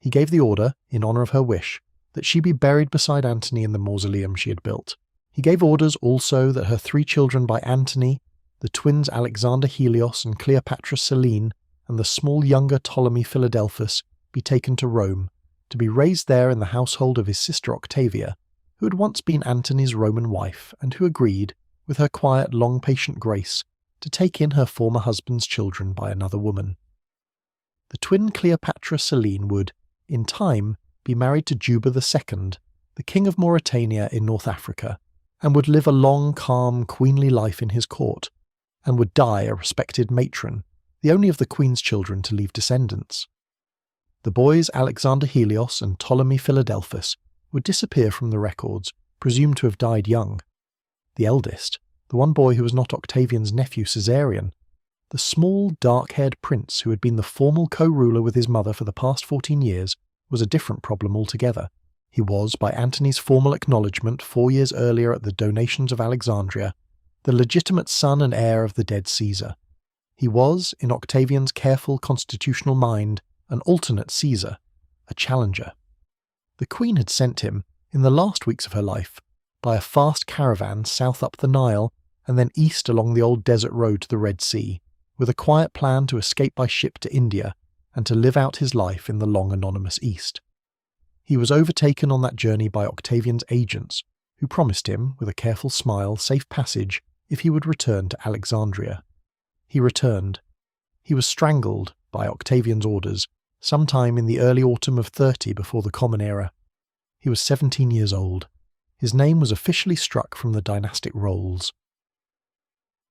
[SPEAKER 1] He gave the order, in honour of her wish, that she be buried beside Antony in the mausoleum she had built. He gave orders also that her 3 children by Antony, the twins Alexander Helios and Cleopatra Selene, and the small younger Ptolemy Philadelphus, be taken to Rome, to be raised there in the household of his sister Octavia, who had once been Antony's Roman wife, and who agreed, with her quiet, long-patient grace, to take in her former husband's children by another woman. The twin Cleopatra Selene would, in time, be married to Juba II, the king of Mauritania in North Africa, and would live a long, calm, queenly life in his court, and would die a respected matron, the only of the queen's children to leave descendants. The boys Alexander Helios and Ptolemy Philadelphus would disappear from the records, presumed to have died young. The eldest, the one boy who was not Octavian's nephew Caesarion, the small, dark-haired prince who had been the formal co-ruler with his mother for the past 14 years, was a different problem altogether. He was, by Antony's formal acknowledgement 4 years earlier at the donations of Alexandria, the legitimate son and heir of the dead Caesar. He was, in Octavian's careful constitutional mind, an alternate Caesar, a challenger. The queen had sent him, in the last weeks of her life, by a fast caravan south up the Nile and then east along the old desert road to the Red Sea, with a quiet plan to escape by ship to India and to live out his life in the long anonymous East. He was overtaken on that journey by Octavian's agents, who promised him, with a careful smile, safe passage if he would return to Alexandria. He returned. He was strangled, by Octavian's orders, sometime in the early autumn of 30 before the Common Era. He was 17 years old. His name was officially struck from the dynastic rolls.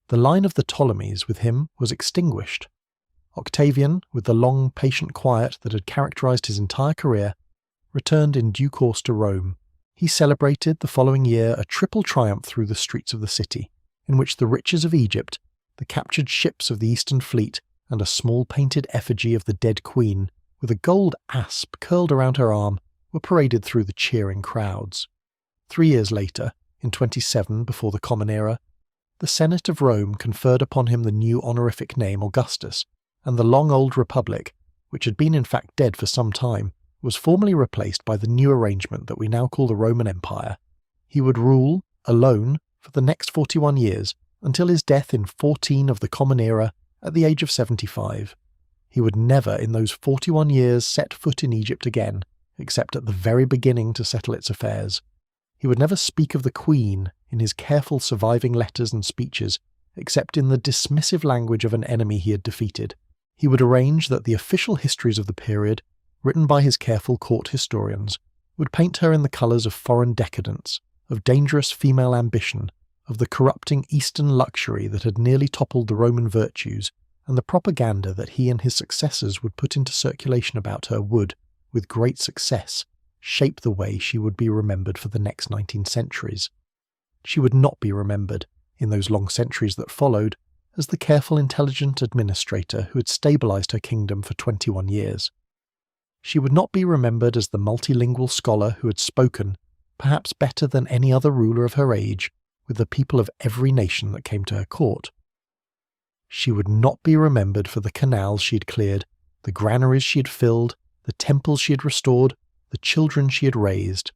[SPEAKER 1] The line of the Ptolemies with him was extinguished. Octavian, with the long, patient quiet that had characterized his entire career, returned in due course to Rome. He celebrated the following year a triple triumph through the streets of the city, in which the riches of Egypt, the captured ships of the Eastern Fleet, and a small painted effigy of the dead queen, with a gold asp curled around her arm, were paraded through the cheering crowds. 3 years later, in 27 before the Common Era, the Senate of Rome conferred upon him the new honorific name Augustus, and the long old republic, which had been in fact dead for some time, was formally replaced by the new arrangement that we now call the Roman Empire. He would rule, alone, for the next 41 years, until his death in 14 of the Common Era at the age of 75. He would never in those 41 years set foot in Egypt again, except at the very beginning to settle its affairs. He would never speak of the Queen in his careful surviving letters and speeches, except in the dismissive language of an enemy he had defeated. He would arrange that the official histories of the period, written by his careful court historians, would paint her in the colours of foreign decadence, of dangerous female ambition, of the corrupting Eastern luxury that had nearly toppled the Roman virtues, and the propaganda that he and his successors would put into circulation about her would, with great success, shape the way she would be remembered for the next 19 centuries. She would not be remembered, in those long centuries that followed, as the careful, intelligent administrator who had stabilized her kingdom for 21 years. She would not be remembered as the multilingual scholar who had spoken, perhaps better than any other ruler of her age, with the people of every nation that came to her court. She would not be remembered for the canals she had cleared, the granaries she had filled, the temples she had restored, the children she had raised,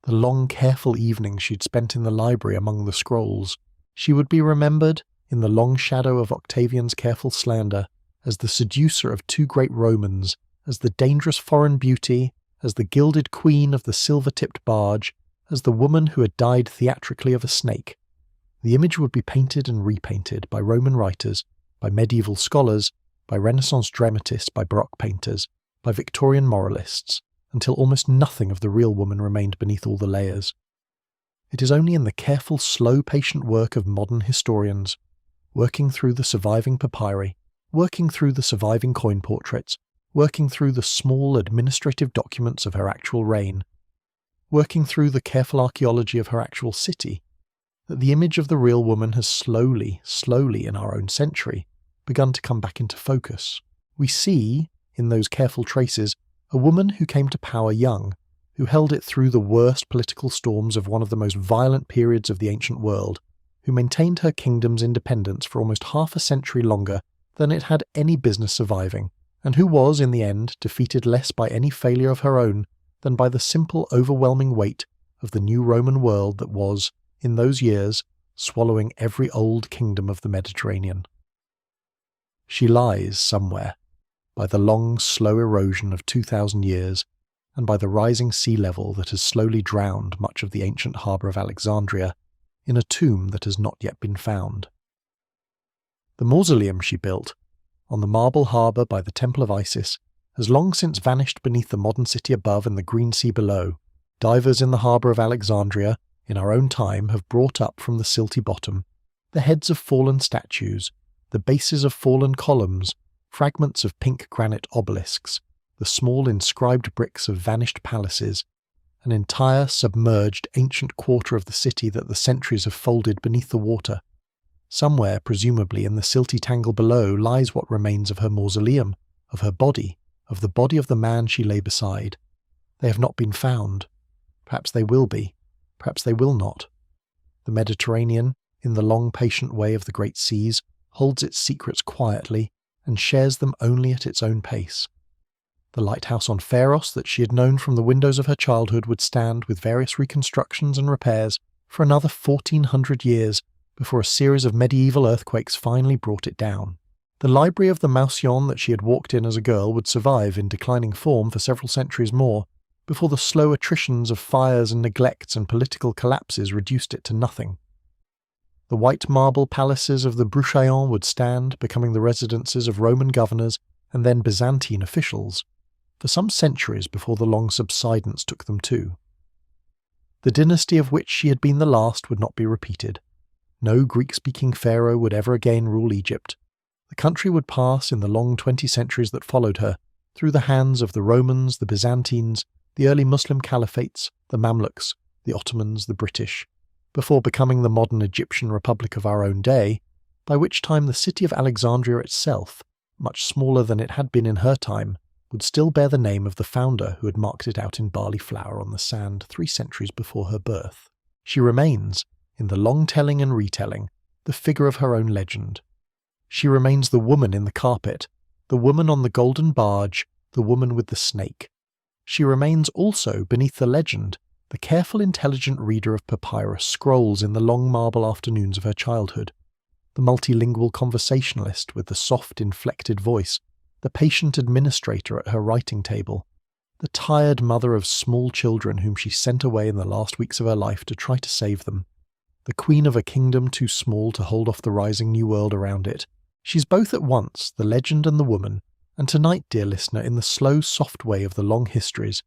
[SPEAKER 1] the long careful evenings she had spent in the library among the scrolls. She would be remembered, in the long shadow of Octavian's careful slander, as the seducer of 2 great Romans, as the dangerous foreign beauty, as the gilded queen of the silver-tipped barge, as the woman who had died theatrically of a snake. The image would be painted and repainted by Roman writers, by medieval scholars, by Renaissance dramatists, by Baroque painters, by Victorian moralists, until almost nothing of the real woman remained beneath all the layers. It is only in the careful, slow, patient work of modern historians, working through the surviving papyri, working through the surviving coin portraits, working through the small administrative documents of her actual reign, working through the careful archaeology of her actual city, that the image of the real woman has slowly in our own century, begun to come back into focus. We see, in those careful traces, a woman who came to power young, who held it through the worst political storms of one of the most violent periods of the ancient world, who maintained her kingdom's independence for almost half a century longer than it had any business surviving, and who was, in the end, defeated less by any failure of her own than by the simple, overwhelming weight of the new Roman world that was, in those years, swallowing every old kingdom of the Mediterranean. She lies somewhere, by the long, slow erosion of 2,000 years, and by the rising sea level that has slowly drowned much of the ancient harbour of Alexandria, in a tomb that has not yet been found. The mausoleum she built, on the marble harbour by the Temple of Isis, has long since vanished beneath the modern city above and the green sea below. Divers in the harbour of Alexandria, in our own time, have brought up from the silty bottom the heads of fallen statues, the bases of fallen columns, fragments of pink granite obelisks, the small inscribed bricks of vanished palaces, an entire submerged ancient quarter of the city that the centuries have folded beneath the water. Somewhere, presumably in the silty tangle below, lies what remains of her mausoleum, of her body, of the body of the man she lay beside. They have not been found. Perhaps they will be. Perhaps they will not. The Mediterranean, in the long patient way of the great seas, holds its secrets quietly and shares them only at its own pace. The lighthouse on Pharos that she had known from the windows of her childhood would stand, with various reconstructions and repairs, for another 1,400 years before a series of medieval earthquakes finally brought it down. The library of the Maussion that she had walked in as a girl would survive in declining form for several centuries more, before the slow attritions of fires and neglects and political collapses reduced it to nothing. The white marble palaces of the Bruchaillon would stand, becoming the residences of Roman governors and then Byzantine officials, for some centuries before the long subsidence took them too. The dynasty of which she had been the last would not be repeated. No Greek-speaking pharaoh would ever again rule Egypt. The country would pass, in the long 20 centuries that followed her, through the hands of the Romans, the Byzantines, the early Muslim caliphates, the Mamluks, the Ottomans, the British, before becoming the modern Egyptian Republic of our own day, by which time the city of Alexandria itself, much smaller than it had been in her time, would still bear the name of the founder who had marked it out in barley flour on the sand 3 centuries before her birth. She remains, in the long telling and retelling, the figure of her own legend. She remains the woman in the carpet, the woman on the golden barge, the woman with the snake. She remains also, beneath the legend, the careful, intelligent reader of papyrus scrolls in the long marble afternoons of her childhood, the multilingual conversationalist with the soft, inflected voice, the patient administrator at her writing table, the tired mother of small children whom she sent away in the last weeks of her life to try to save them, the queen of a kingdom too small to hold off the rising new world around it. She's both at once the legend and the woman, and tonight, dear listener, in the slow, soft way of the long histories,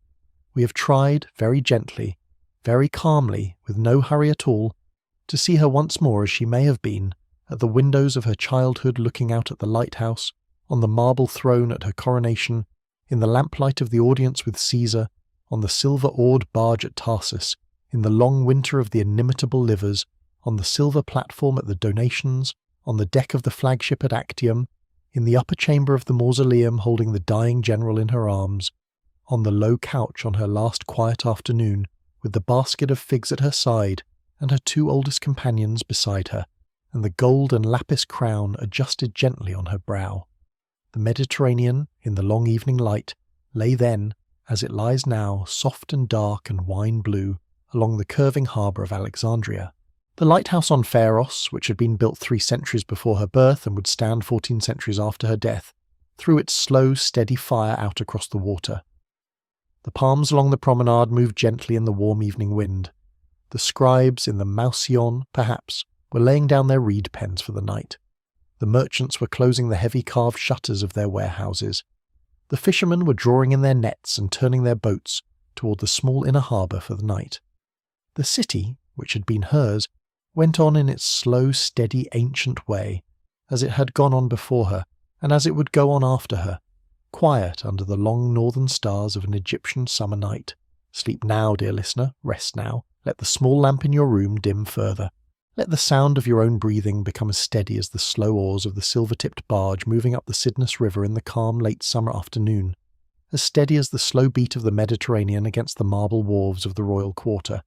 [SPEAKER 1] we have tried, very gently, very calmly, with no hurry at all, to see her once more as she may have been, at the windows of her childhood looking out at the lighthouse, on the marble throne at her coronation, in the lamplight of the audience with Caesar, on the silver-oared barge at Tarsus, in the long winter of the inimitable livers, on the silver platform at the donations, on the deck of the flagship at Actium, in the upper chamber of the mausoleum holding the dying general in her arms, on the low couch on her last quiet afternoon, with the basket of figs at her side and her two oldest companions beside her, and the gold and lapis crown adjusted gently on her brow. The Mediterranean, in the long evening light, lay then, as it lies now, soft and dark and wine-blue, along the curving harbour of Alexandria. The lighthouse on Pharos, which had been built 3 centuries before her birth and would stand 14 centuries after her death, threw its slow, steady fire out across the water. The palms along the promenade moved gently in the warm evening wind. The scribes in the Mausion, perhaps, were laying down their reed pens for the night. The merchants were closing the heavy carved shutters of their warehouses. The fishermen were drawing in their nets and turning their boats toward the small inner harbour for the night. The city, which had been hers, went on in its slow, steady, ancient way, as it had gone on before her, and as it would go on after her, quiet under the long northern stars of an Egyptian summer night. Sleep now, dear listener, rest now. Let the small lamp in your room dim further. Let the sound of your own breathing become as steady as the slow oars of the silver-tipped barge moving up the Cydnus River in the calm late summer afternoon, as steady as the slow beat of the Mediterranean against the marble wharves of the royal quarter,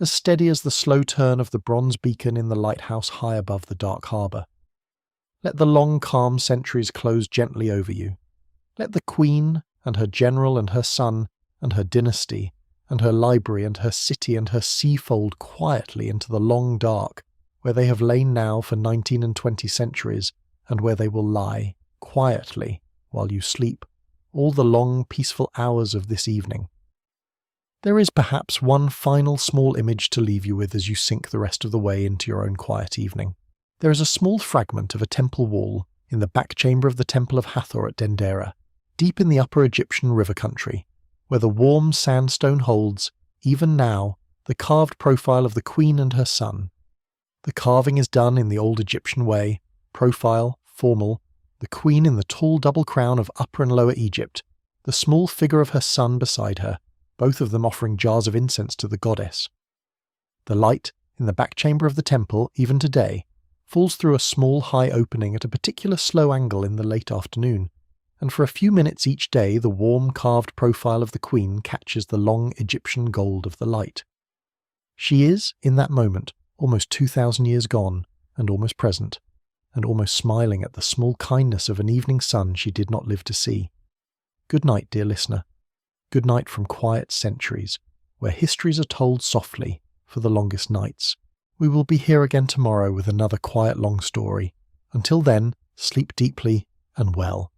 [SPEAKER 1] as steady as the slow turn of the bronze beacon in the lighthouse high above the dark harbour. Let the long calm centuries close gently over you. Let the queen, and her general and her son, and her dynasty, and her library and her city and her sea fold quietly into the long dark, where they have lain now for 19 and 20 centuries, and where they will lie, quietly, while you sleep, all the long peaceful hours of this evening. There is perhaps one final small image to leave you with as you sink the rest of the way into your own quiet evening. There is a small fragment of a temple wall in the back chamber of the Temple of Hathor at Dendera, deep in the upper Egyptian river country, where the warm sandstone holds, even now, the carved profile of the queen and her son. The carving is done in the old Egyptian way, profile, formal, the queen in the tall double crown of Upper and Lower Egypt, the small figure of her son beside her, both of them offering jars of incense to the goddess. The light, in the back chamber of the temple, even today, falls through a small high opening at a particular slow angle in the late afternoon, and for a few minutes each day the warm carved profile of the queen catches the long Egyptian gold of the light. She is, in that moment, almost 2,000 years gone, and almost present, and almost smiling at the small kindness of an evening sun she did not live to see. Good night, dear listener. Good night from quiet centuries, where histories are told softly for the longest nights. We will be here again tomorrow with another quiet long story. Until then, sleep deeply and well.